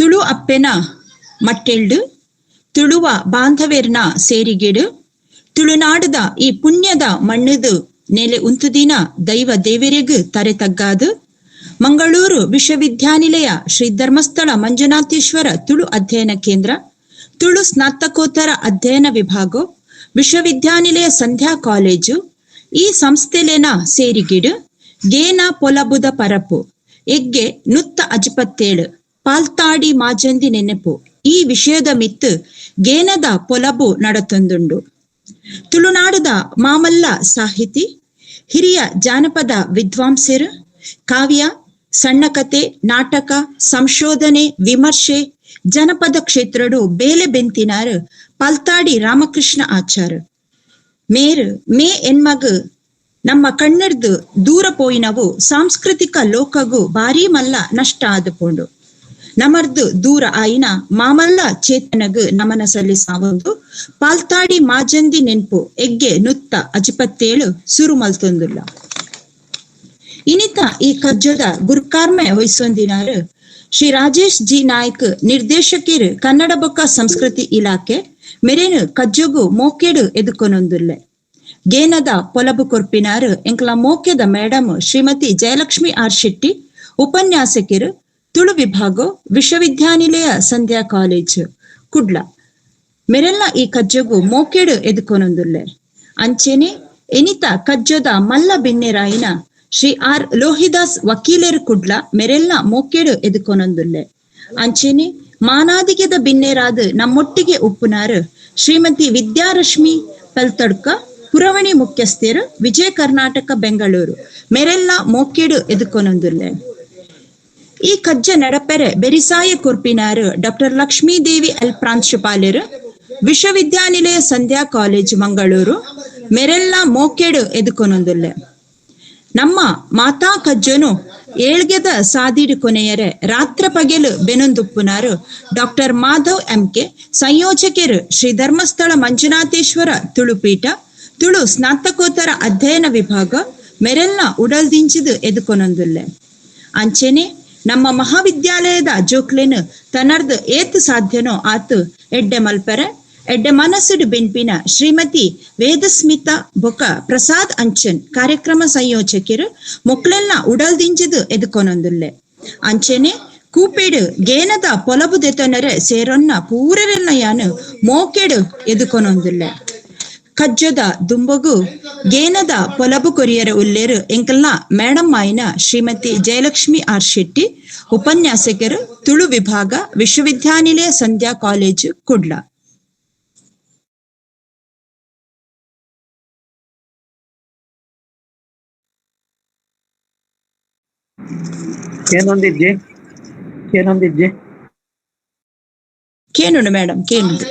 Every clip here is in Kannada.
ತುಳು ಅಪ್ಪೆನ ಮಟ್ಟೆಳ್ಡು ತುಳುವ ಬಾಂಧವ್ಯರ್ನ ಸೇರಿಗೆಡು ತುಳುನಾಡದ ಈ ಪುಣ್ಯದ ಮಣ್ಣದು ನೆಲೆ ಉಂತುದಿನ ದೈವ ದೇವರಿಗೂ ತರೆ ತಗ್ಗಾದು ಮಂಗಳೂರು ವಿಶ್ವವಿದ್ಯಾನಿಲಯ ಶ್ರೀ ಧರ್ಮಸ್ಥಳ ಮಂಜುನಾಥೇಶ್ವರ ತುಳು ಅಧ್ಯಯನ ಕೇಂದ್ರ ತುಳು ಸ್ನಾತಕೋತ್ತರ ಅಧ್ಯಯನ ವಿಭಾಗ ವಿಶ್ವವಿದ್ಯಾನಿಲಯ ಸಂಧ್ಯಾ ಕಾಲೇಜು ಈ ಸಂಸ್ಥೆಲೇನ ಸೇರಿಗಿಡು ಗೇನ ಪೊಲಬುದ ಪರಪು ಎಗ್ಗೆ ನುತ್ತ ಅಜಿಪತ್ತೇಳು ಪಾಲ್ತಾಡಿ ಮಾಜಂದಿ ನೆನೆಪು ಈ ವಿಷಯದ ಮಿತ್ತು ಗೇನದ ಪೊಲಬು ನಡತೊಂದುಂಡು. ತುಳುನಾಡದ ಮಾಮಲ್ಲ ಸಾಹಿತಿ ಹಿರಿಯ ಜಾನಪದ ವಿದ್ವಾಂಸರು ಕಾವ್ಯ ಸಣ್ಣ ಕತೆ ನಾಟಕ ಸಂಶೋಧನೆ ವಿಮರ್ಶೆ ಜನಪದ ಕ್ಷೇತ್ರಡು ಬೇಲೆ ಬೆಂತಿನಾರು ಪಾಲ್ತಾಡಿ ರಾಮಕೃಷ್ಣ ಆಚಾರ್ ಮೇ ಎನ್ಮಗ್ ನಮ್ಮ ಕಣ್ಣರ್ದು ದೂರ ಪೋಯಿನವು ಸಾಂಸ್ಕೃತಿಕ ಲೋಕಗು ಬಾರಿ ಮಲ್ಲ ನಷ್ಟ ಆದುಕೊಂಡು ನಮರ್ದು ದೂರ ಆಯಿನ ಮಾಮಲ್ಲ ಚೇತನಗ್ ನಮನ ಸಲ್ಲಿಸಾವಂದು ಪಾಲ್ತಾಡಿ ಮಾಜಂದಿ ನೆನ್ಪು ಎಗ್ಗೆ ನುತ್ತ ಅಜಿಪತ್ತೇಳು ಸುರು ಮಲ್ತೊಂದುಲ್ಲ. ಇನಿತ ಈ ಕಜ್ಜದ ಗುರುಕಾರ್ಮೆ ವಹಿಸೊಂದಿನಾರು ಶ್ರೀ ರಾಜೇಶ್ ಜಿ ನಾಯ್ಕ್ ನಿರ್ದೇಶಕಿರು ಕನ್ನಡ ಬೊಕ್ಕ ಸಂಸ್ಕೃತಿ ಇಲಾಖೆ ಮೆರೆನು ಕಜ್ಜಗು ಮೋಕೆಡು ಎದುಕೊನೊಂದುಲ್ಲೆ. ಗೇನದ ಪೊಲಬು ಕೊರ್ಪಿನಾರು ಎಂಕ್ಲ ಮೋಕೆದ ಮೇಡಮ್ ಶ್ರೀಮತಿ ಜಯಲಕ್ಷ್ಮಿ ಆರ್ ಶೆಟ್ಟಿ ಉಪನ್ಯಾಸಕಿರು ತುಳು ವಿಭಾಗ ವಿಶ್ವವಿದ್ಯಾನಿಲಯ ಸಂಧ್ಯಾ ಕಾಲೇಜು ಕುಡ್ಲ ಮೆರೆಲ್ಲ ಈ ಕಜ್ಜಗು ಮೋಕೆಡು ಎದುಕೊನೊಂದುಲ್ಲೆ. ಅಂಚೆನೆ ಎನಿತ ಕಜ್ಜದ ಮಲ್ಲ ಬಿನ್ನೆರಾಯಿನ ಶ್ರೀ ಆರ್ ಲೋಹಿದಾಸ್ ವಕೀಲರು ಕುಡ್ಲ ಮೆರೆಲ್ಲ ಮೋಕೆಡು ಎದುಕೊನೊಂದುಲ್ಲೆ. ಅಂಚೆನೆ ಮಾನಾದಿಗೆದ ಬಿನ್ನೆರಾದು ನಮ್ಮೊಟ್ಟಿಗೆ ಉಪ್ಪುನಾರು ಶ್ರೀಮತಿ ವಿದ್ಯಾರಶ್ಮಿ ಪಲ್ತಡ್ಕ ಪುರವಣಿ ಮುಖ್ಯಸ್ಥರು ವಿಜಯ ಕರ್ನಾಟಕ ಬೆಂಗಳೂರು ಮೆರೆಲ್ಲ ಮೋಕೆಡು ಎದುಕೊನೊಂದುಲ್ಲೆ. ಈ ಕಜ್ಜ ನಡಪೆರೆ ಬೆರಿಸಾಯ ಕೊರ್ಪಿನಾರು ಡಾಕ್ಟರ್ ಲಕ್ಷ್ಮೀದೇವಿ ಎಲ್ ಪ್ರಾಂಶುಪಾಲರು ವಿಶ್ವವಿದ್ಯಾನಿಲಯ ಸಂಧ್ಯಾ ಕಾಲೇಜು ಮಂಗಳೂರು ಮೆರೆಲ್ಲ ಮೋಕೆಡು ಎದುಕೊನೊಂದುಲ್ಲೆ. ನಮ್ಮ ಮಾತಾ ಕಜ್ಜನು ಏಳ್ಗೆದ ಸಾದಿಡು ಕೊನೆಯರೆ ರಾತ್ರ ಪಗೆಲು ಬೆನೊಂದುಪ್ಪುನಾರು ಡಾಕ್ಟರ್ ಮಾಧವ್ ಎಂಕೆ ಸಂಯೋಜಕರು ಶ್ರೀ ಧರ್ಮಸ್ಥಳ ಮಂಜುನಾಥೇಶ್ವರ ತುಳುಪೀಠ ತುಳು ಸ್ನಾತಕೋತ್ತರ ಅಧ್ಯಯನ ವಿಭಾಗ ಮೆರೆಲ್ಲ ಉಡಲ್ದಿಂಚಿದು ಎದುಕೊನೊಂದುಲ್ಲೆ. ಅಂಚೆನೆ ನಮ್ಮ ಮಹಾವಿದ್ಯಾಲಯದ ಜೋಕ್ಲೆನು ತನ್ನರ್ದು ಏತ್ ಸಾಧ್ಯನೋ ಆತು ಎಡ್ಡೆ ಮಲ್ಪರೆ ಎಡ್ಡೆ ಮನಸ್ಸುಡು ಬೆನ್ಪಿನ ಶ್ರೀಮತಿ ವೇದಸ್ಮಿತಾ ಬೊಕ ಪ್ರಸಾದ್ ಅಂಚನ್ ಕಾರ್ಯಕ್ರಮ ಸಂಯೋಜಕರು ಮೊಕ್ಲೆಲ್ಲ ಉಡಲ್ದಿಂಚಿದು ಎದುಕೊನೊಂದುಲ್ಲೆ. ಅಂಚೆನೆ ಕೂಪೇಡು ಗೇನದ ಪೊಲಬು ದೆತೊನರೆ ಸೇರೊನ್ನ ಪೂರೆರೆಲ್ಲ ಯಾನು ಮೋಕೆಡು ಎದುಕೊನೊಂದುಲ್ಲೆ. ಕಜ್ಜದ ದುಂಬಗು ಗೇನದ ಪೊಲಬು ಕೊರಿಯರ ಉಲ್ಲೇರು ಎಂಕಲ್ನ ಮೇಡಮ್ ಆಯ್ನ ಶ್ರೀಮತಿ ಜಯಲಕ್ಷ್ಮಿ ಆರ್ ಶೆಟ್ಟಿ ಉಪನ್ಯಾಸಕರು ತುಳು ವಿಭಾಗ ವಿಶ್ವವಿದ್ಯಾನಿಲಯ ಸಂಧ್ಯಾ ಕಾಲೇಜು ಕುಡ್ಲ. ಕೇನುಂಡು ಮೇಡಮ್ ಕೇನುಂಡು.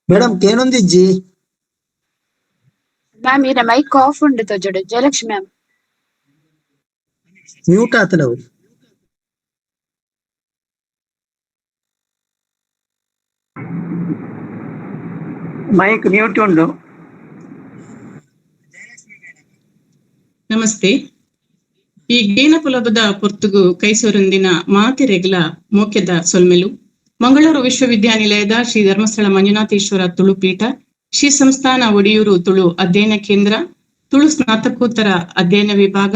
ಮೇಡಮ್ ಕೇನೊಂದಿಜ್ಜಿ ಮ್ಯಾಮ್ ಈರ ಮೈಕ್ ಆಫ್ ಉಂಡು ತೋಜೊಡು ಜಯಲಕ್ಷ್ಮಿ ಮ್ಯಾಮ್ ಮ್ಯೂಟ್ ಆತಲವು ಮೈಕ್ ಮ್ಯೂಟ್ ಉಂಡು. ನಮಸ್ತೆ. ಈ ಗೇನ ಪುಲಬದ ಪೊರ್ತುಗು ಕೈಸೊರಂದಿನ ಮಾತಿರೆಗ್ಲ ಮೋಕ್ಯದ ಸೊಲ್ಮೆಲು ಮಂಗಳೂರು ವಿಶ್ವವಿದ್ಯಾನಿಲಯದ ಶ್ರೀ ಧರ್ಮಸ್ಥಳ ಮಂಜುನಾಥೇಶ್ವರ ತುಳುಪೀಠ ಶ್ರೀ ಸಂಸ್ಥಾನ ಒಡಿಯೂರು ತುಳು ಅಧ್ಯಯನ ಕೇಂದ್ರ ತುಳು ಸ್ನಾತಕೋತ್ತರ ಅಧ್ಯಯನ ವಿಭಾಗ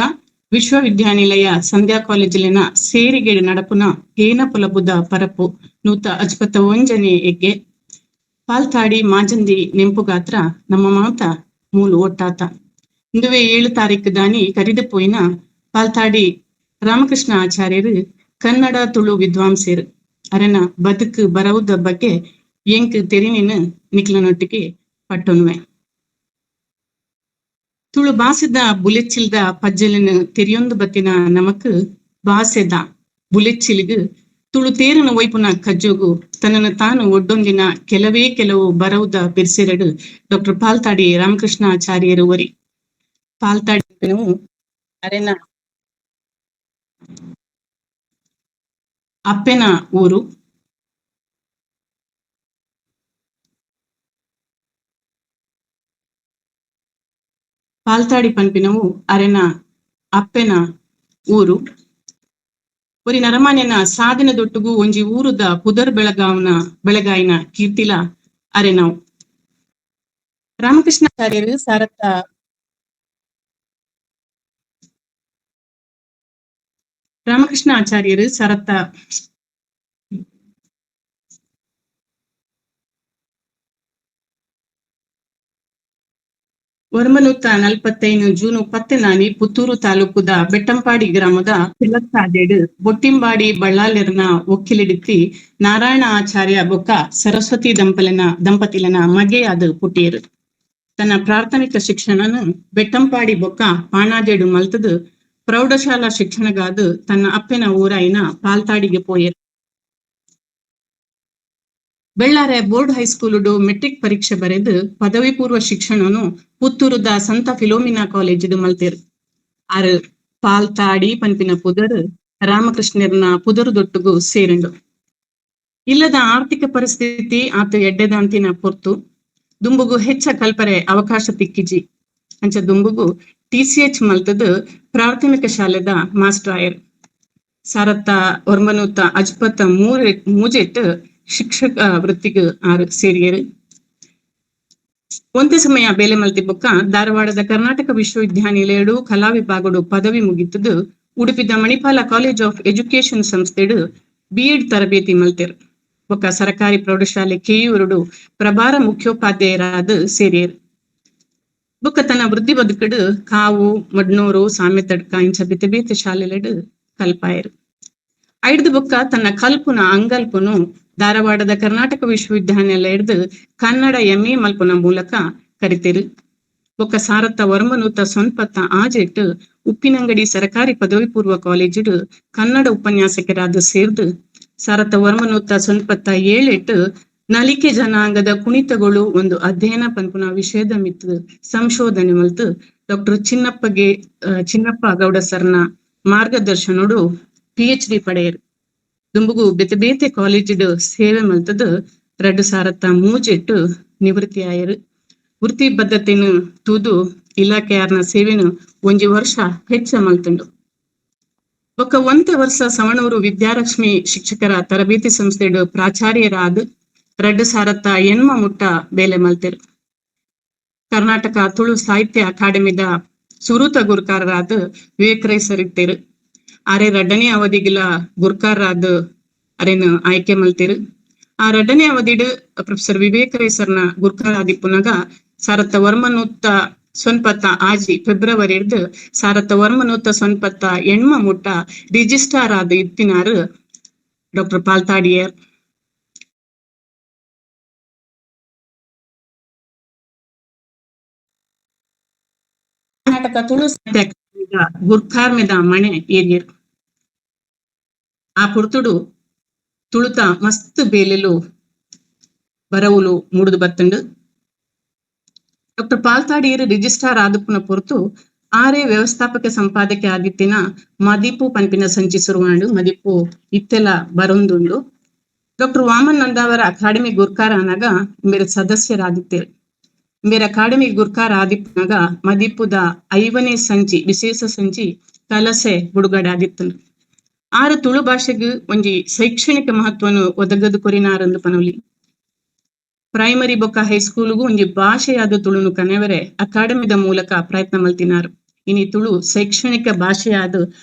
ವಿಶ್ವವಿದ್ಯಾನಿಲಯ ಸಂಧ್ಯಾ ಕಾಲೇಜಿನ ಸೇರಿಗೆಡು ನಡಪುನ ಗೇನ ಪುಲಬುದ ಪರಪು ನೂತ ಅಜ್ಪತ ಒಂಜನೆ ಎಗ್ಗೆ ಪಾಲ್ತಾಡಿ ಮಾಜಂದಿ ನೆಂಪುಗಾತ್ರ ನಮ್ಮ ಮಾತ ಮೂಲು ಒಟ್ಟಾತ ಇಂದುವೆ 7 ತಾರೀಕು ದಾನಿ ಕರಿದು ಪೋಯಿನ ಪಾಲ್ತಾಡಿ ರಾಮಕೃಷ್ಣ ಆಚಾರ್ಯರು ಕನ್ನಡ ತುಳು ವಿದ್ವಾಂಸರು ಅರನ ಬದುಕು ಬರವುದ ಬಗ್ಗೆ ಎಂಕ್ ತೆರಿನಿನ ನಿಕ್ಲನೊಟ್ಟಿಗೆ ಪಟ್ಟೊನ್ವೆ. ತುಳು ಬಾಸೆದ ಬುಲೆಚ್ಚಿಲ್ದ ಪಜ್ಜಲಿನ ತೆರಿಯೊಂದು ಬತ್ತಿನ ನಮಕ್ ಬಾಸೆದ ಬುಲೆಚ್ಚಿಲಿಗು ತುಳು ತೇರನ ವೈಪುನ ಕಜ್ಜೋಗು ತನ್ನನ್ನು ತಾನು ಒಡ್ಡೊಂದಿನ ಕೆಲವು ಬರವುದ ಬಿರ್ಸೆರಡು ಡಾಕ್ಟರ್ ಪಾಲ್ತಾಡಿ ರಾಮಕೃಷ್ಣ ಆಚಾರ್ಯರು ವರಿ ಪಾಲ್ತಾಡಿ ಅರೆನ ಅಪ್ಪೆನ ಊರು. ಪಾಲ್ತಾಡಿ ಪನ್ಪಿನವು ಅರೆನ ಅಪ್ಪೆನ ಊರು. ಒರಿ ನರಮಾನ್ಯನ ಸಾಧನದೊಟ್ಟುಗು ಒಂಜಿ ಊರುದ ಪುದರ್ ಬೆಳಗಾಯಿನ ಕೀರ್ತಿಲ ಅರೆನವು. ರಾಮಕೃಷ್ಣಾಚಾರ್ಯರು ಸರತ್ತ ಒರ್ಮನೂತ್ತ 45 ಜೂನ್ 10 ಪುತ್ತೂರು ತಾಲೂಕುದ ಬೆಟ್ಟಂಪಾಡಿ ಗ್ರಾಮದ ಪಿಲ್ಲತ್ತಾದೇಡು ಬೊಟ್ಟಿಂಬಾಡಿ ಬಳ್ಳಾಲೆರ್ನ ಒಕ್ಕಿಲಿಡಿತ್ತಿ ನಾರಾಯಣ ಆಚಾರ್ಯ ಬೊಕ್ಕ ಸರಸ್ವತಿ ದಂಪತಿಲನ ಮಗೆಯಾದ ಪುಟ್ಟಿಯರು. ತನ್ನ ಪ್ರಾಥಮಿಕ ಶಿಕ್ಷಣನು ಬೆಟ್ಟಂಪಾಡಿ ಬೊಕ್ಕ ಪಾಣಾದೇಡು ಮಲ್ತದು ಪ್ರೌಢಶಾಲಾ ಶಿಕ್ಷಣಗಾದು ತನ್ನ ಅಪ್ಪೆನ ಊರಾಯಿನ ಪಾಲ್ತಾಡಿಗೆ ಪೋಯರು. ಬೆಳ್ಳಾರೆ ಬೋರ್ಡ್ ಹೈಸ್ಕೂಲುಡು ಮೆಟ್ರಿಕ್ ಪರೀಕ್ಷೆ ಬರೆದು ಪದವಿ ಪೂರ್ವ ಶಿಕ್ಷಣನು ಪುತ್ತೂರುದ ಸಂತ ಫಿಲೋಮಿನಾ ಕಾಲೇಜಿಡು ಮಲ್ತೇರು. ಆರು ಪಾಲ್ತಾಡಿ ಪನ್ಪಿನ ಪುದರ್ ರಾಮಕೃಷ್ಣರ್ನ ಪುದರುದೊಟ್ಟುಗು ಸೇರಿಂಡು. ಇಲ್ಲದ ಆರ್ಥಿಕ ಪರಿಸ್ಥಿತಿ ಆತು ಎಡ್ಡೆದಂತಿನ ಪೊರ್ತು ದುಂಬುಗು ಹೆಚ್ಚ ಕಲ್ಪರೆ ಅವಕಾಶ ತಿಕ್ಕಿಜಿ ಅಂಚ ದುಂಬುಗು TCH ಮಲ್ತದು ಪ್ರಾಥಮಿಕ ಶಾಲೆದ ಮಾಸ್ಟರ್ ಆಯರ್. ಸಾರತ್ತ ಒರ್ಮನೂತ್ತ ಅಜ್ಪತ್ತ ಮೂಜೆಟ್ ಶಿಕ್ಷಕ ವೃತ್ತಿಗೆ ಆರು ಸೇರಿಯರು. ಒಂದೇ ಸಮಯ ಬೇಲೆ ಮಲ್ತಿ ಬೊಕ್ಕ ಧಾರವಾಡದ ಕರ್ನಾಟಕ ವಿಶ್ವವಿದ್ಯಾನಿಲಯಡು ಕಲಾ ವಿಭಾಗಡು ಪದವಿ ಮುಗಿತದು. ಉಡುಪಿದ ಮಣಿಪಾಲ ಕಾಲೇಜ್ ಆಫ್ ಎಜುಕೇಶನ್ ಸಂಸ್ಥೆಡು B.Ed ತರಬೇತಿ ಮಲ್ತೆರು. ಬೊಕ್ಕ ಸರಕಾರಿ ಪ್ರೌಢಶಾಲೆ ಕೆಯೂರುಡು ಪ್ರಭಾರ ಮುಖ್ಯೋಪಾಧ್ಯಾಯರಾದ ಸೇರಿಯರು. ಬೊಕ್ಕ ತನ್ನ ವೃತ್ತಿ ಬದುಕಡು ಕಾವು ಮಡ್ನೂರು ಸಾಮೆತಡ್ಕ ಇಂಚ ಬೇತೆ ಬೇತೆ ಶಾಲೆಲೆಡು ಕಲ್ಪಾಯರು. ಐಡ್ದು ಬೊಕ್ಕ ತನ್ನ ಕಲ್ಪುನ ಅಂಗಲ್ಪುನು ಧಾರವಾಡದ ಕರ್ನಾಟಕ ವಿಶ್ವವಿದ್ಯಾನಿಲಯದ ಕನ್ನಡ MA ಮಲ್ಪುನ ಮೂಲಕ ಕರಿತೆರು. ಬೊಕ್ಕ ಸಾರತ್ತ ಒರ್ಮನೂತ ಸೊನ್ಪತ್ತ ಆಜೆಟ್ ಉಪ್ಪಿನಂಗಡಿ ಸರಕಾರಿ ಪದವಿ ಪೂರ್ವ ಕಾಲೇಜುಡು ಕನ್ನಡ ಉಪನ್ಯಾಸಕರಾದ ಸೇರ್ದು ಸಾರತ್ತ ಒರ್ಮನೂತ ಸೊನ್ಪತ್ತ 7 ನಲಿಕೆ ಜನಾಂಗದ ಕುಣಿತಗಳು ಒಂದು ಅಧ್ಯಯನ ಪನ್ಪುನ ವಿಷಯದ ಮಿತ್ತು ಸಂಶೋಧನೆ ಮಲ್ತು ಡಾಕ್ಟರ್ ಚಿನ್ನಪ್ಪ ಗೌಡ ಸರ್ನ ಮಾರ್ಗದರ್ಶನೋಡು PhD ಪಡೆಯರು. ದುಂಬುಗು ಬೇತೆ ಬೇತೆ ಕಾಲೇಜಿಡು ಸೇವೆ ಮಲ್ತದು 2003 ನಿವೃತ್ತಿ ಆಯರು. ವೃತ್ತಿ ಬದ್ಧತೆನು ತೂದು ಇಲಾಖೆಯಾರ್ನ ಸೇವೆನು ಒಂಜಿ ವರ್ಷ ಹೆಚ್ಚ ಮಲ್ತುಂಡು. ಬೊಕ್ಕ ಒಂತೆ ವರ್ಷ ಸವಣೂರು ವಿದ್ಯಾಲಕ್ಷ್ಮಿ ಶಿಕ್ಷಕರ ತರಬೇತಿ ಸಂಸ್ಥೆಡು ಪ್ರಾಚಾರ್ಯರಾದ 2008 ಬೇಲೆ ಮಲ್ತೆರು. ಕರ್ನಾಟಕ ತುಳು ಸಾಹಿತ್ಯ ಅಕಾಡೆಮಿದ ಸುರೂತ ಗುರ್ಕಾರರಾದ ವಿವೇಕ್ ರೈ ಸರ್ ಇತ್ತೇರು. ಆರೆ 2ನೇ ಅವಧಿಗಿಲ ಗುರ್ಕಾರರಾದ ಅರೆನು ಆಯ್ಕೆ ಮಲ್ತೆರು. ಆ 2ನೇ ಅವಧಿಡು ಪ್ರೊಫೆಸರ್ ವಿವೇಕ್ ರೈ ಸರ್ನ ಗುರ್ಕಾರ ಆದಿಪ್ಪುನಗ ಸಾರತ್ತ ಒರ್ಮನೂತ್ತ ಸೊನ್ಪತ್ತ ಆಜಿ ಫೆಬ್ರವರಿ ಸಾರತ್ತ ಒರ್ಮನೂತ್ತ ಸೊನ್ಪತ್ತ 8 ರಿಜಿಸ್ಟ್ರಾರ್ ಆದ ಇತ್ತಿನಾರು ಡಾಕ್ಟರ್ ಪಾಲ್ತಾಡಿಯರ್. ಕರ್ನಾಟಕ ತುಳು ಸಾಹಿತ್ಯ ಅಕಾಡೆಮಿದ ಗುರ್ಕಾರ್ಮೆದ ಮಣೆ ಏರಿಯರು. ಆ ಪುರ್ತುಡು ತುಳುತ ಮಸ್ತ್ ಬೇಲೆಲು ಬರವುಲು ಮೂಡುದು ಬತ್ತಂಡು. ಡಾಕ್ಟರ್ ಪಾಲ್ತಾಡಿಯರು ರಿಜಿಸ್ಟ್ರಾರ್ ಆದುಪ್ಪುನ ಪೊರ್ತು ಆರೇ ವ್ಯವಸ್ಥಾಪಕ ಸಂಪಾದಕ ಆದಿತ್ತಿನ ಮದಿಪು ಪನ್ಪಿನ ಸಂಚಿ ಸುರುವಾಂಡು ಮದಿಪು ಇತ್ತೆಲ ಬರೊಂದುಂಡು. ಡಾಕ್ಟರ್ ವಾಮನ್ ನಂದಾವರ ಅಕಾಡೆಮಿ ಗುರ್ಕಾರ ಅನಗ ಮೇರೆ ಸದಸ್ಯರಾದಿತ್ತೇರು. ಮೇರೆ ಅಕಾಡೆಮಿ ಗುರ್ಕಾರ ಆದಿಪ್ಪುನಗ ಮದಿಪುದ 5ನೇ ಸಂಚಿ ವಿಶೇಷ ಸಂಚಿ ಕಲಸೆ ಬುಡುಗಡೆ ಆದಿತ್ತಂಡು. ಆರು ತುಳು ಭಾಷೆಗೆ ಒಂಜಿ ಶೈಕ್ಷಣಿಕ ಮಹತ್ವನು ಒದಗದು ಕೊರಿನಾರಂದು ಪನೊಲಿ. ಪ್ರೈಮರಿ ಬೊಕ್ಕ ಹೈಸ್ಕೂಲ್ಗೂ ಒಂಜಿ ಭಾಷೆಯಾದ ತುಳುನು ಕನೆವರೆ ಅಕಾಡೆಮಿದ ಮೂಲಕ ಪ್ರಯತ್ನ ಮಲ್ತಿನಾರು. ಇನಿ ತುಳು ಶೈಕ್ಷಣಿಕ ಭಾಷೆಯಾದ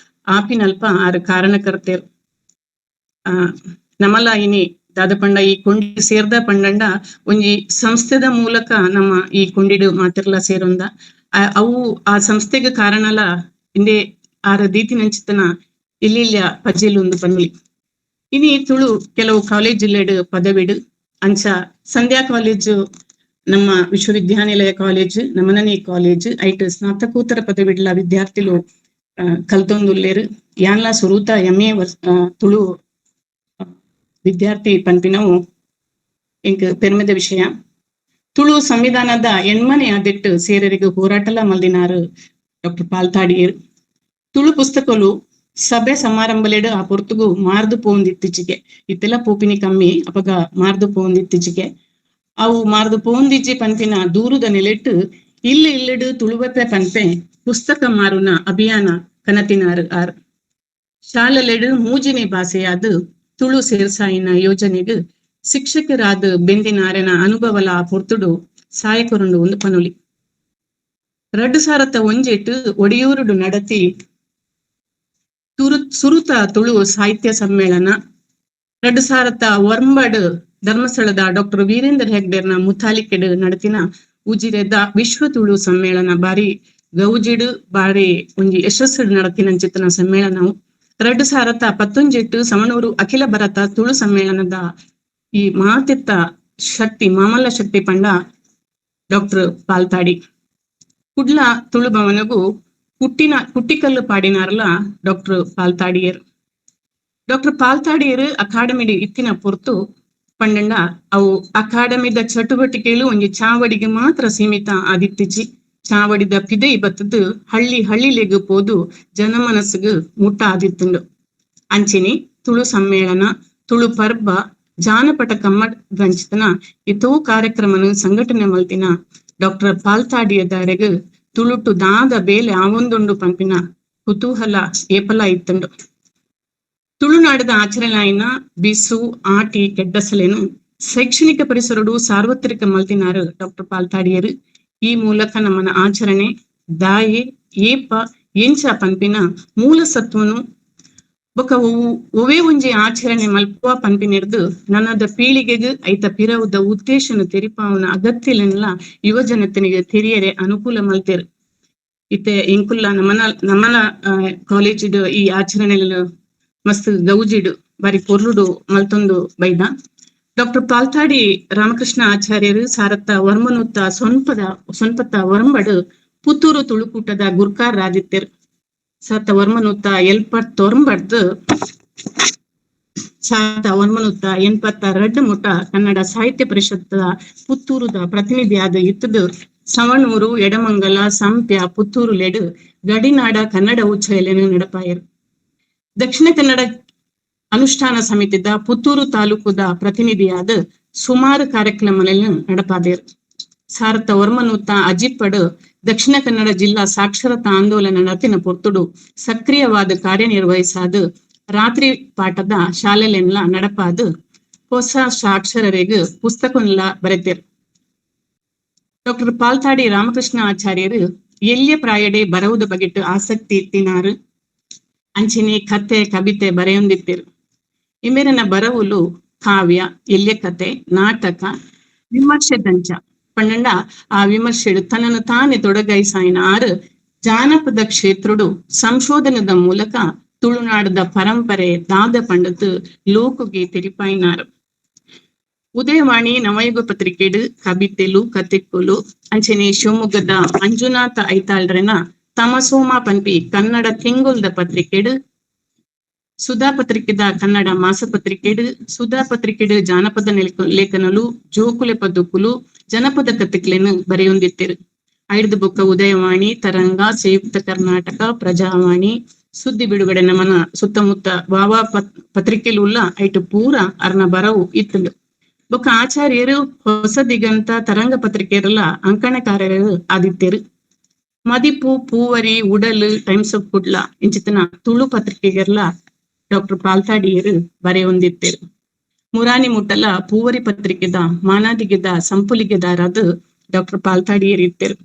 ಆಪಿನಲ್ಪ ಆರು ಕಾರಣಕರ್ತೇರು. ನಮಲ ಇನಿ ದಾದ ಪಂಡ ಈ ಕೊಂಡಿ ಸೇರ್ದ ಪಂಡಂಡ ಒಂಜಿ ಸಂಸ್ಥೆದ ಮೂಲಕ ನಮ್ಮ ಈ ಕೊಂಡಿಡು ಮಾತಿರ್ಲ ಸೇರೊಂದ ಅವು ಆ ಸಂಸ್ಥೆಗೆ ಕಾರಣಲ ಇಂದೇ ಆರ ದೀತಿನಂಚಿತನ ಇಲ್ಲಿಲ್ಲ ಪಜ್ಜಿಲೊಂದು ಪನ್ನುಲಿ. ಇನಿ ತುಳು ಕೆಲವು ಕಾಲೇಜ್ ಪದವಿಡು ಅಂಚ ಸಂಧ್ಯಾ ಕಾಲೇಜು ನಮ್ಮ ವಿಶ್ವವಿದ್ಯಾನಿಲಯ ಕಾಲೇಜ್ ನಮನನಿ ಕಾಲೇಜ್ ಐಟ್ ಸ್ನಾತಕೋತ್ತರ ಪದವಿಡ್ಲ ವಿದ್ಯಾರ್ಥಿಲು ಕಲ್ತೊಂದುಲ್ಲೇರು. ಯಾನ್ಲ ಸುರೂತ MA ತುಳು ವಿದ್ಯಾರ್ಥಿ ಪನ್ಪಿನವು ಇಂಕ್ ಪೆರ್ಮೆದ ವಿಷಯ. ತುಳು ಸಂವಿಧಾನದ 8ನೇ ಆದಿಟ್ಟು ಸೇರರಿಗೆ ಹೋರಾಟಲ ಮಲ್ದಿನಾರು ಡಾಕ್ಟರ್ ಪಾಲ್ತಾಡಿಯರು. ತುಳು ಪುಸ್ತಕಲು ಸಭೆ ಸಮಾರಂಭಲೆಡು ಆ ಪೊರ್ತುಗು ಮಾರ್ದು ಪೋಂದ್ ಇತ್ತೀಚೆಗೆ ಇತ್ತೆಲ್ಲ ಪೋಪಿನಿ ಕಮ್ಮಿ ಅಪಗ ಮಾರ್ದು ಪೋಂದ್ ಇತ್ತೀಚೆಗೆ ಅವು ಮಾರ್ದು ಪೋಂದಿಜ್ಜಿ ಪಂಪಿನ ದೂರದ ನೆಲೆಟ್ಟು ಇಲ್ಲಿಡು ತುಳುವಪೆ ಪಂಪೆ ಪುಸ್ತಕ ಮಾರುನ ಅಭಿಯಾನ ಕನತಿನಾರು ಆರ್ ಶಾಲೆಲೆಡು ಮೂಜಿನಿ ಭಾಷೆಯಾದ ತುಳು ಸೇರ್ಸಾಯಿನ ಯೋಜನೆಗೆ ಶಿಕ್ಷಕರಾದ ಬೆಂದಿನಾರನ ಅನುಭವಲ ಪೊರ್ತುಡು ಸಾಯಕೊರಂಡು ಒಂದು ಪನುಲಿ 2001 ಒಡಿಯೂರುಡು ನಡತಿ ಸುರುತ ತುಳು ಸಾಹಿತ್ಯ ಸಮ್ಮೇಳನ 2001 ಧರ್ಮಸ್ಥಳದ ಡಾಕ್ಟರ್ ವೀರೇಂದ್ರ ಹೆಗ್ಡೆರ್ನ ಮುತಾಲಿಕೆಡ್ ನಡತಿನ ಉಜಿರೆದ ವಿಶ್ವ ತುಳು ಸಮ್ಮೇಳನ ಬಾರಿ ಗೌಜಿಡು ಬಾರಿ ಒಂಜಿ ಯಶಸ್ಸು ನಡತಿನಂಚಿತ್ತಿನ ಸಮ್ಮೇಳನವು 2019 ಸಮನೂರು ಅಖಿಲ ಭಾರತ ತುಳು ಸಮ್ಮೇಳನದ ಈ ಮಾತಿತ್ತ ಶಕ್ತಿ ಮಾಮಲ್ಲ ಶಕ್ತಿ ಪಂಡ ಡಾಕ್ಟರ್ ಪಾಲ್ತಾಡಿ ಕುಡ್ಲ ತುಳು ಭವನಗೂ ಕುಟ್ಟಿಕಲ್ಲು ಪಾಡಿನಾರಲ್ಲ ಡಾಕ್ಟರ್ ಪಾಲ್ತಾಡಿಯರು ಅಕಾಡೆಮಿಡಿ ಇತ್ತಿನ ಪೊರ್ತು ಪಂಡಂಡ ಅವು ಅಕಾಡೆಮಿದ ಚಟುವಟಿಕೆಲು ಒಂಜಿ ಚಾವಡಿಗೆ ಮಾತ್ರ ಸೀಮಿತ ಆದಿತ್ತಿಜಿ ಚಾವಡಿದ ಪಿದೈ ಬತ್ತದು ಹಳ್ಳಿಲೆಗ್ ಪೋದು ಜನಮನಸ್ಸಿಗೆ ಮುಟ್ಟ ಆದಿತ್ತುಂಡು ಅಂಚಿನಿ ತುಳು ಸಮ್ಮೇಳನ ತುಳು ಪರ್ಬ ಜಾನಪಟ ಕಮ್ಮಡ್ಗಂಚಿತನ ಇತೋ ಕಾರ್ಯಕ್ರಮನು ಸಂಘಟನೆ ಮಲ್ತಿನ ಡಾಕ್ಟರ್ ಪಾಲ್ತಾಡಿಯದಾರೆಗ್ ತುಳುಟು ದಾದ ಬೇಲೆ ಆವೊಂದುಂಡು ಪಂಪಿನ ಕುತೂಹಲ ಏಪಲ ಇತ್ತುಂಡು ತುಳುನಾಡದ ಆಚರಣೆಯಾಯಿನ ಬಿಸು ಆಟಿ ಕೆಡ್ಡಸಲೆನು ಶೈಕ್ಷಣಿಕ ಪರಿಸರಡು ಸಾರ್ವತ್ರಿಕ ಮಲ್ತಿನಾರು ಡಾಕ್ಟರ್ ಪಾಲ್ತಾಡಿಯರು ಈ ಮೂಲಕ ನಮ್ಮನ ಆಚರಣೆ ದಾಯೆ ಏಪ ಎಂಚ ಪಂಪಿನ ಮೂಲ ಸತ್ವನು ಬೊಕ ಒವೇ ಒಂಜಿ ಆಚರಣೆ ಮಲ್ಪುವ ಪಂಪಿನಿರ್ದು ನನ್ನದ ಪೀಳಿಗೆಗೆ ಐತ ಪಿರವುದ ಉದ್ದೇಶನು ತೆರಿಪಾವನ ಅಗತ್ಯಲೆಲ್ಲ ಯುವ ಜನತೆನಿಗೆ ತೆರಿಯರೆ ಅನುಕೂಲ ಮಲ್ತೇರು ಇತ್ತೆ ಇಂಕುಲ್ಲ ನಮ್ಮನ ಕಾಲೇಜಿಡು ಈ ಆಚರಣೆಗಳು ಮಸ್ತ್ ಗೌಜಿಡು ಬಾರಿ ಪೊರ್ಲುಡು ಮಲ್ತೊಂದು ಬೈದ ಡಾಕ್ಟರ್ ಪಾಲ್ತಾಡಿ ರಾಮಕೃಷ್ಣ ಆಚಾರ್ಯರು ಸಾರತ್ತ ವರ್ಮನುತ್ತ ಸೊನ್ಪತ್ತ ವರ್ಮಡು ಪುತ್ತೂರು ತುಳುಕೂಟದ ಗುರ್ಕಾರ್ ರಾದಿತ್ಯರು ಸಾರತ್ತ ವರ್ಮನುತ್ತ 82 ಮುಟ ಕನ್ನಡ ಸಾಹಿತ್ಯ ಪರಿಷತ್ತ ಪುತ್ತೂರುದ ಪ್ರತಿನಿಧಿಯಾದ ಇತ್ತದು ಸವಣೂರು ಎಡಮಂಗಲ ಸಂಪ್ಯ ಪುತ್ತೂರು ಲೆಡು ಗಡಿನಾಡ ಕನ್ನಡ ಉಚ್ಚಯಲೆನು ನಡಪಾಯರು ದಕ್ಷಿಣ ಕನ್ನಡ ಅನುಷ್ಠಾನ ಸಮಿತಿದ ಪುತ್ತೂರು ತಾಲೂಕುದ ಪ್ರತಿನಿಧಿಯಾದ ಸುಮಾರು ಕಾರ್ಯಕ್ರಮಗಳನ್ನು ನಡಪಾದೇರು ಸಾರತ ವರ್ಮನೂತ ಅಜಿಪ್ಪಡು ದಕ್ಷಿಣ ಕನ್ನಡ ಜಿಲ್ಲಾ ಸಾಕ್ಷರತಾ ಆಂದೋಲನ ನಡತಿನ ಪೊರ್ತುಡು ಸಕ್ರಿಯವಾದ ಕಾರ್ಯನಿರ್ವಹಿಸಾದ ರಾತ್ರಿ ಪಾಠದ ಶಾಲೆಲೆನ್ಲ ನಡಪಾದು ಹೊಸ ಸಾಕ್ಷರರಿಗೆ ಪುಸ್ತಕನ್ಲ ಬರೆತೇರು ಡಾಕ್ಟರ್ ಪಾಲ್ತಾಡಿ ರಾಮಕೃಷ್ಣ ಆಚಾರ್ಯರು ಎಲ್ಯ ಪ್ರಾಯಡೆ ಬರವುದ ಬಗೆಟ್ಟು ಆಸಕ್ತಿ ಇತ್ತಿನಾರು ಅಂಚಿನಿ ಕತೆ ಕವಿತೆ ಬರೆಯೊಂದಿತ್ತಿರು ಇಮೇರನ ಬರವುಲು ಕಾವ್ಯ ಎಲ್ಯ ಕತೆ ನಾಟಕ ವಿಮರ್ಶೆ ದಂಚ ಪಂಡ ಆ ವಿಮರ್ಶೆಡು ತನ್ನನ್ನು ತಾನೇ ತೊಡಗೈಸಾಯಿನ ಆರು ಜಾನಪದ ಕ್ಷೇತ್ರಡು ಸಂಶೋಧನದ ಮೂಲಕ ತುಳುನಾಡದ ಪರಂಪರೆ ದಾದ ಪಂಡತು ಲೋಕುಗೆ ತೆರಿಪಾಯಿನಾರು ಉದಯವಾಣಿ ನವಯುಗ ಪತ್ರಿಕೆಡು ಕವಿತೆಲು ಕತೆಕ್ಕುಲು ಅಂಚನೆ ಶಿವಮೊಗ್ಗದ ಮಂಜುನಾಥ ಐತಾಳ್ರನ ತಮಸೋಮ ಪಂಪಿ ಕನ್ನಡ ತಿಂಗುಲ್ದ ಪತ್ರಿಕೆಡು ಸುಧಾ ಪತ್ರಿಕೆದ ಕನ್ನಡ ಮಾಸ ಪತ್ರಿಕೆಡು ಸುಧಾ ಪತ್ರಿಕೆಡು ಜಾನಪದ ಲೇಖನಲು ಜೋಕುಲೆ ಪದುಕುಲು ಜನಪದ ಕತೆಕ್ಲೆನು ಬರೆಯೊಂದಿತ್ತಿರು ಐದು ಬುಕ್ಕ ಉದಯವಾಣಿ ತರಂಗ ಸಂಯುಕ್ತ ಕರ್ನಾಟಕ ಪ್ರಜಾವಾಣಿ ಸುದ್ದಿ ಬಿಡುಗಡೆ ನಮ್ಮನ ಸುತ್ತಮುತ್ತ ವಾವಾ ಪತ್ರಿಕೆಲುಲ್ಲ ಐಟು ಪೂರ ಅರ್ನ ಬರವು ಇತ್ತಲು ಬೊಕ್ಕ ಆಚಾರ್ಯರು ಹೊಸ ದಿಗಂತ ತರಂಗ ಪತ್ರಿಕೆಯರೆಲ್ಲ ಅಂಕಣಕಾರರು ಆದಿತ್ಯರು ಮದಿಪು ಪೂವರಿ ಉಡಲು ಟೈಮ್ಸ್ ಆಫ್ ಕುಡ್ಲ ಇಂಚಿತನ ತುಳು ಪತ್ರಿಕೆಗೆಲ್ಲ ಡಾಕ್ಟರ್ ಪಾಲ್ತಾಡಿಯರು ಬರೆಯೊಂದಿತ್ತರು ಮುರಾನಿ ಮುಟ್ಟಲ ಪೂವರಿ ಪತ್ರಿಕೆದ ಮಾನಾದಿಗೆದ ಸಂಪುಲಿಗೆದಾರಾದ ಡಾಕ್ಟರ್ ಪಾಲ್ತಾಡಿಯರು ಇತ್ತರು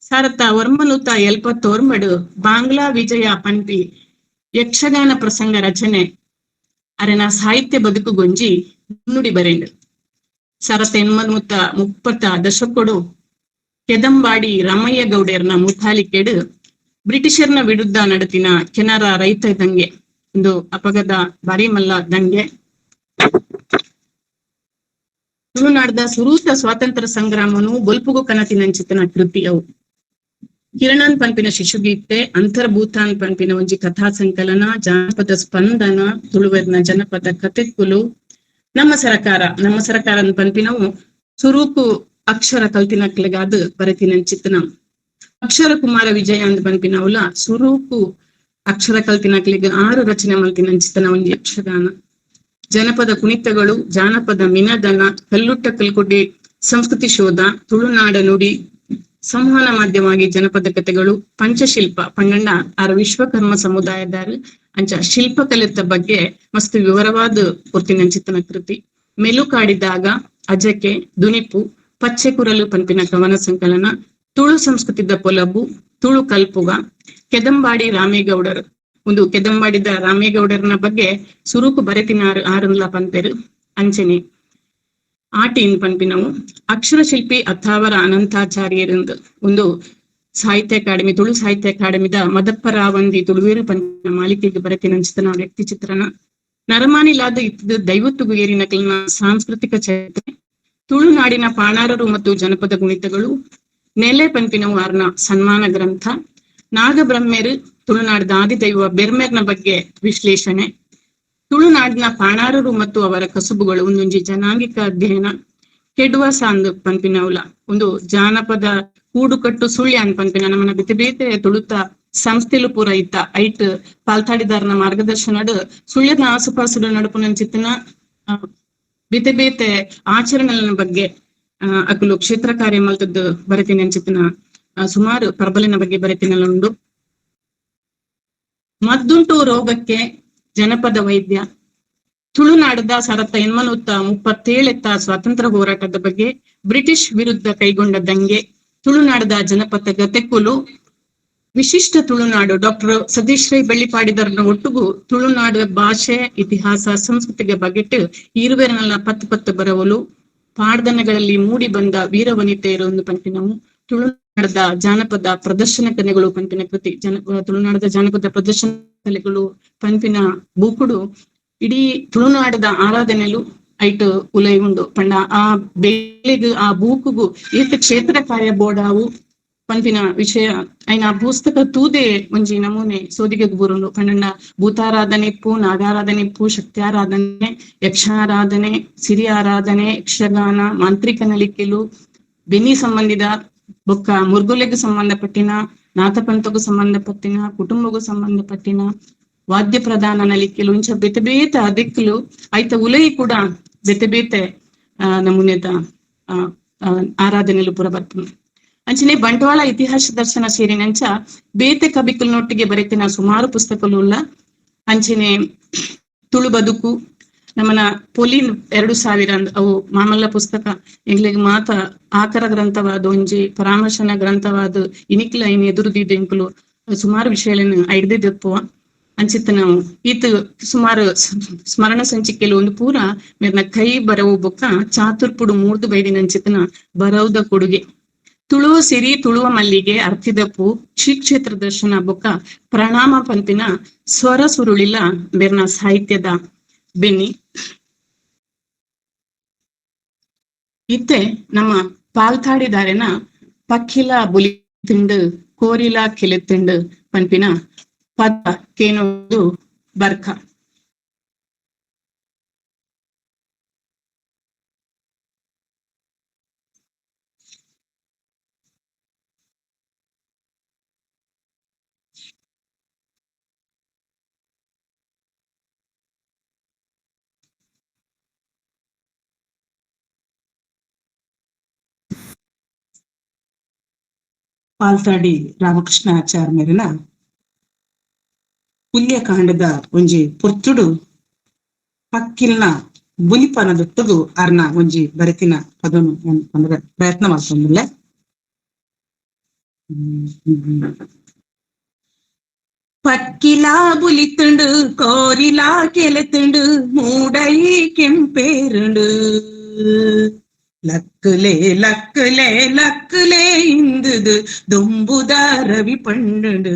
ಸಾರತ್ತ ವರ್ಮನೂತ 74 ಬಾಂಗ್ಲಾ ವಿಜಯ ಪಂಪಿ ಯಕ್ಷಗಾನ ಪ್ರಸಂಗ ರಚನೆ ಅರೆನ ಸಾಹಿತ್ಯ ಬದುಕುಗೊಂಜಿ ನುಡಿ ಬರೆಂಡು ಸಾರತ್ತ 30 ದಶಕೊಡು ಕೆದಂಬಾಡಿ ರಾಮಯ್ಯ ಗೌಡರ್ನ ಮುತಾಲಿಕೆಡು ಬ್ರಿಟಿಷರ್ನ ವಿರುದ್ಧ ನಡತಿನ ಕೆನರಾ ರೈತ ದಂಗೆ ಒಂದು ಅಪಗದ ಬಾರಿಮಲ್ಲ ದಂಗೆ ತುಳುನಾಡದ ಸುರೂತ ಸ್ವಾತಂತ್ರ್ಯ ಸಂಗ್ರಾಮನು ಬೊಲ್ಪುಗು ಕನತಿನಂಚಿತನ ಕೃತಿ ಅವು ಕಿರಣನ್ ಪಂಪಿನ ಶಿಶುಗೀತೆ ಅಂತರ್ಭೂತಾನ್ ಪಂಪಿನ ಒಂಜಿ ಕಥಾ ಸಂಕಲನ ಜಾನಪದ ಸ್ಪಂದನ ತುಳುವೆರ್ನ ಜನಪದ ಕತೆಕ್ಕುಲು ನಮ್ಮ ಸರ್ಕಾರ ಪಂಪಿನವು ಸುರೂಕು ಅಕ್ಷರ ಕಲ್ತಿನಕ್ಲೆಗಾದ ಬರತಿನಂಚಿತನ ಅಕ್ಷರ ಕುಮಾರ ವಿಜಯ ಅಂದ್ ಪಂಪಿನವುಲ ಸುರೂಕು ಅಕ್ಷರ ಕಲ್ತಿನಕ್ಲಿಗೆ 6 ರಚನೆ ಮಲ್ತಿನಂಚಿತನ ಒಂದು ಯಕ್ಷಗಾನ. ಜನಪದ ಕುಣಿತಗಳು, ಜಾನಪದ ಮಿನದನ, ಕಲ್ಲುಟ್ಟ ಕಲ್ಕುಡ್ಡಿ ಸಂಸ್ಕೃತಿ ಶೋಧ, ತುಳುನಾಡ ನುಡಿ ಸಂವಹನ ಮಾಧ್ಯಮವಾಗಿ ಜನಪದ ಕಥೆಗಳು, ಪಂಚಶಿಲ್ಪ ಪಂಗಂಡ ಆರ ವಿಶ್ವಕರ್ಮ ಸಮುದಾಯದಾರ ಅಂಚ ಶಿಲ್ಪಕಲೆತ ಬಗ್ಗೆ ಮಸ್ತ್ ವಿವರವಾದ ಪೊರ್ತಿನಂಚಿತನ ಕೃತಿ. ಮೆಲುಕಾಡಿದಾಗ, ಅಜಕೆ, ದುನಿಪು, ಪಚ್ಚೆ ಕುರಲು ಪಂಪಿನ ಕವನ ಸಂಕಲನ, ತುಳು ಸಂಸ್ಕೃತಿದ ಪೊಲಬು, ತುಳು ಕಲ್ಪುಗ, ಕೆದಂಬಾಡಿ ರಾಮೇಗೌಡರು ಒಂದು ಕೆದಂಬಾಡಿದ ರಾಮೇಗೌಡರನ ಬಗ್ಗೆ ಸುರುಕು ಬರೆತಿನಾರು ಆರುಲ್ಲ ಪಂಪೆರು ಅಂಚನೆ ಆಟೀನ್ ಪಂಪಿನವು. ಅಕ್ಷರ ಶಿಲ್ಪಿ ಅಥಾವರ ಅನಂತಾಚಾರ್ಯರಿಂದ ಒಂದು ಸಾಹಿತ್ಯ ಅಕಾಡೆಮಿ, ತುಳು ಸಾಹಿತ್ಯ ಅಕಾಡೆಮಿದ ಮದಪ್ಪರಾವಂದಿ ತುಳುವೇರು ಪಂಪಿನ ಮಾಲಿಕೆಗೆ ಬರೆತಿನಂಚಿತನ ವ್ಯಕ್ತಿ ಚಿತ್ರಣ. ನರಮಾನಿಲಾದ ಇತ್ತಿದ ದೈವತ್ತುಗು ಏರಿನಕಲಿನ ಸಾಂಸ್ಕೃತಿಕ ಚರಿತ್ರೆ, ತುಳುನಾಡಿನ ಪಾಣಾರರು ಮತ್ತು ಜನಪದ ಕುಣಿತಗಳು, ನೆಲೆ ಪಂಪಿನವು ಆರ್ನ ಸನ್ಮಾನ ಗ್ರಂಥ, ನಾಗಬ್ರಹ್ಮೇರು ತುಳುನಾಡಿದ ಆದಿದೈವ ಬೆರ್ಮೆರ್ನ ಬಗ್ಗೆ ವಿಶ್ಲೇಷಣೆ, ತುಳುನಾಡಿನ ಪಾಣಾರರು ಮತ್ತು ಅವರ ಕಸುಬುಗಳು ಒಂದೊಂಜಿ ಜನಾಂಗಿಕ ಅಧ್ಯಯನ, ಕೆಡುವ ಸಾಂದ್ ಪಂಪಿನವುಲ ಒಂದು ಜಾನಪದ ಕೂಡುಕಟ್ಟು ಸುಳ್ಯಾನ್ ಪಂಪಿನ ನಮ್ಮನ ಬೇತೆ ಬೇತೆ ತುಳುತ ಸಂಸ್ಥೆಲು ಪೂರ ಇತ್ತ ಐಟ್ ಪಾಲ್ತಾಡಿದಾರನ ಮಾರ್ಗದರ್ಶನಡ್ ಸುಳ್ಯದ ಆಸುಪಾಸುಡ ನಡುಪುನಂಚಿತ್ತಿನ ಬೇತೆ ಬೇತೆ ಆಚರಣೆಗಳ ಬಗ್ಗೆ ಅಕುಲು ಕ್ಷೇತ್ರ ಕಾರ್ಯ ಮಲ್ತದ್ದು ಬರೆತಿನ ಅಂಚಿತ್ತಿನ ಸುಮಾರು ಪ್ರಬಲಿನ ಬಗ್ಗೆ ಬರೆತಿನೆಲ್ಲ ಉಂಡು. ಮದ್ದುಂಟು ರೋಗಕ್ಕೆ ಜನಪದ ವೈದ್ಯ, ತುಳುನಾಡದ 1837 ಸ್ವಾತಂತ್ರ್ಯ ಹೋರಾಟದ ಬಗ್ಗೆ, ಬ್ರಿಟಿಷ್ ವಿರುದ್ಧ ಕೈಗೊಂಡ ದಂಗೆ, ತುಳುನಾಡದ ಜನಪದ ಗತೆಕುಲು, ವಿಶಿಷ್ಟ ತುಳುನಾಡು ಡಾಕ್ಟರ್ ಸತೀಶ್ ರೈ ಬೆಳ್ಳಿಪಾಡಿದರ್ನ ಒಟ್ಟುಗು ತುಳುನಾಡ ಭಾಷೆ, ಇತಿಹಾಸ, ಸಂಸ್ಕೃತಿಗೆ ಬಗೆಟ್ ಇರುವೆರನಲ್ಲ 10 ಬರವಲು, ಪಾಡ್ದನಗಳಲ್ಲಿ ಮೂಡಿ ಬಂದ ವೀರವನಿತೆಯರು ಒಂದು ಪಂಪಿನವು, ತುಳುನಾಡದ ಜಾನಪದ ಪ್ರದರ್ಶನ ಕಲೆಗಳು ಪಂಪಿನ ಕೃತಿ. ತುಳುನಾಡದ ಜಾನಪದ ಪ್ರದರ್ಶನ ಕಲೆಗಳು ಪಂಪಿನ ಬೂಕುಡು ಇಡೀ ತುಳುನಾಡದ ಆರಾಧನೆಲು ಐಟ್ ಉಲೈ ಉಂಡು ಪಂಡ ಆ ಬೇಲೆಗ್ ಆ ಬೂಕುಗು ಏತ ಕ್ಷೇತ್ರ ಕಾರ್ಯ ಬೋಡಾವು ಪಂಪಿನ ವಿಷಯ ಐನ ಪುಸ್ತಕ ತೂದೆ ಒಂಜಿ ನಮೂನೆ ಸೋದಿಗೆ ಬೂರುಂಡು. ಪಂಡ ಭೂತಾರಾಧನೆ ಇಪ್ಪು, ನಾಗಾರಾಧನೆ ಇಪ್ಪು, ಶಕ್ತ್ಯಾರಾಧನೆ, ಯಕ್ಷಾರಾಧನೆ, ಸಿರಿ ಆರಾಧನೆ, ಯಕ್ಷಗಾನ, ಮಾಂತ್ರಿಕ ನಲಿಕೆಲು, ಬೆನ್ನಿ ಸಂಬಂಧಿದ ಬೊಕ್ಕ ಮುರ್ಗುಲೆಗೂ ಸಂಬಂಧಪಟ್ಟಿನ, ನಾಥಪಂಥಗೂ ಸಂಬಂಧಪಟ್ಟಿನ, ಕುಟುಂಬಗೂ ಸಂಬಂಧಪಟ್ಟಿನ, ವಾದ್ಯ ಪ್ರಧಾನ ನಲಿಕೆಲು ಇಂಚ ಬೇತೆ ಬೇತೆ ದಿಕ್ಕಲು ಐತ ಉಲೈ ಕೂಡ ಬೇತೆ ಬೇತೆ ನಮೂನೆದ ಆರಾಧನೆಲು ಪುರ ಬರ್ಪುನು. ಅಂಚನೆ ಬಂಟ್ವಾಳ ಇತಿಹಾಸ ದರ್ಶನ ಸೇರಿನಂಚ ಬೇತೆ ಕಬಿಕಲ್ನೊಟ್ಟಿಗೆ ಬರೆತಿನ ಸುಮಾರು ಪುಸ್ತಕಲು ಉಲ್ಲ. ಅಂಚನೆ ತುಳು ಬದುಕು ನಮ್ಮನ ಪೊಲಿನ್ 2000 ಅವು ಮಾಮಲ್ಲ ಪುಸ್ತಕ ಎಂಗ್ಲಿಗೆ ಮಾತ ಆಕರ ಗ್ರಂಥವಾದ ಒಂಜಿ ಪರಾಮರ್ಶನ ಗ್ರಂಥವಾದ ಇನಿಕ್ಲ ಇನ್ ಎದುರುದಿದ್ದ ಎಂಕುಲು ಸುಮಾರು ವಿಷಯಗಳನ್ನು ಐಡ್ದಿದ್ದಪ್ಪುವ ಅಂಚಿತ್ತ ನಾವು ಈತ ಸುಮಾರು ಸ್ಮರಣ ಸಂಚಿಕೆಲು ಒಂದು ಪೂರ ಮೇರ್ನ ಕೈ ಬರವು ಬೊಕ್ಕ ಚಾತುರ್ಪುಡು 3 ಬೈದಿನ ಅಂಚಿತನ ಬರವುದ ಕೊಡುಗೆ. ತುಳುವ ಸಿರಿ ತುಳುವ ಮಲ್ಲಿಗೆ ಅರ್ಥಿದಪ್ಪು ಶ್ರೀ ಕ್ಷೇತ್ರ ದರ್ಶನ ಬೊಕ್ಕ ಪ್ರಣಾಮ ಪಂಪಿನ ಸ್ವರ ಸುರುಳಿಲ್ಲ ಬೇರ್ನ ಸಾಹಿತ್ಯದ ಬೆನ್ನಿ. ಇತ್ತೆ ನಮ್ಮ ಪಾಲ್ತಾಡಿದಾರೆನ ಪಕ್ಕಿಲ ಬುಲಿ ತಿಂಡು ಕೋರಿಲ ಕೆಲೆತಿಂಡು ಪಂಪಿನ ಪದ ಕೇನೋದು ಬರ್ಕ. ಪಾಲ್ತಾಡಿ ರಾಮಕೃಷ್ಣ ಆಚಾರ್ ಮೇರಿನ ಪುಲ್ಯಕಾಂಡದ ಒಂಜಿ ಪೊರ್ತುಡು ಪಕ್ಕಿಲ್ನ ಬುಲಿಪನದೊಟ್ಟುಗು ಅರ್ನ ಒಂಜಿ ಬರೆತಿನ ಪದನು ಅಂದ್ರೆ ಪ್ರಯತ್ನ ಮಾಡ್ಕೊಂಡ್ಲೆ. ಪಕ್ಕಿಲ ಬುಲಿತುಂಡು ಕೋರಿಲ ಕೆಲೆತುಂಡು ಮೂಡೈ ಕೆಂಪೇರುಂಡು ಲಕ್ಕಲೆ ಲಕ್ಕಲೆ ಲಕ್ಕಲೆ ಇಂದುದು ದೊಂಬುದ ರವಿ ಪಂಡು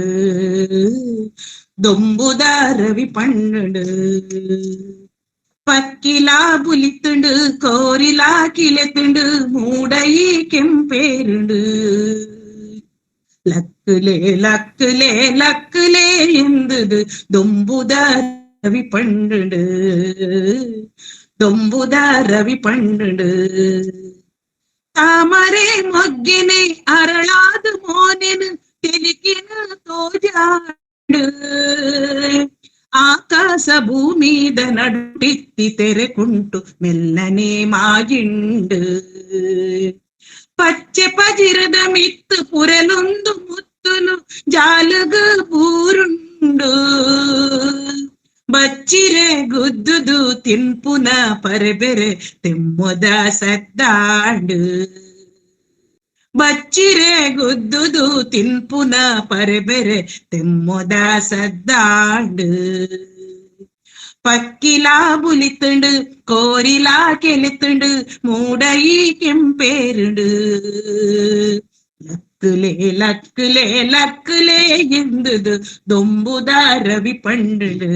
ದೊಂಬುದ ರವಿ ಪಂಡು. ಪಕ್ಕಿಲ ಬುಲಿತುಂಡು ಕೋರಿಲ ಕಿಲೆತುಂಡು ಮೂಡೈ ಕೆಂಪೇರುಂಡು ಲಕ್ಕಲೆ ಲಕ್ಕಲೆ ಲಕ್ಕಲೆ ಎಂದುದು ದೊಂಬುದ ರವಿ ಪಂಡು ದೊಂಬುದ ರವಿ ಪಂಡು. ತಾಮರೆ ಮೊಗ್ಗೆನೆ ಅರಳಾದ ಮೋನೆನು ತೆಲಿಕಿನ ತೋಜಾಡು ಆಕಾಶ ಭೂಮಿದ ನಡುಟಿತ್ತಿ ತೆರೆಕುಂಟು ಮೆಲ್ಲನೆ ಮಾಗಿಂಡು ಪಚ್ಚೆ ಪಜಿರದ ಮಿತ್ತು ಪುರಲೊಂದು ಮುತ್ತುಲು ಜಾಲಗ ಪೂರುಂಡು ಬಚ್ಚಿರೆ ಗುದ್ದುದು ತಿನ್ಪುನ ಪರಬೆರೆ ತೆಮ್ಮೊದ ಸದ್ದಾಂಡು ಬಚ್ಚಿರೆ ಗುದ್ದುದು ತಿನ್ಪುನ ಪರಬೆರೆ ತೆಮ್ಮೊದ ಸದ್ದಾಂಡು ಪಕ್ಕಿಲಾ ಬುಲಿತುಂಡು ಕೋರಿಲಾ ಕೆಲೆತುಂಡು ಮೂಡಯಿ ಕೆಂಪೇರುಂಡು ಲಕ್ಕುಲೆ ಲಕ್ಕುಲೆ ಲಕ್ಕುಲೆ ಎಂದುದು ದೊಂಬುದ ರವಿ ಪಂಡುಡು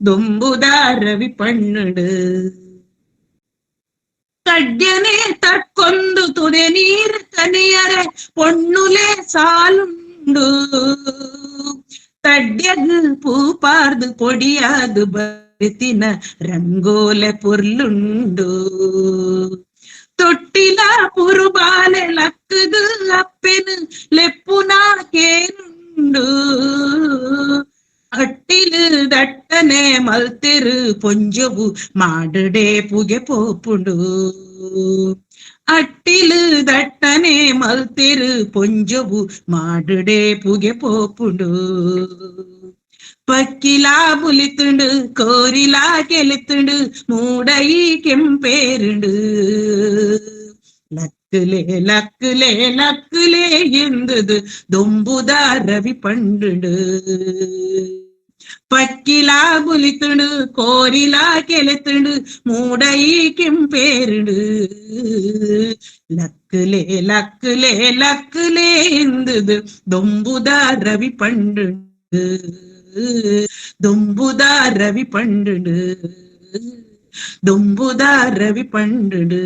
ದೊಂಬುದ ರವಿ ಪಂಡುಡು ಕಡ್ಯನೆ ತಕ್ಕೊಂದು ತುದೆ ನೀರು ತನಿಯರೆ ಪೊಣ್ಣುಲೆ ಸಾಲುಂಡು ತಡ್ಯಗು ಪೂಪಾರ್ದು ಪೊಡಿಯಾದು ಬರಿತಿನ ರಂಗೋಲೆ ಪುರ್ಲುಂಡು ತೊಟ್ಟಿಲ ಪುರುಬಾಲೆ ಲಕ್ಕದು ಅಪ್ಪೆನು ಲೆಪ್ಪುನ ಕೇರುಂಡು ಅಟ್ಟಿಲು ದಟ್ಟನೆ ಮಲ್ತೆರು ಪೊಂಜವು ಮಾಡುಡೆ ಪುಗೆ ಪೋಪುಂಡು ಅಟ್ಟಿಲು ದಟ್ಟನೆ ಮಲ್ತೆರು ಪೊಂಜವು ಮಾಡುಡೆ ಪುಗೆ ಪೋಪುಂಡು ಪಕ್ಕಿಲಾ ಬುಲಿತುಂಡು ಕೋರಿಲಾ ಕೆಲೆತುಂಡು ಮೂಡಯಿ ಕೆಂಪೇರುಂಡು ಲಕ್ಕುಲೆ ಲಕ್ಕುಲೆ ಲಕ್ಕುಲೆ ಎಂದುದು ದೊಂಬುದ ರವಿ ಪಂಡುಂಡು ಪಕ್ಕಿಲಾ ಬುಲಿತುಂಡು ಕೋರಿಲಾ ಕೆಲೆತುಂಡು ಮೂಡಯಿ ಕೆಂಪೇರುಂಡು ಲಕ್ಕುಲೆ ಲಕ್ಕುಲೆ ಲಕ್ಕುಲೆ ಎಂದುದು ದೊಂಬುದ ರವಿ ಪಂಡುಂಡು ದೊಂಬುದ ರವಿ ಪಂಡುಂಡು ದೊಂಬುದ ರವಿ ಪಂಡುಂಡು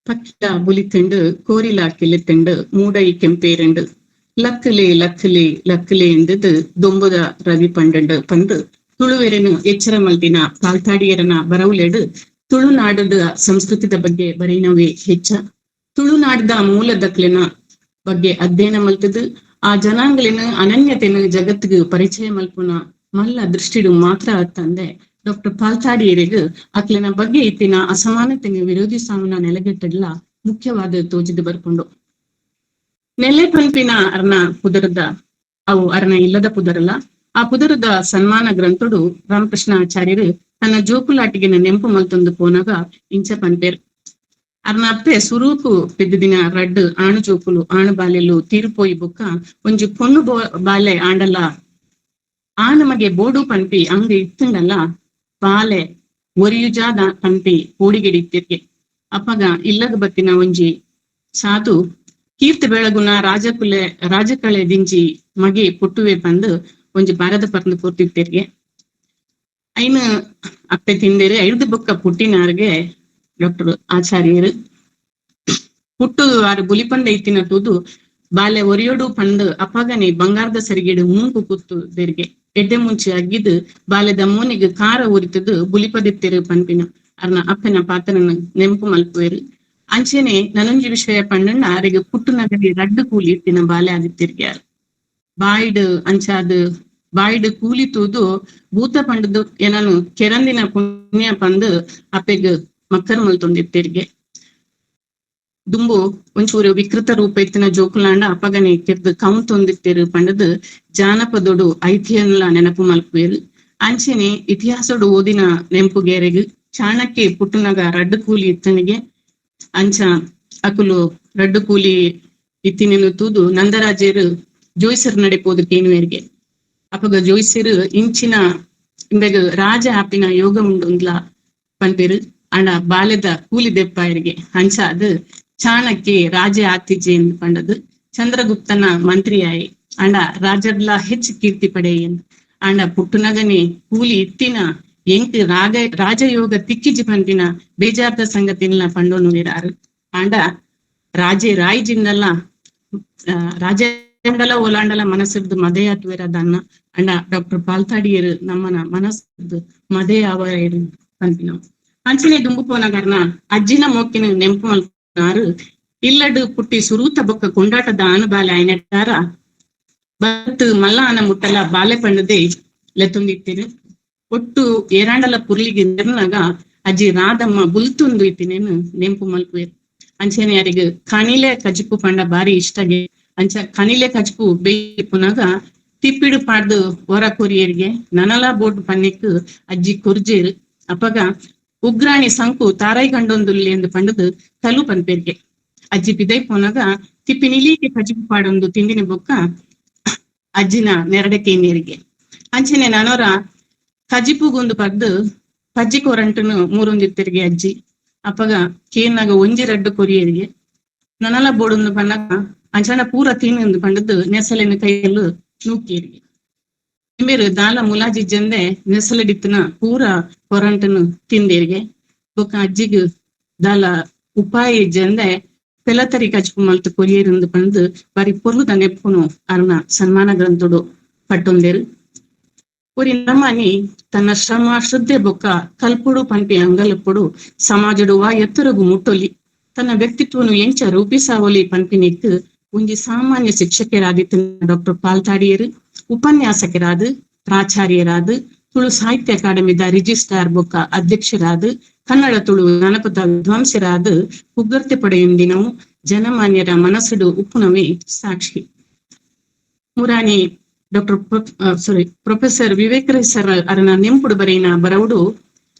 ಪಕ್ಕಿಲ ಬುಲಿತುಂಡು ಕೋರಿಲಾ ಕೆಲೆತುಂಡು ಮೂಡಯಿ ಕೆಂಪೇರುಂಡು ಲಕ್ಕುಲೆ ಲಕ್ಕುಲೆ ಲಕ್ಕುಲೆ ಎಂದದು ದೊಂಬುದ ರವಿ ಪಂಡುಂಡು ಪಂದು ತುಳುವೆರನು ಎಚ್ಚರ ಮಲ್ದಿನ ಪಾಲ್ತಾಡಿಯರನ ಬರವುಲೆಡು ತುಳುನಾಡದ ಸಂಸ್ಕೃತಿದ ಬಗ್ಗೆ ಬರೀನವೇ ಹೆಚ್ಚ ತುಳುನಾಡದ ಮೂಲ ದಕ್ಲಿನ ಬಗ್ಗೆ ಅಧ್ಯಯನ ಮಲ್ತದು ಆ ಜನಾಂಗಲಿನ ಅನನ್ಯತೆನು ಜಗತ್ತಿಗೆ ಪರಿಚಯ ಮಲ್ಪುನ ಮಲ್ಲ ದೃಷ್ಟಿಡು ಮಾತ್ರ ತಂದೆ ಡಾಕ್ಟರ್ ಪಾಲ್ತಾಡಿಯರಿಗೂ ಅಕ್ಲಿನ ಬಗ್ಗೆ ಇತ್ತಿನ ಅಸಮಾನತೆಗೆ ವಿರೋಧಿಸಾವನ ನೆಲೆಗೆಟ್ಟಡ್ಲ ಮುಖ್ಯವಾದ ತೋಜಿದು ಬರ್ಕೊಂಡು ನೆಲೆ ಪಂಪಿನ ಅರ್ನ ಪುದರದ ಅವು ಅರ್ನ ಇಲ್ಲದ ಪುದರಲ್ಲ ಆ ಪುದರದ ಸನ್ಮಾನ ಗ್ರಂಥುಡು ರಾಮಕೃಷ್ಣಾಚಾರ್ಯರು ತನ್ನ ಜೋಕುಲಾಟಿಗಿನ ನೆಂಪು ಮಲ್ತೊಂದು ಪೋನಾಗ ಇಂಚ ಪಂಪೇರು ಅರ್ನ ಅಪ್ಪೆ ಸುರೂಪು ಪೆದ್ದಿನ ರಡ್ಡು ಆಣು ಜೋಕುಲು ಆಣು ಬಾಲೆಲು ತೀರುಪೋಯಿ ಬುಕ್ಕ ಒಂಜಿ ಪೊಣ್ಣು ಬಾಲೆ ಆಂಡಲ ಆ ನಮಗೆ ಬೋಡು ಪಂಪಿ ಅಂಗ ಇತ್ತುಂಡಲ್ಲ ಬಾಲೆ ಒರಿಯುಜಾದ ಪಂಪಿ ಓಡಿಗೆಡಿತ್ತಿರ್ಗೆ ಅಪ್ಪಗ ಇಲ್ಲದ ಬತ್ತಿನ ಒಂಜಿ ಸಾಧು ಕೀರ್ತಿ ಬೆಳಗುನ ರಾಜಕಳೆ ದಿಂಜಿ ಮಗೆ ಪುಟ್ಟುವೆ ಬಂದು ಒಂಜಿ ಬಾರದ ಪರ್ದು ಕೂರ್ತಿರ್ತಿರ್ಗೆ ಐನ ಅಪ್ಪೆ ತಿಂದೇರಿ ಐದು ಬುಕ್ಕ ಪುಟ್ಟಿನಾರ್ಗೆ ಡಾಕ್ಟರ್ ಆಚಾರ್ಯರು ಪುಟ್ಟು ಆರು ಬುಲಿಪಂಡ ಇತ್ತಿನ ತೂದು ಬಾಲೆ ಒರಿಯೋಡು ಪಂಡು ಅಪ್ಪಗನೆ ಬಂಗಾರದ ಸರಿಗೆಡು ಮೂಂಕು ಕೂತು ದೇರ್ಗೆ ಎಡ್ಡೆ ಮುಂಚೆ ಅಗ್ಗಿದು ಬಾಲೆದ ಮೋನಿಗೆ ಕಾರ ಉರಿತದು ಬುಲಿಪದಿತ್ತೆರು ಪಂಪಿನ ಅರ್ನ ಅಪ್ಪನ ಪಾತ್ರನ ನೆಂಪು ಮಲ್ಪುವೆರು ಅಂಚೆನೆ ನನೊಂಜಿ ವಿಷಯ ಪಂಡಣ್ಣ ಅವರಿಗೆ ಪುಟ್ಟು ನಗರಿ ರಡ್ಡು ಕೂಲಿ ಇತ್ತಿನ ಬಾಲೆ ಆದಿತ್ತಿರ್ಗ್ಯಾರು ಬಾಯಿಡು ಅಂಚಾದು ಬಾಯಿಡು ಕೂಲಿ ತೂದು ಭೂತ ಪಂಡದು ಏನನು ಕೆರಂದಿನ ಪುಣ್ಯ ಪಂದು ಅಪ್ಪೆಗ್ ಮಕ್ಕರ್ ಮಲ್ತೊಂದಿತ್ತಿರ್ಗೆ ದುಂಬು ಒಂಚೂರು ವಿಕೃತ ರೂಪ ಇತ್ತಿನ ಜೋಕುಲಾಂಡ ಅಪ್ಪಗನೆ ಕೆರ್ದು ಕೌಂತೊಂದಿತ್ತಿರು ಪಂಡದು ಜಾನಪದೋಡು ಐತಿಹ್ಯನ್ಲ ನೆನಪು ಮಲ್ಪುವೆರು ಅಂಚೆನೆ ಇತಿಹಾಸಡು ಓದಿನ ನೆಂಪುಗೇರೆಗು ಚಾಣಕ್ಯ ಪುಟ್ಟುನಗ ರಡ್ಡು ಕೂಲಿ ಇತ್ತನಿಗೆ ಅಂಚ ಅಕುಲು ರಡ್ಡು ಕೂಲಿ ಇತ್ತಿನ ತೂದು ನಂದರಾಜರು ಜೋಯ್ಸರ್ ನಡೆಪೋದು ಕೇನುವೆರ್ಗೆ ಅಪ್ಪಗ ಜೋಯ್ಸರು ಇಂಚಿನ ಇಂಬೆಗ ರಾಜ ಆಪಿನ ಯೋಗ ಉಂಡುಂದ್ಲ ಪಂಪಿರು ಅಂಡ ಬಾಲ್ಯದ ಕೂಲಿ ದೆಪ್ಪಾಯರಿಗೆ ಅಂಚ ಅದು ಚಾಣಕ್ಯ ರಾಜ ಆತಿಜೆ ಎಂದು ಪಂಡದು ಚಂದ್ರಗುಪ್ತನ ಮಂತ್ರಿಯಾಯಿ ಅಂಡ ರಾಜರ್ಲ ಹೆಚ್ಚು ಕೀರ್ತಿ ಪಡೆಯೆಂದು ಅಂಡ ಪುಟ್ಟುನಗನೆ ಕೂಲಿ ಇತ್ತಿನ ಎಂಕ್ ರಾಜಯೋಗ ತಿಕ್ಕಿಜಿ ಪಂಪಿನ ಬೇಜಾರ್ದ ಸಂಗತಿನ ಪಂಡೋನು ಇರಾರು ಅಂಡ ರಾಜೆ ರಾಯ್ಜಿಂದಲ್ಲ ರಾಜಂಡಲ ಓಲಾಂಡಲ ಮನಸ್ಸದ್ದು ಮದೆಯಾಟುವೆರದನ್ನ ಅಂಡ ಡಾಕ್ಟರ್ ಪಾಲ್ತಾಡಿಯರು ನಮ್ಮನ ಮನಸ್ಸದ್ದು ಮದೆಯಾವ ಪಂಪಿನ ಅಂಚನೆ ದುಂಬು ಪೋನಗರ್ನ ಅಜ್ಜಿನ ಮೋಕಿನ ನೆಂಪು ಮಲ್ಪನಾರು ಇಲ್ಲಡು ಪುಟ್ಟಿ ಸುರೂತ ಬೊಕ್ಕ ಕೊಂಡಾಟದ ಆನುಬಾಲೆ ಆಯ್ನೆಟ್ಟಾರ ಬತ್ತು ಮಲ್ಲ ಆನ ಮುಟ್ಟಲ ಬಾಲೆ ಪಂಡದೆ ಲೆತ್ತೊಂದಿತ್ತಿರು ಒಟ್ಟು ಏರಾಂಡಲ ಪುರ್ಲಿಗೆ ನಿರ್ನಾಗ ಅಜ್ಜಿ ರಾಧಮ್ಮ ಬುಲ್ತುಂದು ಇತ್ತಿನೇನು ನೆಂಪು ಮಲ್ಪುವೆರು. ಅಂಚೆನೆ ಯಾರಿಗ ಕಣಿಲೆ ಕಜಪು ಪಂಡ ಬಾರಿ ಇಷ್ಟಗೆ ಅಂಚ ಕಣಿಲೆ ಕಜಪು ಬೇಯಿ ಪುನಗ ತಿಪ್ಪಿಡು ಪಾಡ್ದು ಹೊರ ಕೊರಿಯರಿಗೆ ನನಲ ಬೋಟ್ ಪನ್ನೆಕ್ ಅಜ್ಜಿ ಕೊರ್ಜೇರು ಅಪಗ ಉಗ್ರಾಣಿ ಸಂಕು ತಾರಾಯಿ ಗಂಡೊಂದುಲ್ಲಿ ಎಂದು ಪಂಡದು ಕಲು ಪನ್ಪೇರ್ಗೆ ಅಜ್ಜಿ ಪಿದೈ ಪೋನಾಗ ತಿಪ್ಪಿ ನಿಲೀಕೆ ಕಜಪು ಪಾಡೊಂದು ತಿಂಡಿನ ಬೊಕ್ಕ ಅಜ್ಜಿನ ನೆರಡಕ್ಕೆ ನೀರಿಗೆ ಅಂಚೆನೆ ನಾನೋರ ಕಜಿಪುಗೊಂದು ಪಡ್ದು ಪಜ್ಜಿ ಕೊರಂಟನು ಮೂರೊಂದಿತ್ತಿರಿಗೆ ಅಜ್ಜಿ ಅಪ್ಪಗ ಕೇನಾಗ ಒಂಜಿ ರಡ್ಡು ಕೊರಿಯರಿಗೆ ನನಲ ಬೋಡೊಂದು ಪನ್ನಗ ಅಂಚನ ಪೂರ ತೀನೊಂದು ಪಂಡದು ನೆಸಲಿನ ಕೈಯಲ್ಲೂ ನೂಕೇರಿಗೆ ನಿಂಬೇರು ದಾಲ ಮುಲಾಜಿಜ್ಜಂದೆ ನೆಸಲಡಿತ್ತನ ಪೂರ ಕೊರಂಟನು ತಿಂದೇರಿಗೆ ಬೊಕ್ಕ ಅಜ್ಜಿಗ್ ದಾಲ ಉಪಾಯ ಇಜ್ಜಂದೆ ಪೆಲತರಿ ಕಜ್ಪು ಮಲ್ತು ಕೊರಿಯರಿಂದ ಪಂದು ಬಾರಿ ಪೊರ್ಲುದ ನೆಪ್ಪುನು ಅರ್ನ ಸನ್ಮಾನ ಗ್ರಂಥುಡು ಪಟ್ಟೊಂದೇರು. ಒರಿ ನಮ್ಮನಿ ತನ್ನ ಶ್ರಮ ಶ್ರದ್ಧೆ ಬೊಕ್ಕ ಕಲ್ಪುಡು ಪಂಪಿ ಅಂಗಲಪುಡು ಸಮಾಜಡುವ ಎತ್ತರಗು ಮುಟ್ಟೊಲಿ ತನ್ನ ವ್ಯಕ್ತಿತ್ವನು ಎಂಚ ರೂಪಿಸಾವಲಿ ಪಂಪಿನಿತ್ತು ಒಂಜಿ ಸಾಮಾನ್ಯ ಶಿಕ್ಷಕರಾದಿತ್ತು ಡಾಕ್ಟರ್ ಪಾಲ್ತಾಡಿಯರು, ಉಪನ್ಯಾಸಕರಾದ, ಪ್ರಾಚಾರ್ಯರಾದ, ತುಳು ಸಾಹಿತ್ಯ ಅಕಾಡೆಮಿದ ರಿಜಿಸ್ಟ್ರಾರ್ ಬೊಕ್ಕ ಅಧ್ಯಕ್ಷರಾದ, ಕನ್ನಡ ತುಳು ಜನಪದ ವಿದ್ವಾಂಸರಾದ ಪುಗ್ಗರ್ತೆ ಪಡೆಯೊಂದಿನವು ಜನಮಾನ್ಯರ ಮನಸ್ಸುಡು ಉಪ್ಪುನವೇ ಸಾಕ್ಷಿ. ಮುರಾಣಿ ಪ್ರೊಫೆಸರ್ ವಿವೇಕರೇ ಸರ್ ಅರನ ನೆಂಪುಡು ಬರೆಯಿನ ಬರವುಡು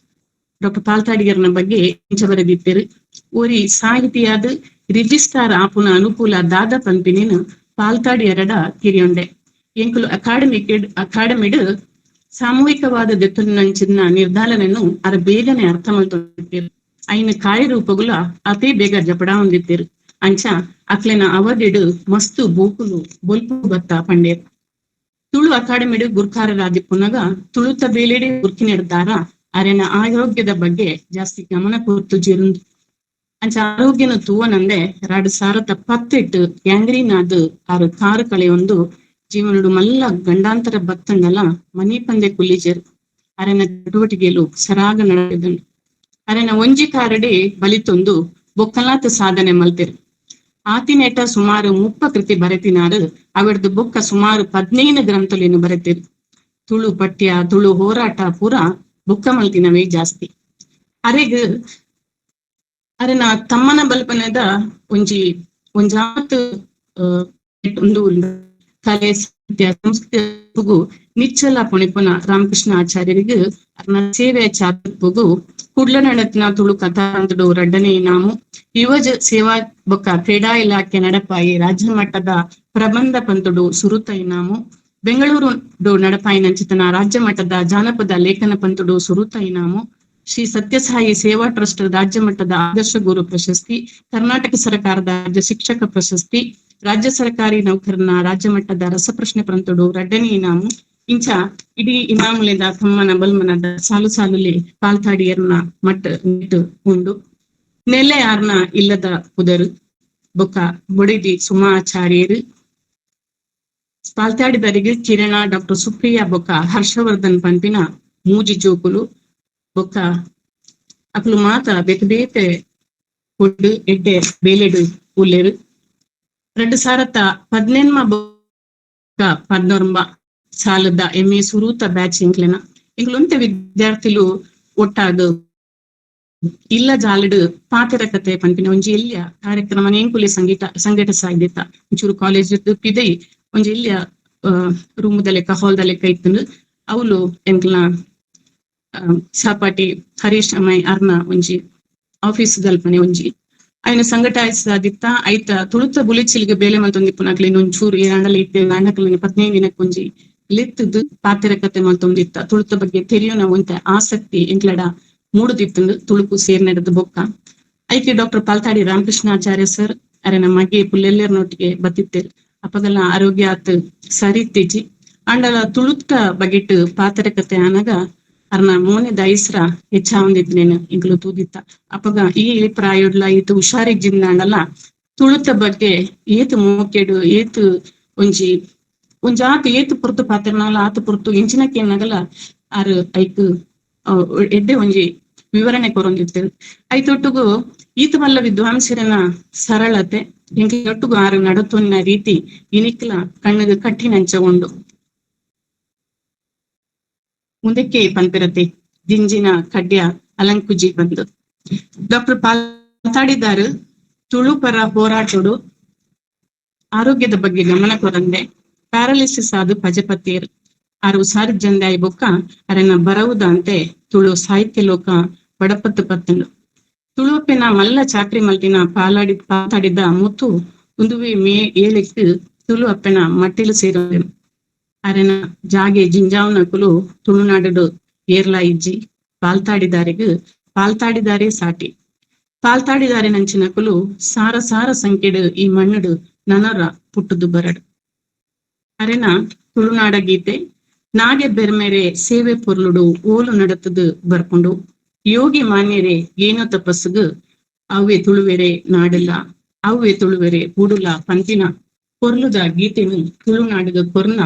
ಡಾಕ್ಟರ್ ಪಾಲ್ತಾಡಿಗರ್ನ ಬಗ್ಗೆ ಇಂಚ ಬರೆದಿತ್ತೇರು. ಓರಿ ಸಾಹಿತಿಯಾದ ರಿಜಿಸ್ಟ್ರಾರ್ ಆಪುನ ಅನುಕೂಲ ದಾದ ಪಂಪಿನೇನು ಪಾಲ್ತಾಡಿ ಎರಡ ಕಿರಿಯೊಂಡೆ ಎಂಕುಲು ಅಕಾಡೆಮಿಡ್ ಸಾಮೂಹಿಕವಾದ ದೆತ್ತುನಂಚಿನ ನಿರ್ಧಾರನನ್ನು ಅರ ಬೇಗನೆ ಅರ್ಥ ಮಾಡ್ತಿರು ಐನ ಕಾರ್ಯರೂಪಗುಲ ಅತಿ ಬೇಗ ಜಪಡ ಹೊಂದಿತ್ತೇರು. ಅಂಚ ಅಕ್ಲೆನ ಅವಧಿಡು ಮಸ್ತು ಬೋಕುಲು ಬೊಲ್ಪು ಬತ್ತ ಪಂಡೇರು. ತುಳು ಅಕಾಡೆಮಿಡ್ ಗುರ್ಕಾರರಾದಿ ಪುನಗ ತುಳುತ ಬೇಲೆಡೆ ಗುರ್ಕಿನೆಡ್ದಾರ ಅರೆನ ಆರೋಗ್ಯದ ಬಗ್ಗೆ ಜಾಸ್ತಿ ಗಮನ ಕೊಟ್ಟು ಜಿರುಂದು ಅಂಚ ಆರೋಗ್ಯನ ತೂವನಂದೆ 2018 ಗ್ಯಾಂಗ್ರೀನಾದ್ ಆರು ಕಾರು ಕಳೆಯೊಂದು ಜೀವನಡು ಮಲ್ಲ ಗಂಡಾಂತರ ಬತ್ತಂಡಲ ಮನಿ ಪಂದೆ ಕುಲಿಜರು ಅರೆನ ಚಟುವಟಿಕೆಲು ಸರಾಗ ನಡೆದನು. ಅರೆನ ಒಂಜಿ ಕಾರಡೆ ಬಲಿತೊಂದು ಬೊಕ್ಕಲಾತ ಸಾಧನೆ ಮಲ್ತೆರು. ಆತಿನೇಟ ಸುಮಾರು 30 ಕೃತಿ ಬರೆತಿನಾರು ಅವರದು ಬೊಕ್ಕ ಸುಮಾರು 15 ಗ್ರಂಥಲೇನು ಬರೆತಿರು. ತುಳು ಪಠ್ಯ ತುಳು ಹೋರಾಟ ಪೂರ ಬುಕ್ಕ ಮಲ್ತಿನವೇ ಜಾಸ್ತಿ. ಅರೆನ ತಮ್ಮನ ಬಲ್ಪನದ ಒಂಜಾತ್ ಒಂದು ಕಲೆ ಸಾಹಿತ್ಯ ಸಂಸ್ಕೃತಿಗೂ ನಿಚ್ಚಲ ಪೊಣಿಪುನ ರಾಮಕೃಷ್ಣ ಆಚಾರ್ಯರಿಗೂ ಅರ್ನ ಸೇವೆ ಚಾತುರ್ಪುಗು ಕುಡ್ಲ ನಡತಿನ ತುಳು ಕಥಾಂತಡು ರಡ್ಡನೇ ಇನಾಮು ಯುವಜ ಸೇವಾ ಬೊಕ್ಕ ಕ್ರೀಡಾ ಇಲಾಖೆ ನಡಪಾಯಿ ರಾಜ್ಯ ಮಟ್ಟದ ಪ್ರಬಂಧ ಪಂತುಡು ಸುರುತ ಇನಾಮು ಬೆಂಗಳೂರು ನಡಪಾಯಿ ನಂಚಿತನ ರಾಜ್ಯ ಮಟ್ಟದ ಜಾನಪದ ಲೇಖನ ಪಂತುಡು ಸುರುತ ಇನಾಮು ಶ್ರೀ ಸತ್ಯಸಾಯಿ ಸೇವಾ ಟ್ರಸ್ಟ್ ರಾಜ್ಯ ಮಟ್ಟದ ಆದರ್ಶ ಗುರು ಪ್ರಶಸ್ತಿ ಕರ್ನಾಟಕ ಸರ್ಕಾರದ ರಾಜ್ಯ ಶಿಕ್ಷಕ ಪ್ರಶಸ್ತಿ ರಾಜ್ಯ ಸರ್ಕಾರಿ ನೌಕರನ ರಾಜ್ಯ ಮಟ್ಟದ ರಸಪ್ರಶ್ನೆ ಪಂತುಡು ರಡ್ಡನೇ ಇನಾಮು ಇಂಚ ಇಡೀ ಇನಾಮುಲಿಂದ ತಮ್ಮನ ಬಲ್ಮನದ ಸಾಲು ಸಾಲುಲಿ ಪಾಲ್ತಾಡಿಯರ್ನ ಮಟ್ಟ ನಿಟ್ಟು ಉಂಡು ನೆಲೆ ಯಾರ್ನ ಇಲ್ಲದ ಪುದರು ಬೊಕ್ಕ ಬೊಡಿದಿ ಸುಮಾಚಾರ್ಯರು ಪಾಲ್ತಾಡಿದರಿಗೆ ಕಿರಣ ಡಾಕ್ಟರ್ ಸುಪ್ರಿಯಾ ಬೊಕ್ಕ ಹರ್ಷವರ್ಧನ್ ಪಂಪಿನ ಮೂಜಿ ಜೋಕುಲು ಬೊಕ್ಕ ಅಕ್ಲು ಮಾತ ಬೇತೆ ಕೊಡ್ಡು ಎಡ್ಡೆ ಬೇಲೆಡು ಉಲ್ಲೆರು 2018 ಬೊಕ್ಕ 19 ಸಾಲದ MA ಸುರೂತ ಬ್ಯಾಚ್ ಇಂಕ್ಲೊಂತೆ ವಿದ್ಯಾರ್ಥಿಲು ಒಟ್ಟಾಗ ಇಲ್ಲ ಜಾಲಡು ಪಾತೆರ ಕತೆ ಪಂಪಿನ ಒಂಜಿ ಇಲ್ಲಿಯ ಕಾರ್ಯಕ್ರಮ ನೇಂಕುಲಿ ಸಂಘಟ ಸಾಧ್ಯತ ಒಂಚೂರು ಕಾಲೇಜ್ ಪಿದೈ ಒಂಜಿ ಇಲ್ಲಿಯ ರೂಮದ ಲೆಕ್ಕ ಹಾಲ್ದ ಲೆಕ್ಕ ಇತ್ತು ಅವಳು ಎಂಕ್ಲ ಸಾಪಾಟಿ ಹರೀಶ್ ಅಮ್ಮಾಯಿ ಅರ್ನ ಒಂಜಿ ಆಫೀಸ್ ದಲ್ಪನೆ ಒಂಜಿ ಅಯ್ನ ಸಂಘಟಾಯಿಸಾದಿತ್ತ ಐತ ತುಳುತ ಬುಲಿಚಿಲ್ಗೆ ಬೇಲೆ ಮಲ್ತೊಂದಿಪ್ಪುನಕ್ಲಿ ಒಂಚೂರು ಏನಾಂಡಲ ಇತ್ತೆ ನಾಂಡಕ್ಲಿ 15 ದಿನಕ್ಕೆ ಒಂಜಿ ಲೆತ್ತದು ಪಾತೆರ ಕತೆ ಮಲ್ತೊಂದಿತ್ತ ತುಳುತ ಬಗ್ಗೆ ತೆರಿಯೋನ ಒಂತ ಆಸಕ್ತಿ ಎಂಕ್ಲಡ ಮೂಡುದಿತ್ತು ತುಳುಕು ಸೇರ್ ನಡೆದ ಬೊಕ್ಕ ಐಕೆ ಡಾಕ್ಟರ್ ಪಾಲ್ತಾಡಿ ರಾಮಕೃಷ್ಣಾಚಾರ್ಯ ಸರ್ ಅರೆ ನಮಗೆ ಪುಲ್ಲೆಲ್ಲರನೊಟ್ಟಿಗೆ ಬತ್ತಿತ್ತೇರು ಅಪಗಲ ಆರೋಗ್ಯ ಆತ್ ಸರಿ ತೆಜಿ ಅಂಡಲ ತುಳುತ ಬಗೆಟ್ ಪಾತೆರ ಕತೆ ಆನಾಗ ಅರ್ನ ಮೋನೆ ದೈಸ್ರ ಹೆಚ್ಚ ಹೊಂದಿದ್ನೇನು ಇಂಕ್ಲು ತೂದಿತ್ತ ಅಪಗ ಈ ಪ್ರಾಯೋಡ್ಲ ಈತು ಹುಷಾರಿಜ್ಜಿಂದ ಅಂಡಲ ತುಳುತ ಬಗ್ಗೆ ಏತು ಮೋಕೆಡು ಏತು ಒಂಜಾತ್ ಏತು ಪುರ್ತು ಪಾತೆರ್ನಾಲ ಆತು ಪುರ್ತು ಎಂಚಿನಕ್ಕೆ ನಗಲ ಆರು ಐಕ್ ಎಡ್ಡೆ ಒಂಜಿ ವಿವರಣೆ ಕೊರೊಂದಿತ್ತು. ಐತೊಟ್ಟುಗು ಈತ ಮಲ್ಲ ವಿದ್ವಾಂಸರನ ಸರಳತೆ ಎಂಕ್ಲೊಟ್ಟುಗು ಆರು ನಡತೊನ್ನ ರೀತಿ ಇನಿಕ್ಲ ಕಣ್ಣಿಗೆ ಕಠಿಣಂಚ ಉಂಡು. ಮುಂದಕ್ಕೆ ಪಂಪಿರತೆ ದಿಂಜಿನ ಕಡ್ಯ ಅಲಂಕುಜಿ ಬಂದು ಡಾಕ್ಟರ್ ಪಾಲ್ತಾಡಿದಾರು ತುಳು ಪರ ಹೋರಾಟೋಡು ಆರೋಗ್ಯದ ಬಗ್ಗೆ ಗಮನ ಕೊರಂದೆ ಪ್ಯಾರಾಲಿಸಿಸ್ ಆದು ಪಜಪತಿಯರು ಆರು ಸಾರಿ ಜಂದಾಯಿ ಬೊಕ್ಕ ಅರನ್ನ ಬರವುದಂತೆ ತುಳು ಸಾಹಿತ್ಯ ಲೋಕ ಬಡಪತ್ತು ಪತ್ತಂಡು. ತುಳುಪಿನ ಮಲ್ಲ ಚಾಕ್ರಿ ಮಲ್ಟಿನ ಪಾತಾಡಿದ ಮುತ್ತು ಉಂದುವೆ ಮೇ ಏಳಿಕ್ಕೆ ತುಳು ಅಪ್ಪನ ಮಟ್ಟಿಲು ಸೇರೋದು ಅರೆನ ಜಾಗೆ ಜಿಂಜಾವನಕುಲು ತುಳುನಾಡು ಏರ್ಲಾ ಇಜ್ಜಿ ಪಾಲ್ತಾಡಿದಾರೆ ಸಾಟಿ ಪಾಲ್ತಾಡಿದಾರೆ ನಂಚಿನಕುಲು ಸಾರ ಸಾರ ಸಂಖ್ಯೆಡು ಈ ಮಣ್ಣುಡು ನನರ ಪುಟ್ಟುದು ಬರಡು. ಅರೆನ ತುಳುನಾಡ ಗೀತೆ ನಾಗೆ ಬೆರ್ಮೆರೆ ಸೇವೆ ಪೊರ್ಲುಡು ಓಲು ನಡತದು ಬರ್ಕೊಂಡು ಯೋಗಿ ಮಾನ್ಯರೆ ಏನೋ ತಪಸ್ಸುಗು ಅವ್ವೆ ತುಳುವೆರೆ ನಾಡಿಲ್ಲ ಅವ್ವೆ ತುಳುವೆರೆ ಬುಡುಲ ಪಂತಿನ ಪೊರ್ಲುದ ಗೀತೆನು ತುಳುನಾಡುಗ ಕೊರ್ನ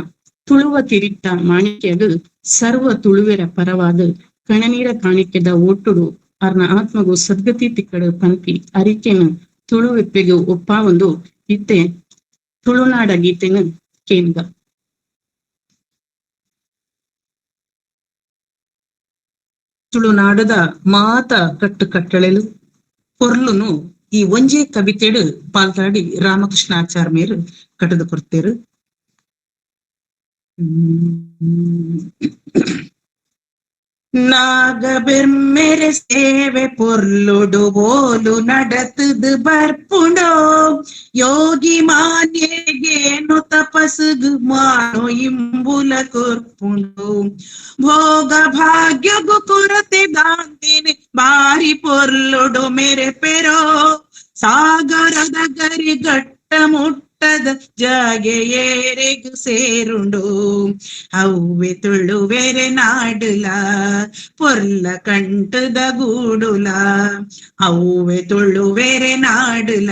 ತುಳುವ ತಿರಿತ್ತ ಮಾಣಿಕ್ಯದು ಸರ್ವ ತುಳುವೆರ ಪರವಾದ ಕಣನೀರ ಕಾಣಿಕೆದ ಒಟ್ಟುಡು ಅರ್ನ ಆತ್ಮಗು ಸದ್ಗತಿ ತಿಕ್ಕಡು ಪಂಪಿ ಅರಿಕೆನು ತುಳುವೆಪ್ಪೆಗು ಒಪ್ಪ ಒಂದು ಇತ್ತೆ ತುಳುನಾಡ ಗೀತೆನು ಕೇಂದ್ರ. ತುಳುನಾಡದ ಮಾತ ಕಟ್ಟು ಕಟ್ಟಳೆಲು ಪೊರ್ಲುನು ಈ ಒಂಜೇ ಕವಿತೆಡು ಪಾಲ್ತಾಡಿ ರಾಮಕೃಷ್ಣಾಚಾರ್ಯ ಮೇರು ಕಟ್ಟದು ಕೊಡ್ತೇರು. நாகபெர்மெரு சேவை பொருளொடு போலு நடத்துது பர்ப்புண்டோ யோகி மான்யேகேனு ತಪಸ್ಸುಗು ಮಾನೋ ಇಂಬುಲ ಕೊರ್ಪುಂಡು ಭೋಗ ಭಾಗ್ಯಗು ಕೊರತೆ ದಾಂತಿನಿ ಬಾರಿ ಪೊರ್ಲೊಡು ಮೆರೆ ಪೆರೋ ಸಾಗರದ ಗರಿ ಗಟ್ಟ ಮುಟ್ಟದ ಜಾಗೆ ಏರೆಗು ಸೇರುಂಡು ಅವ್ವೆ ತುಳುವೆರೆ ನಾಡುಲ ಪೊರ್ಲ ಕಂಟದ ಗೂಡುಲ ಅವ್ವೆ ತುಳುವೆರೆ ನಾಡುಲ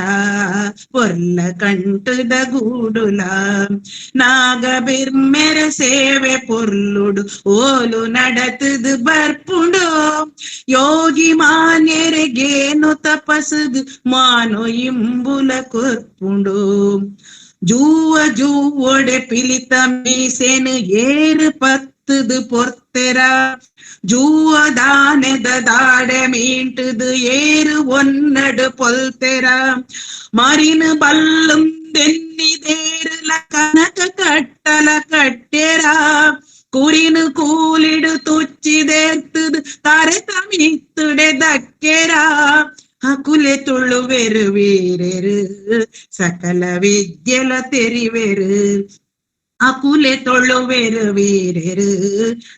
ಪೊರ್ಲ ಕಂಟದ ಗೂಡುಲ ನಾಗಬೆರ್ಮೆರೆ ಸೇವೆ ಪೊರ್ಲುಡು ಓಲು ನಡತದು ಬರ್ಪುಂಡು ಯೋಗಿ ಮಾನ್ಯರೆಗೇನು ತಪಸ್ಸುಗು ಮಾನೋ ಇಂಬುಲ ಕೊರ್ಪುಂಡು ಜೂವ ಜೂವೊಡೆ ಪಿಲಿತ ಮೀಸೆನು ಏರು ಪತ್ತದು ಪೊರ್ತೆರ ಜೂವ ದಾನೆದ ದಾಡೆ ಮೀಂಟದು ಏರು ಒನ್ನಡು ಪೊಲ್ತೆರ ಮರಿನು ಬಲ್ಲುಂ ದೆನ್ನಿದೇರುಲ ಕನಕ ಕಟ್ಟಲ ಕಟ್ಟೆರ ಕುರಿನು ಕೂಲಿಡು ತುಚ್ಚಿದೇರ್ತದು ತಾರೆ ತಮಿತ್ತುಡೆ ದಕ್ಕೆರ ಹಕುಲೆ ತುಳುವೆರು ವೀರೆರು ಸಕಲ ವಿದ್ಯೆಲ ತೆರಿವೆರು ಅಕುಲೆ ತೊಳುವೆರು ವೀರೆರು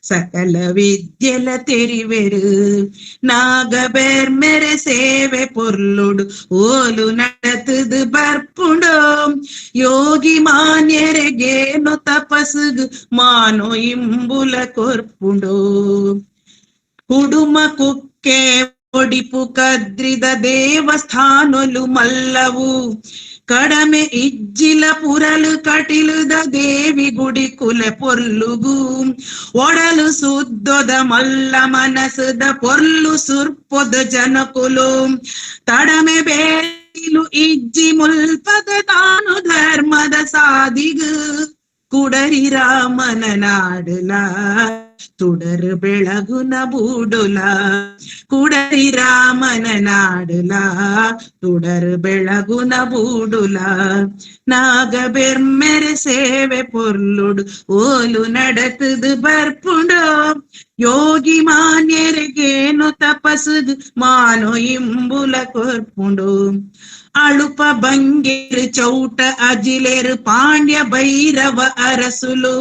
ಸಕಲ ವಿದ್ಯೆಲ ತೆರಿವೆರು ನಾಗಬೆರ್ಮೆರೆ ಸೇವೆ ಪೊರ್ಲುಡು ಓಲು ನಡತದು ಬರ್ಪುಂಡು ಯೋಗಿ ಮಾನ್ಯರೆಗೇನು ತಪಸ್ಸುಗು ಮಾನೋ ಇಂಬುಲ ಕೊರ್ಪುಂಡು ಹುಡುಮ ಕುಕ್ಕೆ ಒಡಿಪು ಕದ್ರಿದ ದೇವಸ್ಥಾನಲು ಮಲ್ಲವು ಕಡಮೆ ಇಜ್ಜಿಲ ಪುರಲು ಕಟಿಲುದ ದೇವಿ ಗುಡಿ ಕುಲೆ ಪೊರ್ಲುಗು ಒಡಲು ಸುದ್ದೊದ ಮಲ್ಲ ಮನಸದ ಪೊರ್ಲು ಸುರ್ಪೊದ ಜನಕುಲು ತಡಮೆ ಬೇಲು ಇಜ್ಜಿ ಮುಲ್ಪದ ತಾನು ಧರ್ಮದ ಸಾದಿಗು ಕುಡರಿ ರಾಮನ ನಾಡುಲ ತುಡರು ಬೆಳಗುನ ಬೂಡುಲ ಕುಡರಿ ರಾಮನ ನಾಡುಲ ತುಡರು ಬೆಳಗುನ ಬೂಡುಲ ನಾಗಬೆರ್ಮೆರೆ ಸೇವೆ ಪೊರ್ಲುಡು ಓಲು ನಡತದು ಬರ್ಪುಂಡು ಯೋಗಿ ಮಾನ್ಯರೆಗೇನು ತಪಸ್ಸುಗು ಮಾನೋ ಇಂಬುಲ ಕೊರ್ಪುಂಡು ಅಳುಪ ಬಂಗೇರು ಚೌಟ ಅಜಿಲೇರು ಪಾಂಡ್ಯ ಭೈರವ ಅರಸುಲು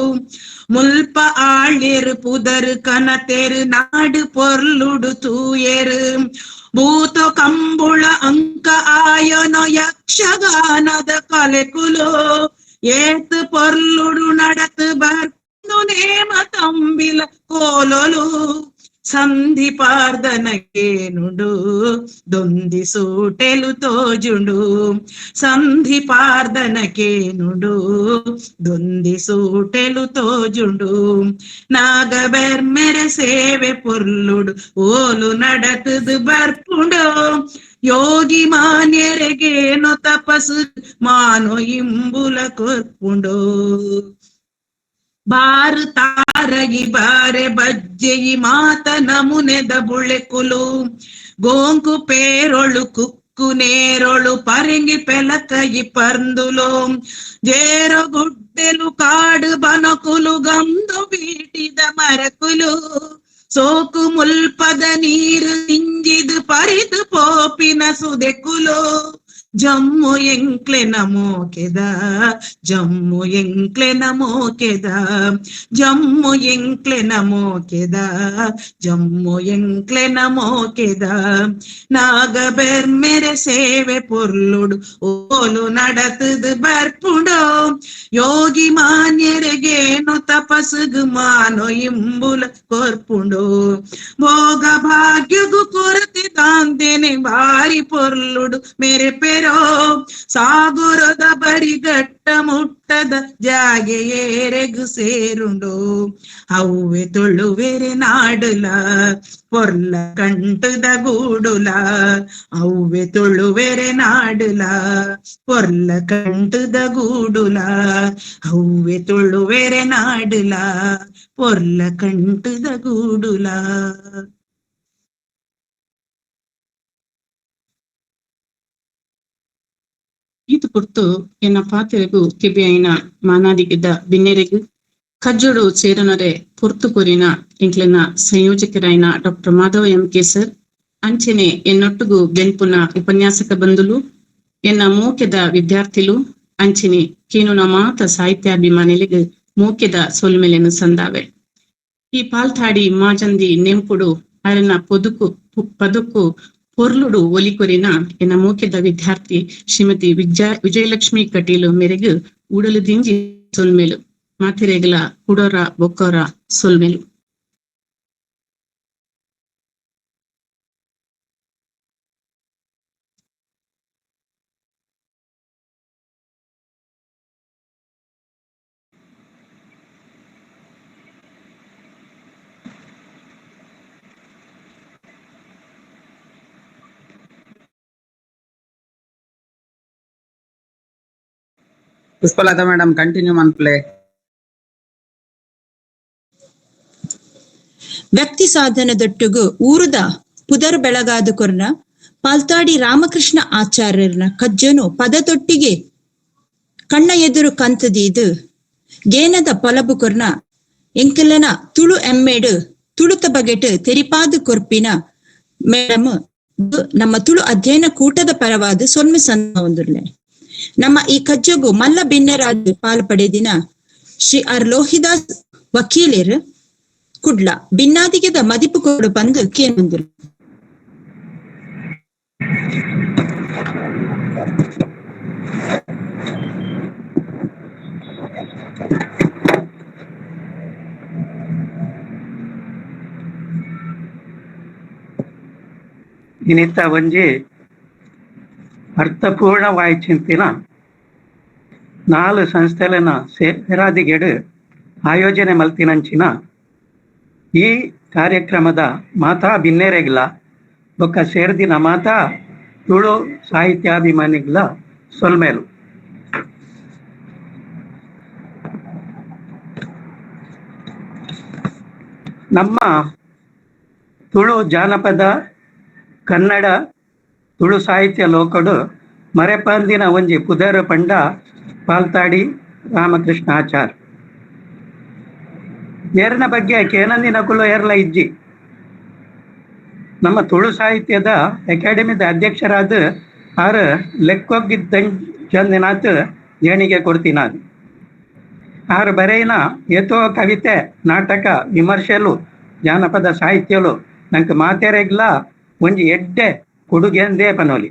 ಮುಲ್ಪ ಆಳ್ಯರು ಪುದರು ಕನತೆರು ನಾಡು ಪೊರ್ಲುಡು ತೂಯರು ಭೂತ ಕಂಬುಳ ಅಂಕ ಆಯನೋ ಯಕ್ಷಗಾನದ ಕಲೆಕುಲು ಏತು ಪೊರ್ಲುಡು ನಡತು ಬರ್ನು ನೇಮ ತಂಬಿಲ ಕೋಲೊಲು సంధిపార్దనకేనుడు దొంది సూటెలు తోజుండు సంధిపార్దనకేనుడు దొంది సూటెలు తోజుండు నాగబెర్మెర సేವೆ ಪೊರ್ಲುಡು ಓಲು ನಡತದು ಬರ್ಪುಂಡು ಯೋಗಿ ಮಾನ್ಯರೆಗೇನು ತಪಸ್ಸು ಮಾನೋ ಇಂಬುಲ ಕೊರ್ಪುಂಡು ಬಾರು ತಾರಗಿ ಬಾರೆ ಬಜ್ಜೆಯಿ ಮಾತ ನಮುನೆದ ಬುಳೆಕುಲು ಗೋಂಕು ಪೇರೊಳು ಕುಕ್ಕು ನೇರೊಳು ಪರಂಗಿ ಪೆಲಕಯಿ ಪರ್ಂದುಲು ಜೇರೋ ಗುಡ್ಡೆಲು ಕಾಡು ಬನಕುಲು ಗಂದು ಬೀಟಿದ ಮರಕುಲು ಸೋಕು ಮುಲ್ಪದ ನೀರು ಇಂಜಿದು ಪರಿದು ಪೋಪಿನ ಸುದೆಕುಲು ಜಮ್ಮು ಎಂಕ್ಲೆ ನಮೋಕೆದ ಜಮ್ಮು ಎಂಕ್ಲೆ ನಮೋಕೆದ ಜಮ್ಮು ಎಂಕ್ಲೆ ನಮೋಕೆದ ಜಮ್ಮು ಎಂಕ್ಲೆ ನಮೋಕೆದ ನಾಗಬೆರ್ಮೆರೆ ಸೇವೆ ಪೊರ್ಲುಡು ಓಲು ನಡತದು ಬರ್ಪುಂಡು ಯೋಗಿ ಮಾನ್ಯರೆಗೇನು ತಪಸ್ಸುಗು ಮಾನೋ ಇಂಬುಲ ಕೊರ್ಪುಂಡು ಭೋಗ ಭಾಗ್ಯಗು ಕೊರತೆ ತಾಂತೇನೆ ಬಾರಿ ಪೊರ್ಲುಡು ಮೇರೆ ಪೆರೋ ಸಾಗುರದ ಬರಿಗಟ್ಟ ಮುಟ್ಟದ ಜಾಗೆಯೇರೆಗು ಸೇರುಂಡು ಅವ್ವೆ ತೊಳುವೆರೆ ನಾಡುಲ ಪೊರ್ಲ ಕಂಟುದ ಗೂಡುಲ ಅವ್ವೆ ತೊಳುವೆರೆ ನಾಡುಲ ಪೊರ್ಲ ಕಂಟುದ ಗೂಡುಲ ಅವ್ವೆ ತೊಳುವೆರೆ ನಾಡುಲ ಪೊರ್ಲ ಕಂಟುದ ಗೂಡುಲ. ಈತ ಕುರ್ತು ಎನ್ನ ಪಾತೆರೆಗು ಕಿಬೆಯೈನ ಮಾನಾದಿಗಿದ್ದ ಬಿನ್ನೆರೆಗು ಕಜ್ಜೋಡು ಸೇರನರೆ ಪೊರ್ತು ಕೊರಿನ ಎಂಕ್ಲೆನ ಸಂಯೋಜಕರಾಯಿನ ಡಾಕ್ಟರ್ ಮಾಧವ ಎಂ ಕೇಸರ್ ಅಂಚೆನೆ ಎನ್ನೊಟ್ಟುಗು ಬೆನ್ಪುನ ಉಪನ್ಯಾಸಕ ಬಂಧುಲು ಎನ್ನ ಮೂಕೆದ ವಿದ್ಯಾರ್ಥಿಲು ಅಂಚೆನೆ ಕೀನುನ ಮಾತ ಸಾಹಿತ್ಯಾಭಿಮಾನಿಲಿಗೆ ಮೂಕೆದ ಸೊಲ್ಮೆಲೆನು ಸಂದಾವೆ ಈ ಪಾಲ್ತಾಡಿ ಮಾಜಂದಿ ನೆಂಪುಡು ಅರನ ಪದುಕು ಪೊರ್ಲುಡು ಒಲಿಕೊರಿನ ಎನ್ನ ಮೂಕೆದ ವಿದ್ಯಾರ್ಥಿ ಶ್ರೀಮತಿ ವಿಜಯಲಕ್ಷ್ಮಿ ಕಟೀಲು ಮೇರೆಗೆ ಉಡಲು ದಿಂಜಿ ಸೊಲ್ಮೆಲು ಮಾತಿರೆಗಲ ಕುಡೋರ ಬೊಕ್ಕೋರ ಸೊಲ್ಮೆಲು. ಪುಷ್ಪಲತಾ ಮೇಡಮ್ ಕಂಟಿನ್ಯೂ ಮನ್ಪ್ಲೆ. ವ್ಯಕ್ತಿ ಸಾಧನದೊಟ್ಟುಗು ಊರುದ ಪುದರ್ ಬೆಳಗಾದ ಕೊರ್ನ ಪಾಲ್ತಾಡಿ ರಾಮಕೃಷ್ಣ ಆಚಾರ್ಯರ್ನ ಕಜ್ಜನು ಪದತೊಟ್ಟಿಗೆ ಕಣ್ಣ ಎದುರು ಕಂತದೀದು ಗೇನದ ಪೊಲಬು ಕೊರ್ನ ಎಂಕಲನ ತುಳು ಎಮ್ಮೆಡು ತುಳುತ ಬಗೆಟ್ ತೆರಿಪಾದು ಕೊರ್ಪಿನ ಮೇಡಮ್ ನಮ್ಮ ತುಳು ಅಧ್ಯಯನ ಕೂಟದ ಪರವಾದ ಸೊನ್ಮೆ ಸಂದ ಒಂದುರ್ಲೆ ನಮ್ಮ ಈ ಕಜ್ಜಗು ಮಲ್ಲ ಬಿನ್ನೆರಾಜು ಪಾಲು ಪಡೆದಿನ ಶ್ರೀ ಆರ್ ಲೋಹಿದಾಸ್ ವಕೀಲರ್ ಕುಡ್ಲ ಭಿನ್ನಾದಿಗೆದ ಮದಿಪು ಕೊಡು ಬಂದು ಕೇಂದ್ರ ಇನ್ನಿತ್ತ ಒಂಜಿ ಅರ್ಥಪೂರ್ಣವಾಯಿಚಿಂತಿನ 4 ಸಂಸ್ಥೆಲನ ಸೇರಾದಿಗೆಡು ಆಯೋಜನೆ ಮಲ್ತಿನಂಚಿನ ಈ ಕಾರ್ಯಕ್ರಮದ ಮಾತಾ ಬಿನ್ನೆರೆಗ್ಲ ಬೊಕ್ಕ ಸೇರ್ದಿನ ಮಾತಾ ತುಳು ಸಾಹಿತ್ಯಾಭಿಮಾನಿಗ್ಲ ಸೊಲ್ಮೇಲು ನಮ್ಮ ತುಳು ಜಾನಪದ ಕನ್ನಡ ತುಳು ಸಾಹಿತ್ಯ ಲೋಕಡು ಮರೆಪಂದಿನ ಒಂಜಿ ಪುದರ್ ಪಂಡ ಪಾಲ್ತಾಡಿ ರಾಮಕೃಷ್ಣ ಆಚಾರ್ ಏರ್ನ ಬಗ್ಗೆ ಕೇನಂದಿನ ಕುಲು ಏರ್ಲ ಇಜ್ಜಿ ನಮ್ಮ ತುಳು ಸಾಹಿತ್ಯದ ಅಕಾಡೆಮಿದ ಅಧ್ಯಕ್ಷರಾದ ಆರು ಲೆಕ್ಕೊಗ್ಗಿದ್ದಂದಿನಾತ್ ಜೇಣಿಗೆ ಕೊಡ್ತೀನಾದ್ ಆರು ಬರೆಯಿನ ಏತೋ ಕವಿತೆ ನಾಟಕ ವಿಮರ್ಶೆಲು ಜಾನಪದ ಸಾಹಿತ್ಯಲು ನಂಗೆ ಮಾತೆರೆಗ್ಲ ಒಂಜಿ ಎಡ್ಡೆ ಕೊಡುಗೆಂದೇ ಪನೋಲಿ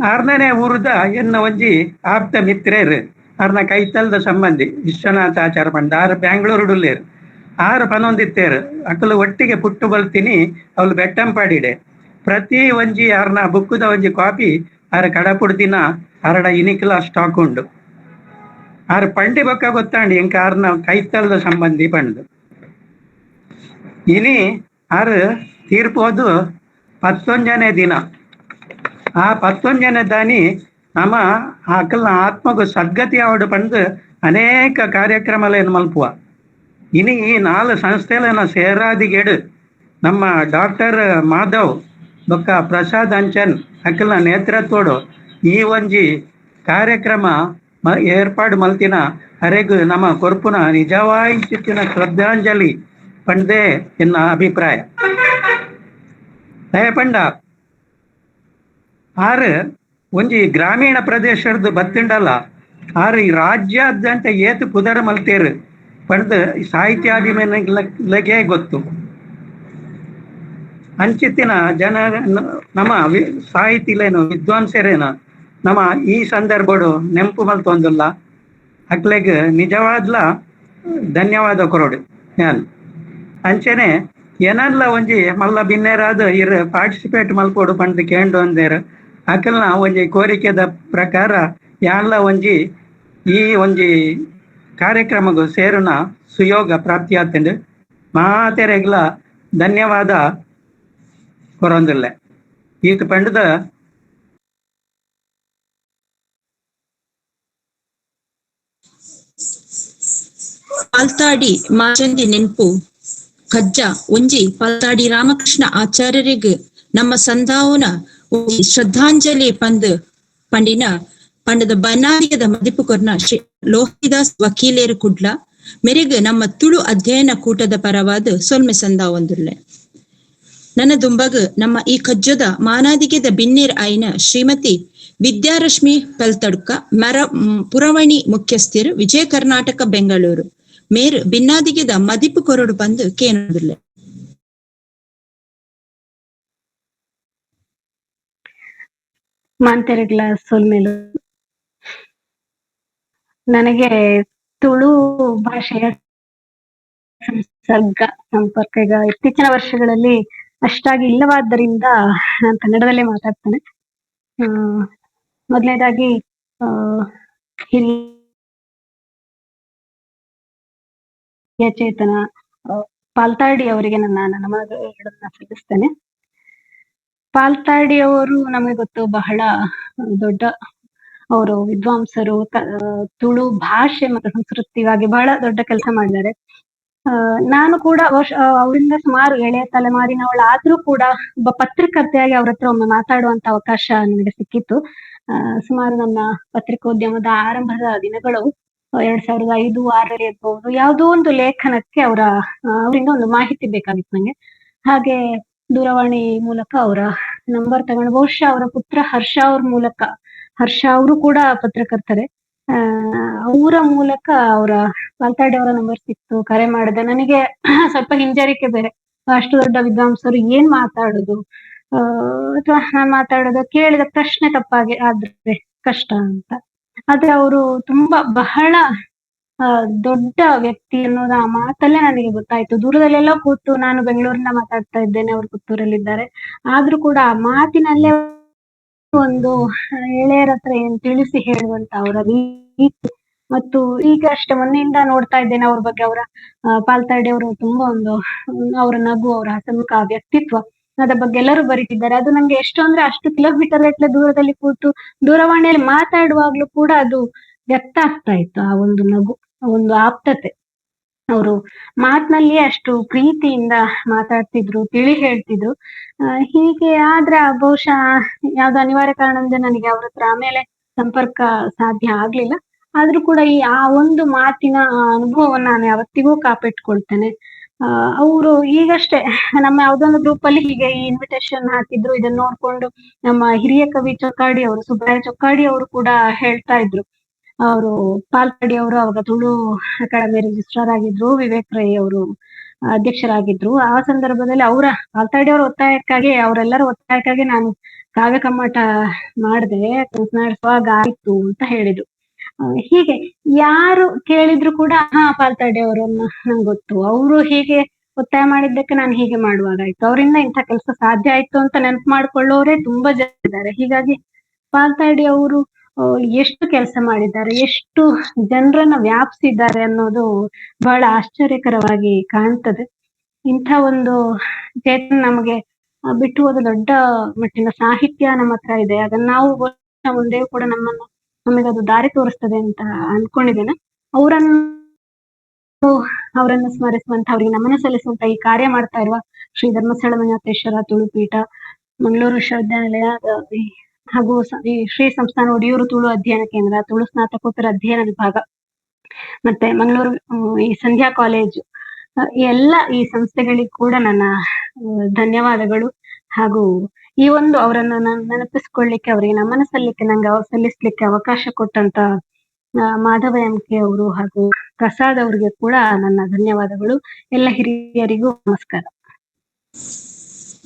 ಆರ್ನೇ ಊರುದ ಎನ್ನ ಒಂಜಿ ಆಪ್ತ ಮಿತ್ರೇರು ಆರ್ನ ಕೈತಲ್ದ ಸಂಬಂಧಿ ವಿಶ್ವನಾಥ ಆಚಾರ ಪಂಡ ಆರು ಬ್ಯಾಂಗ್ಳೂರುಡುಲ್ಲೇರು ಆರು ಪನೊಂದಿತ್ತೇರು ಅಕಲು ಒಟ್ಟಿಗೆ ಪುಟ್ಟು ಬಲ್ತೀನಿ ಅವಳು ಬೆಟ್ಟಂಪಾಡಿಡೆ ಪ್ರತಿ ಒಂಜಿ ಯಾರನ್ನ ಬುಕ್ಕುದ ಒಂಜಿ ಕಾಪಿ ಆರ ಕಡಪುಡ್ದಿನ ಅರಡ ಇನಿಕಲ ಸ್ಟಾಕ್ ಉಂಡು. ಆರು ಪಂಡಿ ಬೊಕ್ಕ ಗೊತ್ತಾಂಡಿ ಇಂಕ ಆರ್ನ ಕೈತಲ್ದ ಸಂಬಂಧಿ ಪಂಡು ಇನಿ ಆರು ತೀರ್ಪೋದು 11ನೇ ದಿನ. ಆ 11ನೇ ದಾನಿ ನಮ್ಮ ಆಕಲ್ನ ಆತ್ಮಗೂ ಸದ್ಗತಿ ಆವಡು ಪಂದು ಅನೇಕ ಕಾರ್ಯಕ್ರಮಲೇನು ಮಲ್ಪುವ. ಇನಿ ಈ 4 ಸಂಸ್ಥೆಗಳನ್ನ ಸೇರಾದಿಗೆಡು ನಮ್ಮ ಡಾಕ್ಟರ್ ಮಾಧವ್ ಬೊಕ್ಕ ಪ್ರಸಾದ್ ಅಂಚನ್ ಅಕಲ್ನ ನೇತೃತ್ವಡು ಈ ಒಂಜಿ ಕಾರ್ಯಕ್ರಮ ಏರ್ಪಾಡು ಮಲ್ತಿನ ಅರೆಗು ನಮ್ಮ ಕೊರ್ಪುನ ನಿಜವಾಯಿನ ಶ್ರದ್ಧಾಂಜಲಿ ಪಂಡೆ ಎನ್ನ ಅಭಿಪ್ರಾಯ. ದಯಪಂಡ ಆರು ಒಂಜಿ ಗ್ರಾಮೀಣ ಪ್ರದೇಶದ ಬತ್ತುಂಡಲ್ಲ ಆರು ಈ ರಾಜ್ಯಾದ್ಯಂತ ಏತು ಪುದರ ಮಲ್ತೇರು ಪಂಡು ಸಾಹಿತ್ಯಾಭಿಮಾನಿಗಳಿಗೆ ಗೊತ್ತು. ಅಂಚಿತ್ತಿನ ಜನ ನಮ್ಮ ಸಾಹಿತಿಲೇನು ವಿದ್ವಾಂಸರೇನು ನಮ್ಮ ಈ ಸಂದರ್ಭಡು ನೆಂಪು ಮಲ್ತೊಂದುಲ್ಲ ಅಕ್ಲೆಗ್ ನಿಜವಾದ್ಲ ಧನ್ಯವಾದ ಕೊರೋಡು ನಾನು. ಅಂಚೆನೆ ಏನಲ್ಲ ಒಂಜಿ ಮಲ್ಲ ಬಿನ್ನೇರಾದ ಇರ್ ಪಾರ್ಟಿಸಿಪೇಟ್ ಮಲ್ಪೋಡು ಪಂಡು ಕೇಂಡು ಅಂದೇರು ಅಕಲ್ನ ಒಂಜಿ ಕೋರಿಕೆದ ಪ್ರಕಾರ ಯಾನ್ಲ ಒಂಜಿ ಈ ಒಂಜಿ ಕಾರ್ಯಕ್ರಮಗೂ ಸೇರುನ ಸುಯೋಗ ಪ್ರಾಪ್ತಿ ಆತಂಡು ಮಾತೆರೆಗ್ಲ ಧನ್ಯವಾದ ಕೊರೊಂದಿಲ್ಲ ಈತ ಪಂಡದ ಪಾಲ್ತಾಡಿ ಮಾಚಂದಿ ನೆನ್ಪು ಕಜ್ಜ ಒಂಜಿ ಪಾಲ್ತಾಡಿ ರಾಮಕೃಷ್ಣ ಆಚಾರ್ಯರಿಗ್ ನಮ್ಮ ಸಂದಾವುನ ಒಂಜಿ ಶ್ರದ್ಧಾಂಜಲಿ ಪಂಡಿನ ಪಂಡದ ಬನಾದಿಗದ ಮದಿಪು ಕೊರ್ನ ಶ್ರೀ ಲೋಹಿದಾಸ್ ವಕೀಲೇರು ಕುಡ್ಲ ಮೆರೆಗ್ ನಮ್ಮ ತುಳು ಅಧ್ಯಯನ ಕೂಟದ ಪರವಾದ ಸೊಲ್ಮೆ ಸಂದಾವೊಂದುಲ್ಲೆ. ನನ್ನ ದುಂಬಗ್ ನಮ್ಮ ಈ ಕಜ್ಜದ ಮಾನಾದಿಗೆದ ಬಿನ್ನೇರ್ ಆಯ್ನ ಶ್ರೀಮತಿ ವಿದ್ಯಾರಶ್ಮಿ ಪೆಲ್ತಡ್ಕ ಪುರವಣಿ ಮುಖ್ಯಸ್ಥರು ವಿಜಯ ಕರ್ನಾಟಕ ಬೆಂಗಳೂರು ಮೇರ್ ಭಿನ್ನಾದಿಗೆದ ಮದಿಪು ಕೊರಡು ಬಂದು ಕೇನುದಿಲ್ಲ. ಮಾಂತೆರೆಗ್ಲ ಸೊಲ್ಮೆಲು ನನಗೆ ತುಳು ಭಾಷೆಯ ಸಂಸರ್ಗ ಸಂಪರ್ಕ ಈಗ ಇತ್ತೀಚಿನ ವರ್ಷಗಳಲ್ಲಿ ಅಷ್ಟಾಗಿ ಇಲ್ಲವಾದ್ದರಿಂದ ನಾನು ಕನ್ನಡದಲ್ಲೇ ಮಾತಾಡ್ತೇನೆ. ಮೊದಲನೇದಾಗಿ ಹಿರಿಯ ಚೇತನ ಪಾಲ್ತಾಡಿ ಅವರಿಗೆ ನನ್ನ ನಮನಗಳನ್ನ ಸಲ್ಲಿಸ್ತೇನೆ. ಪಾಲ್ತಾಡಿ ಅವರು ನಮಗೆ ಗೊತ್ತು ಬಹಳ ದೊಡ್ಡ ಅವರು ವಿದ್ವಾಂಸರು, ತುಳು ಭಾಷೆ ಮತ್ತು ಸಂಸ್ಕೃತಿಗಾಗಿ ಬಹಳ ದೊಡ್ಡ ಕೆಲಸ ಮಾಡಿದ್ದಾರೆ. ನಾನು ಕೂಡ ಅವರಿಂದ ಸುಮಾರು ಎಳೆಯ ತಲೆಮಾರಿನವಳಾದ್ರೂ ಕೂಡ ಒಬ್ಬ ಪತ್ರಕರ್ತೆಯಾಗಿ ಅವ್ರ ಹತ್ರ ಒಮ್ಮೆ ಮಾತಾಡುವಂತ ಅವಕಾಶ ನನಗೆ ಸಿಕ್ಕಿತ್ತು. ಸುಮಾರು ನನ್ನ ಪತ್ರಿಕೋದ್ಯಮದ ಆರಂಭದ ದಿನಗಳು 2005-2006 ಇರ್ಬಹುದು. ಯಾವುದೋ ಒಂದು ಲೇಖನಕ್ಕೆ ಅವರಿಂದ ಒಂದು ಮಾಹಿತಿ ಬೇಕಾಗಿತ್ತು ನಂಗೆ. ಹಾಗೆ ದೂರವಾಣಿ ಮೂಲಕ ಅವರ ನಂಬರ್ ತಗೊಂಡು ಬಹುಶಃ ಅವರ ಪುತ್ರ ಹರ್ಷ ಅವರು ಕೂಡ ಪತ್ರಕರ್ತರೆ. ಅವರ ಮೂಲಕ ಪಾಲ್ತಾಡಿ ಅವರ ನಂಬರ್ ಸಿಕ್ತು, ಕರೆ ಮಾಡಿದೆ. ನನಗೆ ಸ್ವಲ್ಪ ಹಿಂಜರಿಕೆ ಬೇರೆ, ಅಷ್ಟು ದೊಡ್ಡ ವಿದ್ವಾಂಸರು ಏನ್ ಮಾತಾಡುದು ಅಥವಾ ನಾನ್ ಮಾತಾಡೋದು ಕೇಳಿದ ಪ್ರಶ್ನೆ ತಪ್ಪಾಗಿ ಆದ್ರೆ ಕಷ್ಟ ಅಂತ. ಆದ್ರೆ ಅವರು ತುಂಬಾ ಬಹಳ ದೊಡ್ಡ ವ್ಯಕ್ತಿ ಅನ್ನೋದು ಆ ಮಾತಲ್ಲೇ ನನಗೆ ಗೊತ್ತಾಯ್ತು. ದೂರದಲ್ಲೆಲ್ಲ ಕೂತು ನಾನು ಬೆಂಗಳೂರಿನ ಮಾತಾಡ್ತಾ ಇದ್ದೇನೆ, ಅವರು ಪುತ್ತೂರಲ್ಲಿದ್ದಾರೆ. ಆದ್ರೂ ಕೂಡ ಆ ಮಾತಿನಲ್ಲೇ ಒಂದು ಎಳೆಯರ ಹತ್ರ ಏನ್ ತಿಳಿಸಿ ಹೇಳುವಂತ ಅವರ ರೀತಿ ಮತ್ತು ಈಗ ಅಷ್ಟೇ ಮೊನ್ನೆಯಿಂದ ನೋಡ್ತಾ ಇದ್ದೇನೆ ಅವ್ರ ಬಗ್ಗೆ. ಪಾಲ್ತಾಡಿ ಅವರು ತುಂಬಾ ಅವರ ನಗು, ಅವರ ಹಸಮುಖ ವ್ಯಕ್ತಿತ್ವ ಅದ್ರ ಬಗ್ಗೆ ಎಲ್ಲರೂ ಬರೀತಿದ್ದಾರೆ. ಅದು ನಂಗೆ ಎಷ್ಟು ಅಂದ್ರೆ ಅಷ್ಟು ಕಿಲೋಮೀಟರ್ ಗಟ್ಟಲೆ ದೂರದಲ್ಲಿ ಕೂತು ದೂರವಾಣಿಯಲ್ಲಿ ಮಾತಾಡುವಾಗ್ಲೂ ಕೂಡ ಅದು ವ್ಯಕ್ತ ಆಗ್ತಾ ಇತ್ತು. ಆ ಒಂದು ನಗು, ಒಂದು ಆಪ್ತತೆ. ಅವರು ಮಾತಿನಲ್ಲಿಯೇ ಅಷ್ಟು ಪ್ರೀತಿಯಿಂದ ಮಾತಾಡ್ತಿದ್ರು, ತಿಳಿ ಹೇಳ್ತಿದ್ರು. ಹೀಗೆ ಆದ್ರೆ ಬಹುಶಃ ಯಾವ್ದೋ ಅನಿವಾರ್ಯ ಕಾರಣದಿಂದ ನನಗೆ ಅವ್ರ ಹತ್ರ ಆಮೇಲೆ ಸಂಪರ್ಕ ಸಾಧ್ಯ ಆಗ್ಲಿಲ್ಲ. ಆದ್ರೂ ಕೂಡ ಆ ಒಂದು ಮಾತಿನ ಅನುಭವವನ್ನ ನಾನು ಯಾವತ್ತಿಗೂ ಕಾಪಿಟ್ಕೊಳ್ತೇನೆ. ಅವರು ಈಗಷ್ಟೇ ನಮ್ಮ ಯಾವ್ದೊಂದು ಗ್ರೂಪ್ ಅಲ್ಲಿ ಹೀಗೆ ಈ ಇನ್ವಿಟೇಷನ್ ಹಾಕಿದ್ರು. ಇದನ್ನ ನೋಡ್ಕೊಂಡು ನಮ್ಮ ಹಿರಿಯ ಕವಿ ಚೊಕ್ಕಾಡಿ ಅವರು, ಸುಬ್ರಾಯ ಚೊಕ್ಕಾಡಿ ಅವರು ಕೂಡ ಹೇಳ್ತಾ ಇದ್ರು. ಅವರು ಪಾಲ್ತಾಡಿ ಅವರು ಅವಾಗ ತುಳು ಅಕಾಡೆಮಿ ರಿಜಿಸ್ಟ್ರಾರ್ ಆಗಿದ್ರು, ವಿವೇಕ್ ರೈ ಅವರು ಅಧ್ಯಕ್ಷರಾಗಿದ್ರು. ಆ ಸಂದರ್ಭದಲ್ಲಿ ಪಾಲ್ತಾಡಿ ಅವರ ಒತ್ತಾಯಕ್ಕಾಗಿ, ಅವರೆಲ್ಲರ ಒತ್ತಾಯಕ್ಕಾಗಿ ನಾನು ಕಾವ್ಯ ಕಮ್ಮಟ ಮಾಡಿದೆ, ನಡೆಸುವಾಗ ಆಯ್ತು ಅಂತ ಹೇಳಿದ್ರು. ಹೀಗೆ ಯಾರು ಕೇಳಿದ್ರು ಕೂಡ ಹಾ ಪಾಲ್ತಾಡಿ ಅವರನ್ನ ನಂಗೆ ಗೊತ್ತು, ಅವರು ಹೀಗೆ ಒತ್ತಾಯ ಮಾಡಿದ್ದಕ್ಕೆ ನಾನು ಹೀಗೆ ಮಾಡುವಾಗಾಯ್ತು, ಅವರಿಂದ ಇಂಥ ಕೆಲಸ ಸಾಧ್ಯ ಆಯ್ತು ಅಂತ ನೆನಪು ಮಾಡ್ಕೊಳ್ಳೋರೇ ತುಂಬಾ ಜನ ಇದ್ದಾರೆ. ಹೀಗಾಗಿ ಪಾಲ್ತಾಡಿ ಅವರು ಎಷ್ಟು ಕೆಲಸ ಮಾಡಿದ್ದಾರೆ, ಎಷ್ಟು ಜನರನ್ನ ವ್ಯಾಪಿಸಿದ್ದಾರೆ ಅನ್ನೋದು ಬಹಳ ಆಶ್ಚರ್ಯಕರವಾಗಿ ಕಾಣ್ತದೆ. ಇಂಥ ಒಂದು ಚೇತನ ನಮಗೆ ಬಿಟ್ಟು ಹೋದ ದೊಡ್ಡ ಮಟ್ಟಿನ ಸಾಹಿತ್ಯ ನಮ್ಮ ಹತ್ರ ಇದೆ. ಅದನ್ನ ನಾವು ಮುಂದೆಯೂ ಕೂಡ ನಮಗೆ ಅದು ದಾರಿ ತೋರಿಸ್ತದೆ ಅಂತ ಅನ್ಕೊಂಡಿದ್ದೇನೆ. ಅವರನ್ನು ಸ್ಮರಿಸುವಂತ, ಅವರಿಗೆ ನಮನ ಸಲ್ಲಿಸುವಂತ ಈ ಕಾರ್ಯ ಮಾಡ್ತಾ ಇರುವ ಶ್ರೀ ಧರ್ಮಸ್ಥಳ ಮಂಜುನಾಥೇಶ್ವರ ತುಳುಪೀಠ, ಮಂಗಳೂರು ವಿಶ್ವವಿದ್ಯಾನಿಲಯ ಹಾಗೂ ಈ ಶ್ರೀ ಸಂಸ್ಥಾನ ಒಡಿಯೂರು ತುಳು ಅಧ್ಯಯನ ಕೇಂದ್ರ, ತುಳು ಸ್ನಾತಕೋತ್ತರ ಅಧ್ಯಯನ ವಿಭಾಗ, ಮತ್ತೆ ಮಂಗಳೂರು ಈ ಸಂಧ್ಯಾ ಕಾಲೇಜು, ಎಲ್ಲ ಈ ಸಂಸ್ಥೆಗಳಿಗೆ ಕೂಡ ನನ್ನ ಧನ್ಯವಾದಗಳು. ಹಾಗೂ ಈ ಒಂದು ಅವರನ್ನ ನೆನಪಿಸ್ಕೊಳ್ಳಿಕ್ಕೆ, ಅವರಿಗೆ ನಮನ ಸಲ್ಲಿಸ್ಲಿಕ್ಕೆ ಅವಕಾಶ ಕೊಟ್ಟಂತ ಮಾಧವ ಎಂಕೆ ಅವರು ಹಾಗೂ ಪ್ರಸಾದ್ ಅವರಿಗೆ ಕೂಡ ನನ್ನ ಧನ್ಯವಾದಗಳು. ಎಲ್ಲ ಹಿರಿಯರಿಗೂ ನಮಸ್ಕಾರ.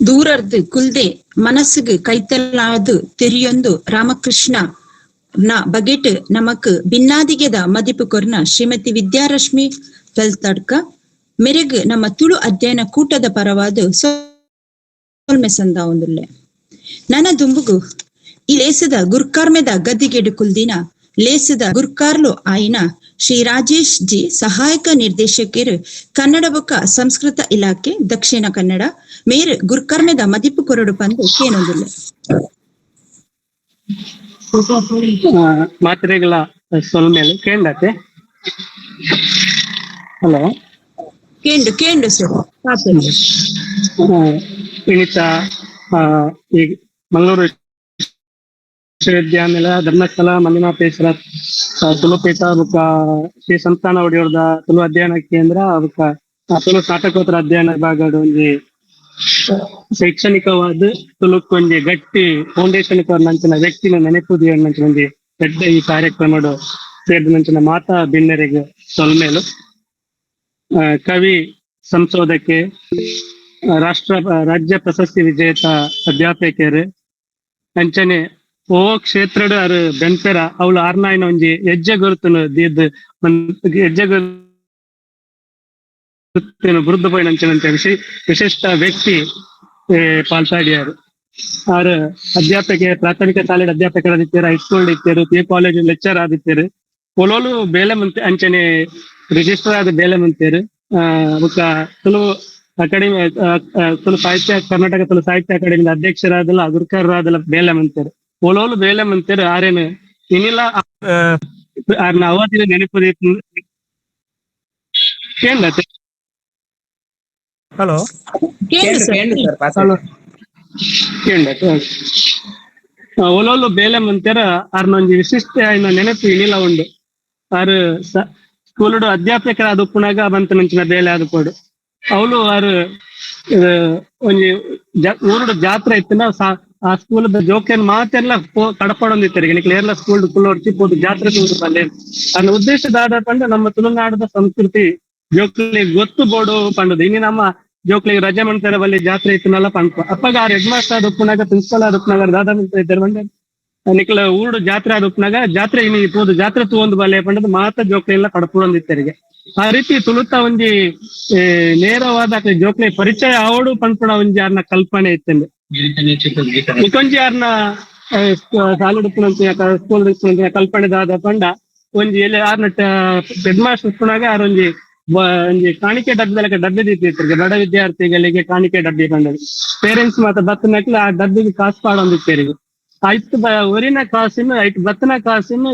ದೂರರ್ದು ಕುಲ್ದೆ ಮನಸ್ಸುಗೆ ಕೈತಲ್ಲಾದು ತೆರಿಯೊಂದು ರಾಮಕೃಷ್ಣ ಬಗೆಟ್ ನಮಕ್ ಭಿನ್ನಾದಿಗೆದ ಮದಿಪು ಕೊರ್ನ ಶ್ರೀಮತಿ ವಿದ್ಯಾರಶ್ಮಿ ತಲ್ತಡ್ಕ ಮೆರೆಗ್ ನಮ್ಮ ತುಳು ಅಧ್ಯಯನ ಕೂಟದ ಪರವಾದ ಸೊಲ್ಮೆಸಂದ ಒಂದುಲ್ಲೆ ನನ್ನ ದುಂಬುಗು ಈ ಲೇಸದ ಗುರ್ಕಾರ್ಮೆದ ಗದ್ದಿಗೆಡು ಕುಲ್ದಿನ ಲೇಸದ ಗುರ್ಕಾರ್ಲು ಆಯ್ನ ಶ್ರೀ ರಾಜೇಶ್ ಜಿ ಸಹಾಯಕ ನಿರ್ದೇಶಕರು ಕನ್ನಡ ಬೊಕ್ಕ ಸಂಸ್ಕೃತ ಇಲಾಖೆ ದಕ್ಷಿಣ ಕನ್ನಡ ಮೇರ್ ಗುರ್ಕರ್ಮೆದ ಮದಿಪು ಕೊರಡು ಪಂದು ಕೇನೊಂದಿಲ್ಲ ಮಾತ್ರೆಗಳ ಸೊಲ್ಮೇಲೆ ಕೇಂಡತೆ. ಹಲೋ ಕೇಂಡು ಸರ್ ಇಣಿತ ಈ ಮಂಗಳೂರು ವಿಶ್ವವಿದ್ಯಾನಿಲಯ ಧರ್ಮಸ್ಥಳ ಮಂಜುನಾಥೇಶ್ವರ ತುಳುಪೀಠ ಬುಕ್ಕ ಶ್ರೀ ಸಂಸ್ಥಾನ ಒಡಿಯೂರ್ದ ತುಳು ಅಧ್ಯಯನ ಕೇಂದ್ರ ಬುಕ್ಕ ತುಳು ಸ್ನಾತಕೋತ್ತರ ಅಧ್ಯಯನ ವಿಭಾಗದ ಒಂಜಿ ಶೈಕ್ಷಣಿಕವಾದ ತುಳುಕ್ ಒಂಜಿ ಗಟ್ಟಿ ಫೌಂಡೇಶನ್ ನಂಚಿನ ವ್ಯಕ್ತಿನ ನೆನಪುದಿ ನಂಚಿನ ಒಂಜಿ ದೊಡ್ಡ ಈ ಕಾರ್ಯಕ್ರಮಡು ಸೇರಿದ ನಂಚಿನ ಮಾತಾ ಭಿನ್ನರಿಗೆ ಸೊಲ್ಮೇಲು ಕವಿ, ಸಂಶೋಧಕೆ, ರಾಜ್ಯ ಪ್ರಶಸ್ತಿ ವಿಜೇತ ಅಧ್ಯಾಪಕರು ಅಂಚನೆ ಓ ಕ್ಷೇತ್ರಡು ಅರು ಬೆಂಪೆರ ಅವಳು ಆರ್ನಾಯ್ನ ಒಂಜಿ ಹೆಜ್ಜೆ ಗುರುತನು ದೀದ್ ಹೆಜ್ಜೆ ಗುರುತನು ಬುರುದ್ದು ಪೋಯಿನಂಚನಂತೆ ವಿಶಿಷ್ಟ ವ್ಯಕ್ತಿ ಪಾಲ್ತಾಡಿಯಾರು. ಆರು ಅಧ್ಯಾಪಕ, ಪ್ರಾಥಮಿಕ ಶಾಲೆಯ ಅಧ್ಯಾಪಕರಾದಿತ್ಯರು, ಹೈಸ್ಕೂಲ್ ಇತ್ತರು, ಪಿ ಕಾಲೇಜ್ ಲೆಕ್ಚರ್ ಆದಿತ್ಯರು, ಒಲೋಲು ಬೇಲೆ ಮಂತೆ ಅಂಚನೆ ರಿಜಿಸ್ಟರ್ ಆದ ಬೇಲೆ ಮಂತೇರು. ಬುಕ್ಕ ತುಳು ಅಕಾಡೆಮಿ ತುಳು ಸಾಹಿತ್ಯ ಕರ್ನಾಟಕ ತುಳು ಸಾಹಿತ್ಯ ಅಕಾಡೆಮಿ ಅಧ್ಯಕ್ಷರಾದಲ್ಲ ಗುರುಕರಾದಲ್ಲ ಬೇಲೆ ಮಂತೇರು, ಒಲೋಲು ಬೇಲೆ ಮಂತೇರು. ಆರೇನು ಇನ್ನಿಲ್ಲ ಆರ್ನ ಅವಧಿಯ ನೆನಪು ಕೇಂದ್ರ. ಹಲೋ ಒಲೋಲು ಬೇಲೆ ಮಂತೇರ ಆರ್ನೊಂಜಿ ವಿಶಿಷ್ಟ ನೆನಪು ಇನ್ನಿಲ್ಲ ಉಂಡು. ಆರು ಸ್ಕೂಲಡು ಅಧ್ಯಾಪಕರಾದ ಉಪ್ಪುನಾಗ ಬಂತ ನಂಚಿನ ಬೇಲೆ ಆದ ಕೊಡು ಅವಳು ಆರು ಒಂಜಿ ಊರುಡು ಜಾತ್ರೆ ಇತ್ತಿನ ಆ ಸ್ಕೂಲದ ಜೋಕ್ಯನ್ ಮಾತೆಲ್ಲ ಕಡಪಡೊಂದಿತ್ತಾರೆ ಎಲ್ಲ ಸ್ಕೂಲ್ ಕುಲ್ಲೋಡ್ಸಿ ಪೋದು ಜಾತ್ರೆ ಬಲ್ಲೆ ಅನ್ನ ಉದ್ದೇಶದ ಪಂಡ ನಮ್ಮ ತುಳುನಾಡದ ಸಂಸ್ಕೃತಿ ಜೋಕ್ಲಿಗೆ ಗೊತ್ತು ಬೋಡು ಪಂಡದು. ಇನ್ನು ನಮ್ಮ ಜೋಕ್ಲಿಗೆ ರಜೆ ಮಾಡ್ತಾರೆ ಬಲ್ಲಿ ಜಾತ್ರೆ ಇತ್ತನಲ್ಲ ಪಂಪ ಅಪ್ಪಗ ಆ ಹೆಡ್ ಮಾಸ್ಟರ್ ಆದ ಉಪ್ಪುನಾಗ ಪ್ರಿನ್ಸಿಪಲ್ ಆದ ಉಪ್ಪುನಾಗ ದಾದಾ ಇದ್ದಾರೆ ಬಂದ ನಿಕ್ಲ ಊರು ಜಾತ್ರೆ ಆದ ಉಪ್ಪನಾಗ ಜಾತ್ರೆ ಇನ್ನು ಪೋದು ಜಾತ್ರೆ ತಗೊಂಡು ಬಲ್ಲೆ ಪಂಡದು ಮಾತ ಜೋಕ್ಲಿ ಎಲ್ಲ ಕಡಪಡೊಂದಿತ್ತರಿಗೆ. ಆ ರೀತಿ ತುಳುತ ಒಂಜಿ ನೇರವಾದ ಜೋಕ್ಲಿ ಪರಿಚಯ ಆವಡು ಪಂಪುಣ ಒಂಜಿ ಯಾರನ್ನ ಕಲ್ಪನೆ ಇತ್ತಂದೆ ಇಕೊಂಜಿ ಯಾರನ್ನ ಸಾಲುಡುಪ್ಪುನಂತ ಸ್ಕೂಲ್ ಕಲ್ಪನೆದಾದ ಪಂಡ ಒಂಜಿ ಎಲ್ಲಿ ಯಾರನ್ನ ಹೆಡ್ ಮಾಸ್ಟರ್ ಉಪ್ಪುನಾಗ ಆರೊಂಜಿ ಕಾಣಿಕೆ ಡಬ್ಬಿ ಡಬ್ಬಿ ದಿತ್ತಿರ್ತಾರೆ ಬಡ ವಿದ್ಯಾರ್ಥಿಗಳಿಗೆ ಕಾಣಿಕೆ ಡಬ್ಬಿ ಪಂಡದು ಪೇರೆಂಟ್ಸ್ ಮಾತ್ರ ಬತ್ತನಕ್ಲೆ ಆ ಡಬ್ಬಿಗೆ ಕಾಸು ಪಾಡೊಂದಿತ್ತೇರಿಗೆ ಆಯ್ತು ಒರಿನ ಕಾಸಿನ ಆಯ್ತು ಬತ್ತನ ಕಾಸಿನ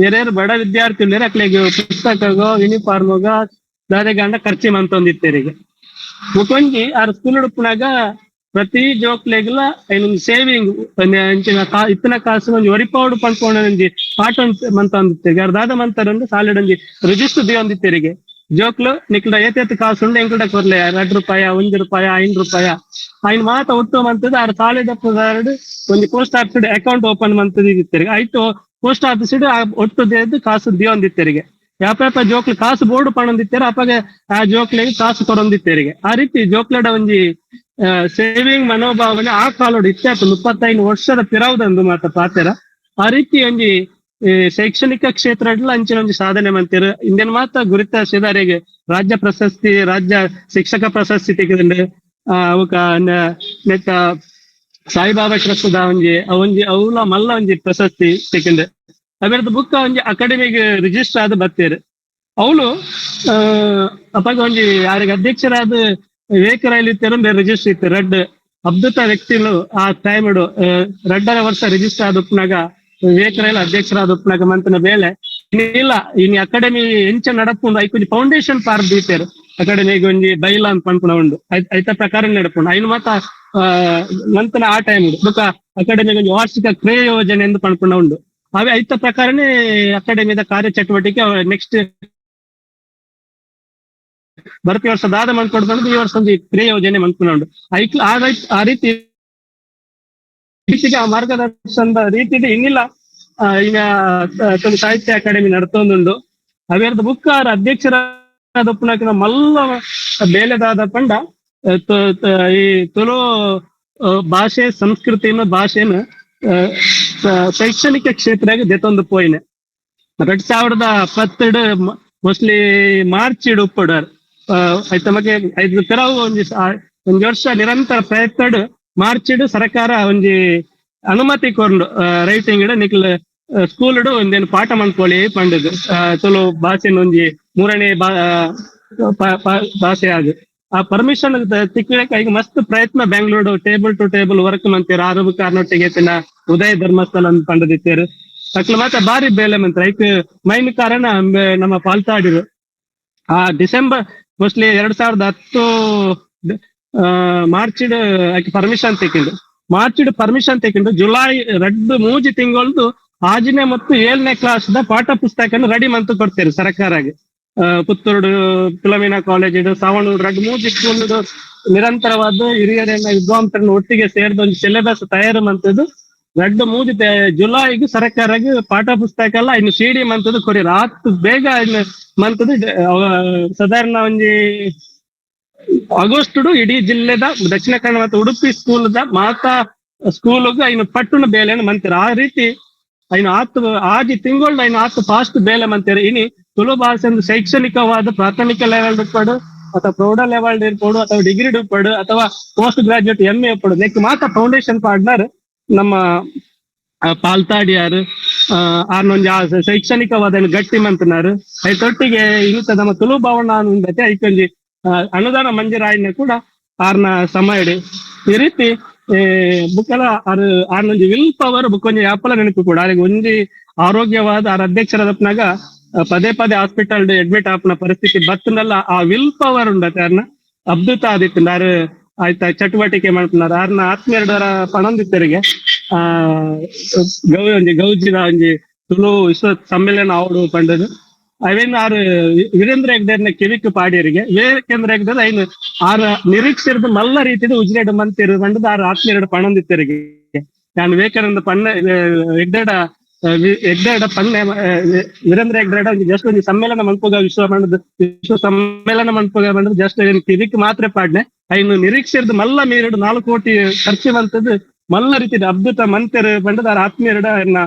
ಬೇರೆ ಬಡ ವಿದ್ಯಾರ್ಥಿಗಳು ಅಕ್ಲೆಗೆ ಪುಸ್ತಕಗೋ ಯೂನಿಫಾರ್ಮ್ಗೋ ದಾದೆಗಂಡ ಖರ್ಚಿ ಮಂತೊಂದಿತ್ತೇರಿಗೆ ಮುಕೊಂಜಿ ಆ ಸ್ಕೂಲ್ ಉಡುಪುನಾಗ ಪ್ರತಿ ಜೋಕ್ಲೆಗ್ಲ ಏನೊಂದು ಸೇವಿಂಗ್ ಇತ್ತನ ಕಾಸು ಒಂಜಿ ಒರಿಪಾಡು ಪಂಡ್ಕೊಂಡು ಒಂಜಿ ಪಾಠ ಮಂತ ಅಂದಿತ್ತೇರಿಗೆ ಅವ್ರ ದಾದ ಮಂತಾರಂದು ಸಾಲಿಡೊಂಜಿ ರಿಜಿಸ್ಟರ್ ದಿ ಒಂದಿತ್ತೇರಿಗೆ ಜೋಕ್ಲು ನಿಕ್ಲ ಏತೇತ್ ಕಾಸು ಉಂಡು ಎಂಕುಡ ಕೊರ್ಲೆ ₹2 ₹1 ₹5 ಆಯ್ನ ಮಾತ ಒಟ್ಟು ಮಂತದ ಆರು ಸಾಲಿದ ಒಂಜಿ ಪೋಸ್ಟ್ ಆಫೀಸ್ ಅಕೌಂಟ್ ಓಪನ್ ಮಂತದ ಇತ್ತೇರಿಗೆ ಆಯ್ತು ಪೋಸ್ಟ್ ಆಫೀಸ್ ಒಟ್ಟು ದೇದ್ದು ಕಾಸು ದಿಯೊಂದಿತ್ತೇರಿಗೆ ಯಾಪ ಜೋಕ್ಲು ಕಾಸು ಬೋರ್ಡು ಪಣೊಂದಿತ್ತೇರೆ ಅಪ್ಪಗೆ ಆ ಜೋಕ್ಲಿಗೆ ಕಾಸು ಕೊರೊಂದಿತ್ತೇರಿಗೆ. ಆ ರೀತಿ ಜೋಕ್ಲಡ ಒಂಜಿ ಸೇವಿಂಗ್ ಮನೋಭಾವನೆ ಆ ಕಾಲೋಡು ಇತ್ಯಾತು 35 ವರ್ಷದ ಪಿರಾವುದಂದು ಮಾತ ಪಾತೆರ. ಆ ರೀತಿ ಒಂಜಿ ಈ ಶೈಕ್ಷಣಿಕ ಕ್ಷೇತ್ರ ಅಂಚಿನ ಒಂಜಿ ಸಾಧನೆ ಮಂತಿರು ಇಂದಿನ ಮಾತ ಗುರುತಿಸಿದಾರಿಗೆ ರಾಜ್ಯ ಪ್ರಶಸ್ತಿ ರಾಜ್ಯ ಶಿಕ್ಷಕ ಪ್ರಶಸ್ತಿ ತೆಗೆದುಂಡು ಅವಕ ನೆತ್ತ ಸಾಯಿಬಾಬಾ ಟ್ರಸ್ಟ್ದ ಒಂಜಿ ಅವಲ ಮಲ್ಲ ಒಂಜಿ ಪ್ರಶಸ್ತಿ ತೆಗೆಂಡು ಅವೆರದು ಬುಕ್ ಒಂಜಿ ಅಕಾಡೆಮಿಗ್ ರಿಜಿಸ್ಟರ್ ಆದ್ ಬರ್ತೇರು ಅವಳು ಅಪ್ಪಾಗ ಒಂಜಿ ಯಾರಿಗೆ ಅಧ್ಯಕ್ಷರಾದ ವಿವೇಕರಾಯಲಿ ಇತ್ತೇರು ರಿಜಿಸ್ಟರ್ ಇತ್ತು ರಡ್ ಅದ್ಭುತ ವ್ಯಕ್ತಿಗಳು ಆ ಟೈಮ್ ರಡ್ಡರ ವರ್ಷ ರಿಜಿಸ್ಟರ್ ಆದ ಉಪ್ನಾಗ ವಿವೇಕರಾಯಲ್ ಅಧ್ಯಕ್ಷರಾದ ಉಪ್ನಾಗ ಮಂತನ ಬೇಳೆ ಇಲ್ಲ ಇನ್ನು ಅಕಾಡೆಮಿ ಎಂಚ ನಡಪುಂಡು ಐಕೊಂಜಿ ಫೌಂಡೇಶನ್ ಪಾರ್ಕ್ ದೀತೇರು ಅಕಾಡೆಮಿಗೆ ಒಂಜಿ ಬೈಲ ಅಂತ ಪನ್ಪುಣ ಉಂಡು ಐತ ಪ್ರಕಾರ ನಡಪುಂಡು ಐನು ಮಾತ ಮಂತನ ಆ ಟೈಮ್ ಬೊಕ ಅಕಾಡೆಮಿಗೆ ಒಂಜಿ ವಾರ್ಷಿಕ ಕ್ರಿಯಾ ಯೋಜನೆ ಎಂದು ಪನ್ಪುಣ ಉಂಡು ಅವೇ ಐತ ಪ್ರಕಾರನೇ ಅಕಾಡೆಮಿದ ಕಾರ್ಯ ಚಟುವಟಿಕೆ ನೆಕ್ಸ್ಟ್ ಬರ್ತಿ ವರ್ಷ ದಾದ ಮಾಡ್ಕೊಂಡು ಬಂದು ಈ ವರ್ಷ ಒಂದು ಕ್ರಿಯಾ ಯೋಜನೆ ಮಾಡ್ಕೊಂಡು ಐಕ್ ಆ ರೀತಿ ಮಾರ್ಗದರ್ಶನದ ರೀತಿ ಇನ್ನಿಲ್ಲ ಈಗ ಸಾಹಿತ್ಯ ಅಕಾಡೆಮಿ ನಡ್ತೊಂದುಂಡು ಅವೇರ್ದ ಬುಕ್ ಆರ್ ಅಧ್ಯಕ್ಷರಾದ ಪುನಃ ಮಲ್ಲ ಬೇಲೆದಾದ ಪಂಡ ಈ ತುಳು ಭಾಷೆ ಸಂಸ್ಕೃತಿನ ಭಾಷೆನ ಶೈಕ್ಷಣಿಕ ಕ್ಷೇತ್ರ ದೆತ್ತೊಂದು ಪೋಯಿನೆ 2012 ಮೋಸ್ಟ್ಲಿ ಮಾರ್ಚ್ ಉಪ್ಪಡಾರ್ ಐತ ಮಗೆ ಐದು ಕೆಲವು ಒಂಜಿ ವರ್ಷ ನಿರಂತರ ಪ್ರಯತ್ನ ಮಾರ್ಚ್ ಸರ್ಕಾರ ಒಂಜಿ ಅನುಮತಿ ಕೊರ್ಂಡು ರೈಟಿಂಗ್ ನಿಕ್ಲ ಸ್ಕೂಲ್ ಒಂದೇನು ಪಾಠ ಮನ್ಕೊಳ್ಳಿ ಪಂಡದು ತುಳು ಭಾಷೆನ ಒಂಜಿ 3ನೇ ಭಾಷೆ ಆಗ ಆ ಪರ್ಮಿಷನ್ ತಿಕ್ಕಳಕ್ಕೆ ಈಗ ಮಸ್ತ್ ಪ್ರಯತ್ನ Bengaluru table to table work ಮಂತೀರ ಆರೋಗ್ಯ ಕಾರಣೊಟ್ಟಿಗೆ ಉದಯ ಧರ್ಮಸ್ಥಳ ಅಂತ ಪಂಡದಿತ್ತೇರು ಅಕ್ಲ ಮಾತ್ರ ಬಾರಿ ಬೇಲೆ ಮಂತ್ರ ಐಕ್ ಮೈನ್ ಕಾರಣ ನಮ್ಮ ಪಾಲ್ತಾಡಿರು ಆ ಡಿಸೆಂಬರ್ ಮೋಸ್ಟ್ಲಿ 2010 ಮಾರ್ಚ್ ಆಕೆ ಪರ್ಮಿಷನ್ ತೆಕ್ಕಿಂಡು ಜುಲೈ 2 ತಿಂಗಳದು 6ನೇ ಮತ್ತು 7ನೇ ಕ್ಲಾಸ್ ಪಾಠ ಪುಸ್ತಕ ರೆಡಿ ಮಂತು ಕೊಡ್ತೇವೆ ಸರ್ಕಾರಗೆ ಪುತ್ತೂರು ಫಿಲಮಿನಾ ಕಾಲೇಜ್ ಸಾವಣೂರು 2 ಸ್ಕೂಲ್ ನಿರಂತರವಾದ ಹಿರಿಯರನ್ನ ವಿದ್ವಾಂಸರನ್ನ ಒಟ್ಟಿಗೆ ಸೇರಿದ ಒಂದು ಸಿಲೆಬಸ್ ತಯಾರು ಮಂತದ್ದು 2 ಜುಲೈಗೆ ಸರ್ಕಾರಗೆ ಪಾಠ ಪುಸ್ತಕ ಎಲ್ಲ ಇನ್ನು ಸಿಡಿ ಮಂತದ್ದು ಕೊರಿಯರ್ ಆತ್ ಬೇಗ ಇನ್ನು ಮಂತದ್ದು ಸಾಧಾರಣ ಒಂಜಿ ಆಗಸ್ಟ್ ಇಡೀ ಜಿಲ್ಲೆದ ದಕ್ಷಿಣ ಕನ್ನಡ ಮತ್ತು ಉಡುಪಿ ಸ್ಕೂಲ್ದ ಮಾತಾ ಸ್ಕೂಲ್ಗ ಇನ್ನು ಪಟ್ಟಣ ಬೇಲೆಯನ್ನು ಮಂತಿರ ಆ ರೀತಿ ಐನು ಆಜಿ ತಿಂಗಳು ಐನು ಫಾಸ್ಟ್ ಬೇಲೆ ಮಂತಿರ ಇನಿ ತುಳು ಭಾಷೆ ಶೈಕ್ಷಣಿಕವಾದ ಪ್ರಾಥಮಿಕ ಲೆವೆಲ್ ಇರ್ಪಡು ಅಥವಾ ಪ್ರೌಢ ಲೆವೆಲ್ ಇರ್ಬೋದು ಅಥವಾ ಡಿಗ್ರಿ ಇರ್ಪಡು ಅಥವಾ ಪೋಸ್ಟ್ ಗ್ರಾಜುಯೇಟ್ MA ಇರ್ಪಡು ನೆಕ್ ಮಾತಾ ಫೌಂಡೇಶನ್ ಪಾರ್ಟ್ನರ್ ನಮ್ಮ ಪಾಲ್ತಾಡಿಯಾರು ಆರ್ನೊಂಜಿ ಶೈಕ್ಷಣಿಕವಾದ ಗಟ್ಟಿ ಮಂತನಾರು ಐತೊಟ್ಟಿಗೆ ಇಂತ ನಮ್ಮ ತುಳು ಭವನ ಅನ್ನೋದೈತೆ ಐಕೊಂಜಿ ಅನುದಾನ ಮಂಜೂರಾಯಿನ ಕೂಡ ಆರ್ನ ಸಮಯಡಿ ಈ ರೀತಿ ಬುಕ್ಕೆಲ್ಲ ಆರ್ನೊಂಜಿ ವಿಲ್ ಪವರ್ ಬುಕ್ಕೊಂಜಿ ಯಾಪಲ ನೆನಪು ಕೂಡ ಅದಕ್ಕೆ ಒಂಜಿ ಆರೋಗ್ಯವಾದ ಆರ್ ಅಧ್ಯಕ್ಷರಾದಪ್ಪನಾಗ ಪದೇ ಹಾಸ್ಪಿಟಲ್ ಅಡ್ಮಿಟ್ ಆಪನ ಪರಿಸ್ಥಿತಿ ಬತ್ತನಲ್ಲ ಆ ವಿಲ್ ಪವರ್ ಉಂಡತೆ ಆರ್ನ ಅದ್ಭುತ ಆದಿತ್ತು ಆರು ಆಯ್ತಾ ಚಟುವಟಿಕೆ ಮಾಡ್ತಾರೆ ಆರ್ನ ಆತ್ಮೀಯರ ಪಣಂದಿತ್ತರಿಗೆ ಗೌಜಿದ ಒಂಜಿ ತುಳು ವಿಶ್ವ ಸಮ್ಮೇಳನ ಆವಡು ಪಂಡದು ಅವೇನು ಆರು ವೀರೇಂದ್ರ ಹೆಗ್ಡೆರ್ನ ಕಿವಿಕ್ ಪಾಡಿಯರಿಗೆ ವೀರೇಂದ್ರ ಹೆಗ್ಡರ್ ಐನು ಆರ ನಿರೀಕ್ಷಿಸಿದ ಮಲ್ಲ ರೀತಿಯ ಉಜ್ರೆಡ್ ಮಂತಿರು ಪಂಡದ ಆರು ಆತ್ಮೀಯರ ಪಣಂದಿತ್ತರಿಗೆ ನಾನು ವಿವೇಕಾನಂದ ಹೆಗ್ಡೆಡ ಪನ್ನೆ ವೀರೇಂದ್ರ ಹೆಗ್ಡೆಡ ಜಸ್ಟ್ ಒಂದು ಸಮ್ಮೇಳನ ಮನ್ಪೋಗ ವಿಶ್ವ ಸಮ್ಮೇಳನ ಮನ್ಪೋಗ ಬಂದ್ರೆ ಜಸ್ಟ್ ಕಿವಿಕ್ ಮಾತ್ರ ಪಾಡ್ನೆ ಐನು ನಿರೀಕ್ಷಿಸಿದ ಮಲ್ಲ ಮೀರಡು 4 ಕೋಟಿ ಖರ್ಚು ಬಂತದ್ದು ಮಲ್ಲ ರೀತಿ ಅದ್ಭುತ ಮಂತಿರು ಬಂಡದ ಆತ್ಮೀಯರ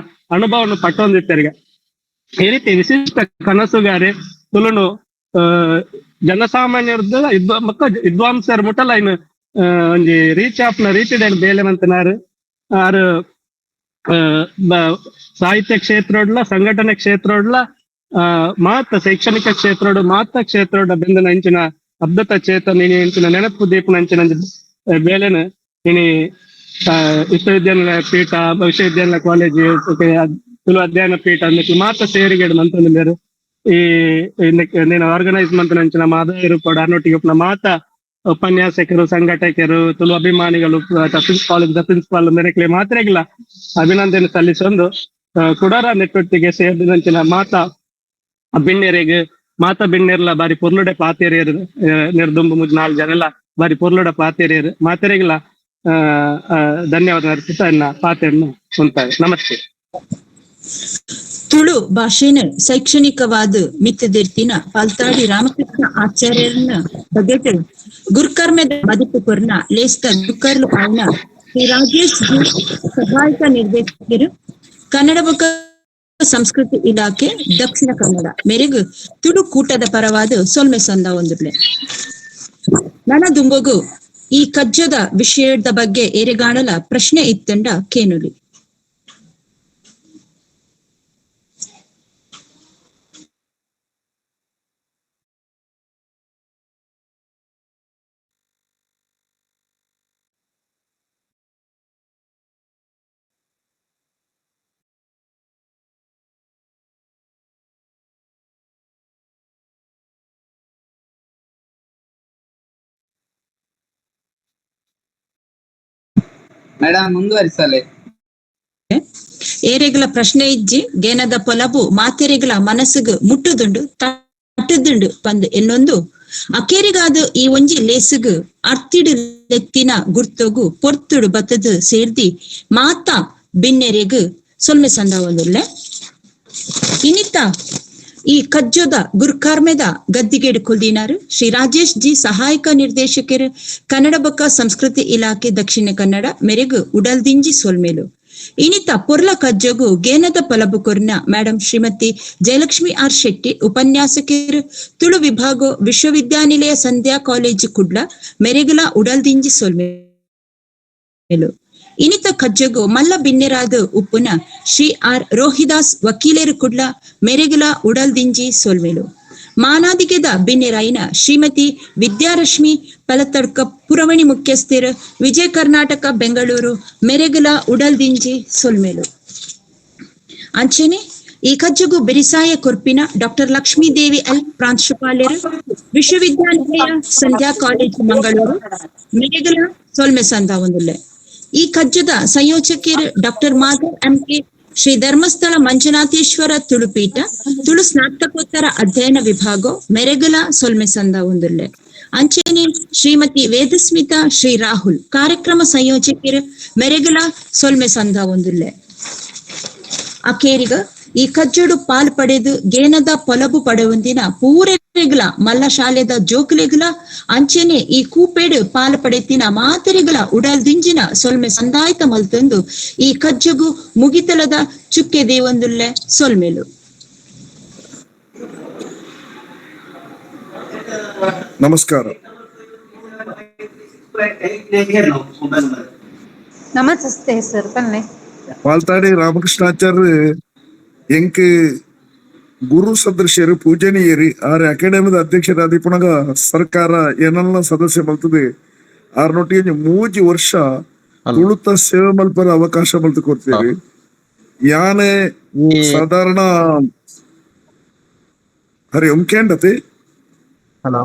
ಅನುಭವವನ್ನು ಪಟ್ಟೊಂದಿತ್ತರಿಗೆ ಈ ರೀತಿ ವಿಶಿಷ್ಟ ಕನಸುಗಾರೆ ತುಳುನು ಜನಸಾಮಾನ್ಯರದ ವಿದ್ವಾಂಸರ ಮುಟ್ಟಲ್ಲ ಇನ್ನು ಒಂಜಿ ರೀಚ್ ಆಪ್ನ ರೀತಿ ಬೇಲೆ ಮಂತನಾರು ಆರು ಸಾಹಿತ್ಯ ಕ್ಷೇತ್ರ ಸಂಘಟನೆ ಕ್ಷೇತ್ರ ಮಾತ ಶೈಕ್ಷಣಿಕ ಕ್ಷೇತ್ರ ಮಾತ ಕ್ಷೇತ್ರ ಬೆಂದನ ಇಂಚಿನ ಅದ್ಭುತ ಚೇತನ ಇಂಚಿನ ನೆನಪು ದೀಪನ ಇಂಚಿನ ಬೇಲೆನ ಇನಿ ವಿಶ್ವವಿದ್ಯಾನಿಲಯ ಪೀಠ ವಿಶ್ವವಿದ್ಯಾನಿಲಯ ಕಾಲೇಜು ತುಳು ಅಧ್ಯಯನ ಪೀಠ ಅನ್ನಕ್ಕೆ ಮಾತ ಸೇರಿಗೆಡು ಮಂತಂದಿರು ಈ ನೀನು ಆರ್ಗನೈಸ್ ಮಂತನ ಅಂಚಿನ ಮಾದರಿ ಕೂಡ ಅನ್ನೊಟ್ಟಿಗೆ ಮಾತ ಉಪನ್ಯಾಸಕರು ಸಂಘಟಕರು ತುಳು ಅಭಿಮಾನಿಗಳು ಕಾಲೇಜ್ ಪ್ರಿನ್ಸಿಪಾಲ್ ಮೇರೆಕ್ಲೆ ಮಾತ್ರೆಗಿಲ್ಲ ಅಭಿನಂದನೆ ಸಲ್ಲಿಸೊಂದು ಕುಡಾರ ನೆಟ್ವರ್ಕಿಗೆ ಸೇರಿದಂಚಿನ ಮಾತಾ ಬಿಣ್ಣೆರೆಗೆ ಮಾತಾ ಬಿಣ್ಣೆರ್ಲ ಬಾರಿ ಪೊರ್ಲುಡೆ ಪಾತೇರಿಯರು ನಿರ್ದುಂಬು 4 ಜನ ಎಲ್ಲ ಬಾರಿ ಪೊರ್ಲುಡೆ ಪಾತೇರಿಯರು ಮಾತೆರೆಗಿಲ್ಲ ಧನ್ಯವಾದ ಅರ್ಪಿತ ಪಾತೆಯನ್ನು ಉಂಟಾಗ ನಮಸ್ತೆ. ತುಳು ಭಾಷೆನ ಶೈಕ್ಷಣಿಕವಾದ ಮಿತ್ತದಿರ್ತಿನ ಪಾಲ್ತಾಡಿ ರಾಮಕೃಷ್ಣ ಆಚಾರ್ಯರನ್ನ ಬಗೆಟ್ ಗುರ್ಕರ್ಮೆದ ಮದಿಪು ಕೊರ್ನ ಲೇಸ್ತ ಗುರ್ಕರ್ಲು ಆಯ್ನ ಶ್ರೀ ರಾಜೇಶ್ ಸಹಾಯಕ ನಿರ್ದೇಶಕರು ಕನ್ನಡ ಬುಕ್ ಸಂಸ್ಕೃತಿ ಇಲಾಖೆ ದಕ್ಷಿಣ ಕನ್ನಡ ಮೇರೆಗೂ ತುಳು ಕೂಟದ ಪರವಾದ ಸೊಲ್ಮೆ ಸಂದ ಒಂದುರ್ಲೆ ನನ್ನ ದುಂಬಗು ಈ ಕಜ್ಜದ ವಿಷಯದ ಬಗ್ಗೆ ಏರೆಗಾಣಲ ಪ್ರಶ್ನೆ ಇತ್ತಂಡ ಕೇನುಲಿ. ಮೇಡಮ್ ಮುಂದುವರಿಸಲೇ. ಏರೆಗಳ ಪ್ರಶ್ನೆ ಇಜ್ಜಿ ಗೇನದ ಪೊಲಬು ಮಾತೆರೆಗಳ ಮನಸ್ಸಿಗೆ ಮುಟ್ಟುದುಂಡು ತಟ್ಟುದುಂಡು ಪಂದ್ ಎನ್ನೊಂದು ಅಕೇರಿಗಾದ ಈ ಒಂಜಿ ಲೇಸಿಗೆ ಅರ್ತಿಡು ಲೆತ್ತಿನ ಗುರ್ತೋಗು ಪೊರ್ತುಡು ಬತ್ತದು ಸೇರ್ದಿ ಮಾತಾ ಬಿನ್ನೆರೆಗು ಸೊಲ್ಮೆ ಸಂದ ಒಂದುಲ್ಲೆ ಇನಿತ ಈ ಕಜ್ಜೋದ ಗುರುಕಾರ್ಮೆದ ಗದ್ದಿಗೇಡು ಕುಲ್ದಿನಾರು ಶ್ರೀ ರಾಜೇಶ್ ಜಿ ಸಹಾಯಕ ನಿರ್ದೇಶಕರು ಕನ್ನಡ ಬೊಕ್ಕ ಸಂಸ್ಕೃತಿ ಇಲಾಖೆ ದಕ್ಷಿಣ ಕನ್ನಡ ಮೇರೆಗೂ ಉಡಲ್ದಿಂಜಿ ಸೊಲ್ಮೇಲು ಇನಿತ ಪೊರ್ಲ ಕಜ್ಜೋಗು ಗೇನದ ಪಲಬು ಕೊರ್ನ ಮೇಡಂ ಶ್ರೀಮತಿ ಜಯಲಕ್ಷ್ಮಿ ಆರ್ ಶೆಟ್ಟಿ ಉಪನ್ಯಾಸಕರು ತುಳು ವಿಭಾಗ ವಿಶ್ವವಿದ್ಯಾನಿಲಯ ಸಂಧ್ಯಾ ಕಾಲೇಜು ಕುಡ್ಲ ಮೆರೆಗುಲ ಉಡಲ್ದಿಂಜಿ ಸೊಲ್ಮೇಲು ಇನಿತ ಕಜ್ಜಗು ಮಲ್ಲ ಬಿನ್ನೆರಾದ ಉಪ್ಪುನ ಶ್ರೀ ಆರ್ ರೋಹಿದಾಸ್ ವಕೀಲೇರು ಕುಡ್ಲ ಮೆರೆಗುಲ ಉಡಲ್ದಿಂಜಿ ಸೊಲ್ಮೆಲು ಮಾನಾದಿಗೆದ ಬಿನ್ನೆರಾಯಿನ ಶ್ರೀಮತಿ ವಿದ್ಯಾರಶ್ಮಿ ಪಲತಡ್ಕ ಪುರವಣಿ ಮುಖ್ಯಸ್ಥರು ವಿಜಯ ಕರ್ನಾಟಕ ಬೆಂಗಳೂರು ಮೆರೆಗುಲ ಉಡಲ್ದಿಂಜಿ ಸೊಲ್ಮೆಲು ಅಂಚೆನೆ ಈ ಕಜ್ಜಗು ಬೆರಿಸಾಯ ಕೊರ್ಪಿನ ಡಾಕ್ಟರ್ ಲಕ್ಷ್ಮೀದೇವಿ ಎಲ್ ಪ್ರಾಂಶುಪಾಲರು ವಿಶ್ವವಿದ್ಯಾನಿಲಯ ಸಂಧ್ಯಾ ಕಾಲೇಜು ಮಂಗಳೂರು ಮೆರೆಗುಲ ಸೊಲ್ಮೆ ಸಂದ ಒಂದುಲ್ಲೆ ಈ ಕಜ್ಜದ ಸಂಯೋಜಕರು ಡಾಕ್ಟರ್ ಮಾಧವ್ ಎಂಕೆ ಶ್ರೀ ಧರ್ಮಸ್ಥಳ ಮಂಜುನಾಥೇಶ್ವರ ತುಳುಪೀಠ ತುಳು ಸ್ನಾತಕೋತ್ತರ ಅಧ್ಯಯನ ವಿಭಾಗ ಮೆರೆಗುಲ ಸೊಲ್ಮೆ ಸಂದ ಒಂದುಲ್ಲೆ ಅಂಚೆನೆ ಶ್ರೀಮತಿ ವೇದಸ್ಮಿತಾ ಶ್ರೀ ರಾಹುಲ್ ಕಾರ್ಯಕ್ರಮ ಸಂಯೋಜಕರು ಮೆರೆಗುಲ ಸೊಲ್ಮೆ ಸಂದ ಒಂದುಲ್ಲೆ ಅಕೇರಿಗ ಈ ಕಜ್ಜೋಡು ಪಾಲ್ ಪಡೆದು ಗೇನದ ಪೊಲಬು ಪಡೆಯೊಂದಿನ ಪೂರೆಗಳ ಮಲ್ಲ ಶಾಲೆದ ಜೋಕುಲೆಗಳ ಅಂಚೆನೆ ಈ ಕೂಪೇಡು ಪಾಲ್ ಪಡೆತಿನ ಮಾತೆರೆಗಳ ಉಡಲ್ದಿಂಜಿನ ಸೊಲ್ಮೆ ಸಂದಾಯ್ತ ಮಲ್ತೊಂದು ಈ ಕಜ್ಜಗು ಮುಗಿತಲದ ಚುಕ್ಕೆ ದೇವೊಂದುಲ್ಲೆ ಸೊಲ್ಮೆಲು. ನಮಸ್ಕಾರ. ನಮಸ್ತೆ ಸರ್ ಬನ್ನಿ. ಪಾಲ್ತಾಡಿ ರಾಮಕೃಷ್ಣಾಚಾರ್ಯ ಎಂಕ್ ಗುರು ಸದೃಶ್ಯರು ಪೂಜನೀಯರಿ ಆರ್ ಅಕಾಡೆಮಿದ ಅಧ್ಯಕ್ಷರಾದಿ ಪುನಗ ಸರ್ಕಾರ ಏನೆಲ್ಲ ಸದಸ್ಯ ಮಲ್ತದೆ ಆರ್ನೊಟ್ಟಿಗೆ 3 ವರ್ಷ ತುಳುತ ಸೇವೆ ಮಲ್ಪರ ಅವಕಾಶ ಮಲ್ತು ಕೊಡ್ತೀರಿ. ಯಾನೆ ಸಾಧಾರಣ ಹರಿ ಕೇಂಡತೆ ಹಲೋ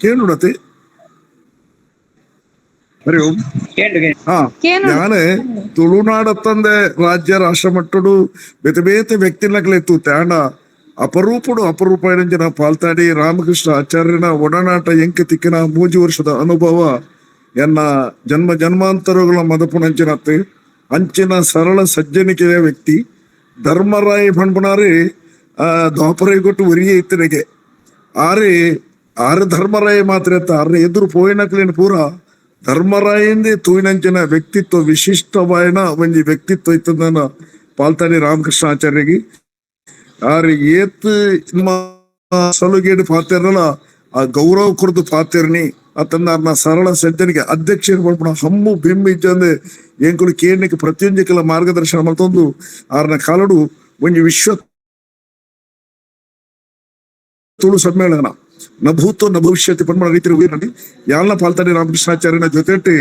ಕೇಳುಡತೆ ಹರಿ ಓಂ. ಹಾ ഞാന് തുളുനാടത്തന്റെ രാജ്യ രാഷ്ട്രമട്ടോട് ಬೇತೆ ವ್ಯಕ್ತಿನಕ್ಲೆತ್ತು ತ್ಯಾಂಡ ಅಪರೂಪಡಿನ ಪಾಲ್ತಾಡಿ ರಾಮಕೃಷ್ಣ ಆಚಾರ್ಯನ ಒಡನಾಟ ಎಂಕೆ ತಿಕ್ಕಿನ 3 ವರ್ಷದ ಅನುಭವ ಎನ್ನ ಜನ್ಮಾಂತರಗಳ ಮದಪುಣಂಚಿನತ್ತೆ ಅಂಚಿನ ಸರಳ ಸಜ್ಜನಿಕೆಯ ವ್ಯಕ್ತಿ ಧರ್ಮರಾಯ ಬಣ್ಬಣಾರಿ ದ್ವಾಪರೈ ಕೊಟ್ಟು ಒರಿಯೇ ಇತ್ತನೆಗೆ ಆರೆ ಧರ್ಮರಾಯ ಮಾತ್ರ ಆರ್ನ ಎದುರು ಪೋಯಿನಕ್ಲೇನು ಪೂರ ಧರ್ಮರಾಯಂದೇ ತೂಯಿನಂಚಿನ ವ್ಯಕ್ತಿತ್ವ ವಿಶಿಷ್ಟವಾಯನ ಒಂಜಿ ವ್ಯಕ್ತಿತ್ವ ಇತ್ತದನ್ನ ಪಾಲ್ತಾಡಿ ರಾಮಕೃಷ್ಣ ಆಚಾರ್ಯಗೆ ಆರು ಏತ್ ನಿಮ್ಮ ಸಲುಗೇಡು ಪಾತಿರಲ್ಲ ಆ ಗೌರವ ಕುರಿತು ಪಾತಿರ್ನಿ ಅತನ್ನ ಸರಳ ಸಜ್ಜನಿಗೆ ಅಧ್ಯಕ್ಷರು ಮಾಡ್ಬಿಡ ಹಮ್ಮು ಬಿಮ್ಮಿ ಇಜ್ಜಂದೆ ಏಂಕುಲು ಕೇಳಲಿಕ್ಕೆ ಪ್ರತಿಯೊಂದಕ್ಕೆಲ್ಲ ಮಾರ್ಗದರ್ಶನ ಮಾಡ್ತಂದು ಆರ್ನ ಕಾಲಡು ಒಂಜಿ ವಿಶ್ವ ತುಳು ಸಮ್ಮೇಳನ ನ ಭೂತೋ ನ ಭವಿಷ್ಯತಿ ಪನ್ಮಳ ರೀತಿ ಯಾಲ್ನ ಪಾಲ್ತಾಡಿ ರಾಮಕೃಷ್ಣಾಚಾರ್ಯನ ಜೊತೆ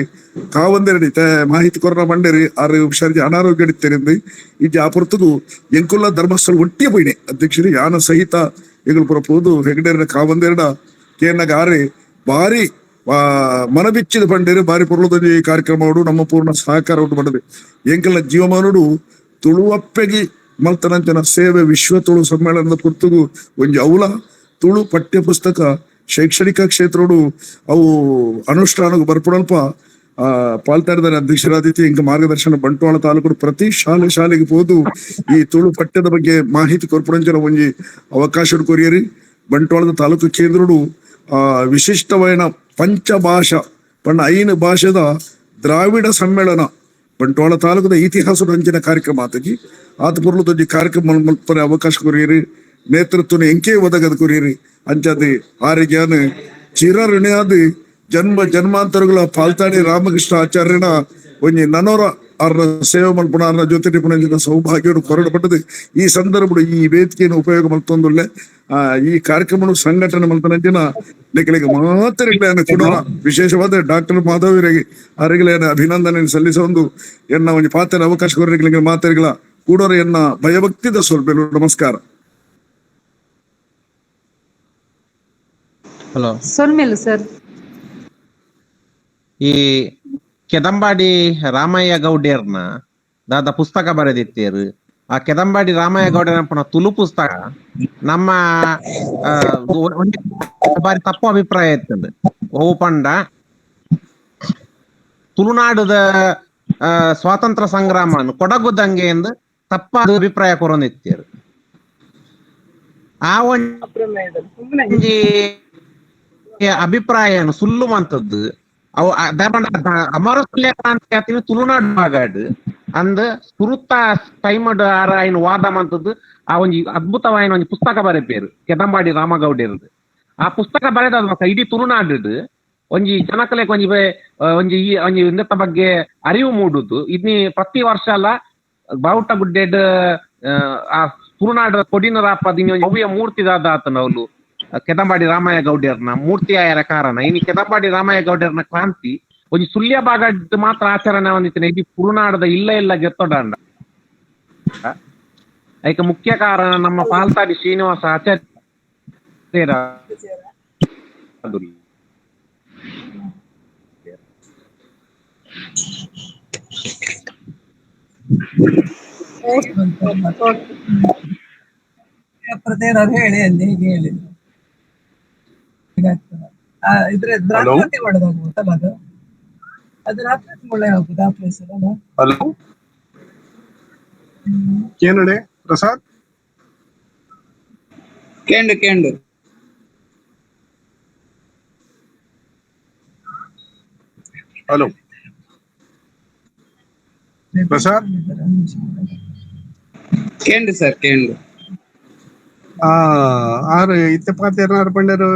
ಕಾವಂದೆರಡಿ ಮಾಹಿತಿ ಕೊರೋನಾ ಮಂಡೇರಿ ಆರು ಹುಷಾರಿಗೆ ಅನಾರೋಗ್ಯ ಇಡಿತೇರಿಂದು ಇಜ್ಜಿ ಆ ಪೊರ್ತದು ಎಂಕುಲ್ಲ ಧರ್ಮಸ್ಥಳ ಒಟ್ಟಿಗೆ ಪೋಯಿನೆ ಅಧ್ಯಕ್ಷರು ಯಾನ ಸಹಿತ ಎಗಳು ಪುರ ಪೋದು ಹೆಗಡೇರಿನ ಕಾವಂದೆರಡ ಕೇನಾಗ ಆರೆ ಬಾರಿ ಮನಬಿಚ್ಚಿದ ಪಂಡೇರು ಬಾರಿ ಪೊರ್ಲದ ಈ ಕಾರ್ಯಕ್ರಮ ನಮ್ಮ ಪೂರ್ಣ ಸಹಕಾರ ಉಂಟು ಮಾಡಿದೆ ಎಂಕಲ್ಲ ಜೀವಮಾನುಡು ತುಳುವಪ್ಪೆಗಿ ಮಲ್ತನಂಚನ ಸೇವೆ ವಿಶ್ವ ತುಳು ಸಮ್ಮೇಳನದ ಕುರಿತು ಒಂಜಿ ಅವಲ ತುಳು ಪಠ್ಯ ಪುಸ್ತಕ ಶೈಕ್ಷಣಿಕ ಕ್ಷೇತ್ರಡು ಅವು ಅನುಷ್ಠಾನಕ್ಕೆ ಬರ್ಪಡಲ್ಪ ಪಾಲ್ತಾಡಿದ ಅಧ್ಯಕ್ಷರಾದಿತಿ ಇಂಕ ಮಾರ್ಗದರ್ಶನ ಬಂಟ್ವಾಳ ತಾಲೂಕು ಪ್ರತಿ ಶಾಲೆಗೆ ಹೋದು ಈ ತುಳು ಪಠ್ಯದ ಬಗ್ಗೆ ಮಾಹಿತಿ ಕೊರ್ಪುರಂಚನ ಒಂಜಿ ಅವಕಾಶ ಕೊರಿಯರಿ ಬಂಟ್ವಾಳದ ತಾಲೂಕು ಕೇಂದ್ರಡು ವಿಶಿಷ್ಟವಾದ ಪಂಚಭಾಷಾ ಪಂಡ 5 ಭಾಷೆದ ದ್ರಾವಿಡ ಸಮ್ಮೇಳನ ಬಂಟ್ವಾಳ ತಾಲೂಕದ ಇತಿಹಾಸದ ಅಂಚಿನ ಕಾರ್ಯಕ್ರಮ ಆತಜಿ ಆತ ಪುರ್ಲದೊಂಜಿ ಕಾರ್ಯಕ್ರಮ ಮಲ್ಪನೆ ಅವಕಾಶ ಕೊರಿಯರಿ ನೇತೃತ್ವನ ಎಂಕೆ ಒದಗದ ಕೊರಿಯರಿ ಅಂಚದೆ ಆರಿಗ್ಯಾನ್ ಚಿರ ಋಣಿಯಾದ ಜನ್ಮ ಜನ್ಮಾಂತರಗಳ ಪಾಲ್ತಾಡಿ ರಾಮಕೃಷ್ಣ ಆಚಾರ್ಯನ ಒಂಜಿ ನನೋರ ಅವ್ರ ಸೇವೆ ಮಲ್ಪಣ ಅವ್ರ ಜೊತೆ ಪುನಂಜಿನ ಸೌಭಾಗ್ಯ ಕೊರಡಪಟ್ಟದು. ಈ ಸಂದರ್ಭ ಈ ವೇದಿಕೆಯನ್ನು ಉಪಯೋಗ ಮಲ್ತೊಂದುಲ್ಲೆ ಈ ಕಾರ್ಯಕ್ರಮ ಸಂಘಟನೆ ಮಲ್ತನಂಚಿನ ಲೆಕ್ಕಲಿಗೆ ಮಾತ್ರ ಕೂಡ ವಿಶೇಷವಾದ ಡಾಕ್ಟರ್ ಮಾಧವರಿಗೆ ಅವರಿಗೆ ಅಭಿನಂದನೆ ಸಲ್ಲಿಸೊಂದು ಎನ್ನ ಒಂದು ಪಾತ್ರ ಅವಕಾಶ ಕೊರಲಿಕ್ಕೆ ಮಾತಾಡಿಗಳ ಕೂಡೋರು ಎನ್ನ ಭಯಭಕ್ತಿದ ಸ್ವಲ್ಪ ನಮಸ್ಕಾರ. ಹಲೋ ಸೊಲ್ಮೆಲು ಸರ್. ಈ ಕೆದಂಬಾಡಿ ರಾಮಯ್ಯ ಗೌಡ್ಯರ್ನ ದಾದ ಪುಸ್ತಕ ಬರೆದಿತ್ತೇರು. ಆ ಕೆದಂಬಾಡಿ ರಾಮಯ್ಯ ಗೌಡ್ಯನ ತುಳು ಪುಸ್ತಕ ನಮ್ಮ ಬಾರಿ ತಪ್ಪು ಅಭಿಪ್ರಾಯ ಇರ್ತದೆ. ಓ ಪಂಡ ತುಳುನಾಡದ ಸ್ವಾತಂತ್ರ್ಯ ಸಂಗ್ರಾಮ ಕೊಡಗುದಂಗೆ ಎಂದು ತಪ್ಪಾದ ಅಭಿಪ್ರಾಯ ಕೊರೊಂದಿತ್ತೇರು. ಆ ಒಂಜಿ ಅಭಿಪ್ರಾಯ ಸುಳ್ಳು ಮಂತದ್ದು ಅವು ಅಮರ ಸುಳ್ಯ ತುಳುನಾಡು ಭಾಗಾಡ್ ಅಂದ್ ಸುರುತ್ತ ಟೈಮಡ್ ಆರ ಆಯ್ನ ವಾದ ಮಂತದ್ದು ಆ ಒಂಜಿ ಅದ್ಭುತವಾಯಿನ ಒಂಜಿ ಪುಸ್ತಕ ಬರೆಪೇರು ಕೆದಂಬಾಡಿ ರಾಮಗೌಡ್ಯರ್ದು. ಆ ಪುಸ್ತಕ ಬರೆದ ಇಡೀ ತುಳುನಾಡು ಒಂಜಿ ಜನಕಲೆಗ್ ಒಂಜಿ ಒಂಜಿ ಒಂಜಿ ಇಂದತ್ತ ಬಗ್ಗೆ ಅರಿವು ಮೂಡುದು. ಇದ್ನಿ ಪ್ರತಿ ವರ್ಷ ಅಲ್ಲ ಬಾವುಟ ಗುಡ್ಡೆಡ್ ಆ ತುಳುನಾಡ ಕೊಡಿನ ರಾಪದಿನ ಭವ್ಯ ಮೂರ್ತಿ ದಾದ ಆತನ ಅವಳು ಕೆದಂಬಾಡಿ ರಾಮಯ್ಯ ಗೌಡ್ಯರ್ನ ಮೂರ್ತಿ ಆಯರ ಕಾರಣ ಇನ್ನು ಕೆದಂಬಾಡಿ ರಾಮಯ್ಯ ಗೌಡ್ಯರ್ನ ಕ್ರಾಂತಿ ಒಂಜಿ ಸುಳ್ಯ ಭಾಗದ ಮಾತ್ರ ಆಚರಣೆ ಹೊಂದಿತ್ತಿನ ಇಡೀ ತುಳುನಾಡದ ಇಲ್ಲ ಗೆತ್ತೊಡಂಡ. ಅದಕ್ಕೆ ಮುಖ್ಯ ಕಾರಣ ನಮ್ಮ ಪಾಲ್ತಾಡಿ ಶ್ರೀನಿವಾಸ ಆಚಾರ್ಯ. ಹೇಳಿ ಅಲ್ಲಿ ಹೀಗೆ ಹೇಳಿ ಇದ್ರೆ ದ್ರಾಕ್ಷಿ ಮಾಡೋದಾಗ್ಬೋದಲ್ಲ ಅದು ಅದನ್ನ ಆಪರೇಟ್ ಒಳ್ಳೆ ಹೋಗುದು ಆಪರೇಷನ್ ಅಲ್ಲ. ಹಲೋ ಕೇಂದ್ರ ಪ್ರಸಾದ್ ಕೇಂಡು ಹಲೋ ಪ್ರಸಾದ್ ಕೇಂಡು ಸರ್ ಕೇಂಡು ಆರು ಇತ್ತೆ ಪಾತ್ರ ಪಂಡರು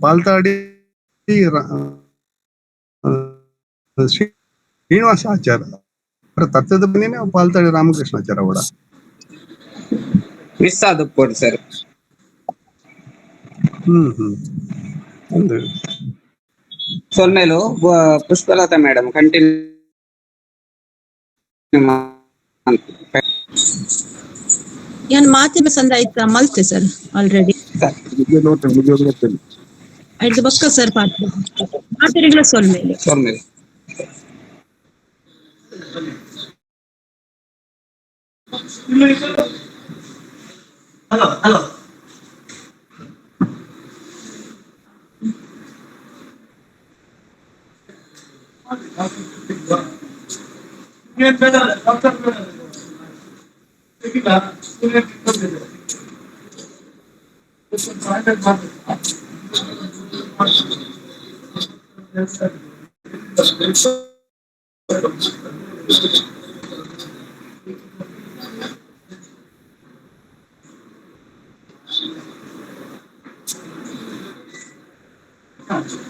ಪಾಲ್ತಾಡಿ ಶ್ರೀನಿವಾಸ ಆಚಾರ್ಯ ತತ್ವದ ಬಂದಿನೇ ಪಾಲ್ತಾಡಿ ರಾಮಕೃಷ್ಣ ಆಚಾರ್ಯ ಕೂಡ ಮಿಸ್ ಆದ ಕೊಡಿ ಸರ್. ಒಂದು ಸೊಲ್ಮೇಲು ಪುಷ್ಪಲತಾ ಮೇಡಮ್ ಕಂಟಿನ್ಯೂ. ಏನ್ ಮಾತಿನ ಸಂದ ಆಯ್ತಾ ಮಲ್ತೆ ಸರ್ ಆಲ್ರೆಡಿ ಐದು ಬಕ್ಕ ಸರ್ ಮಾತಿರಿಗಳ ಸೊಲ್ಮೇಲೆ ಹಲೋ Thank you.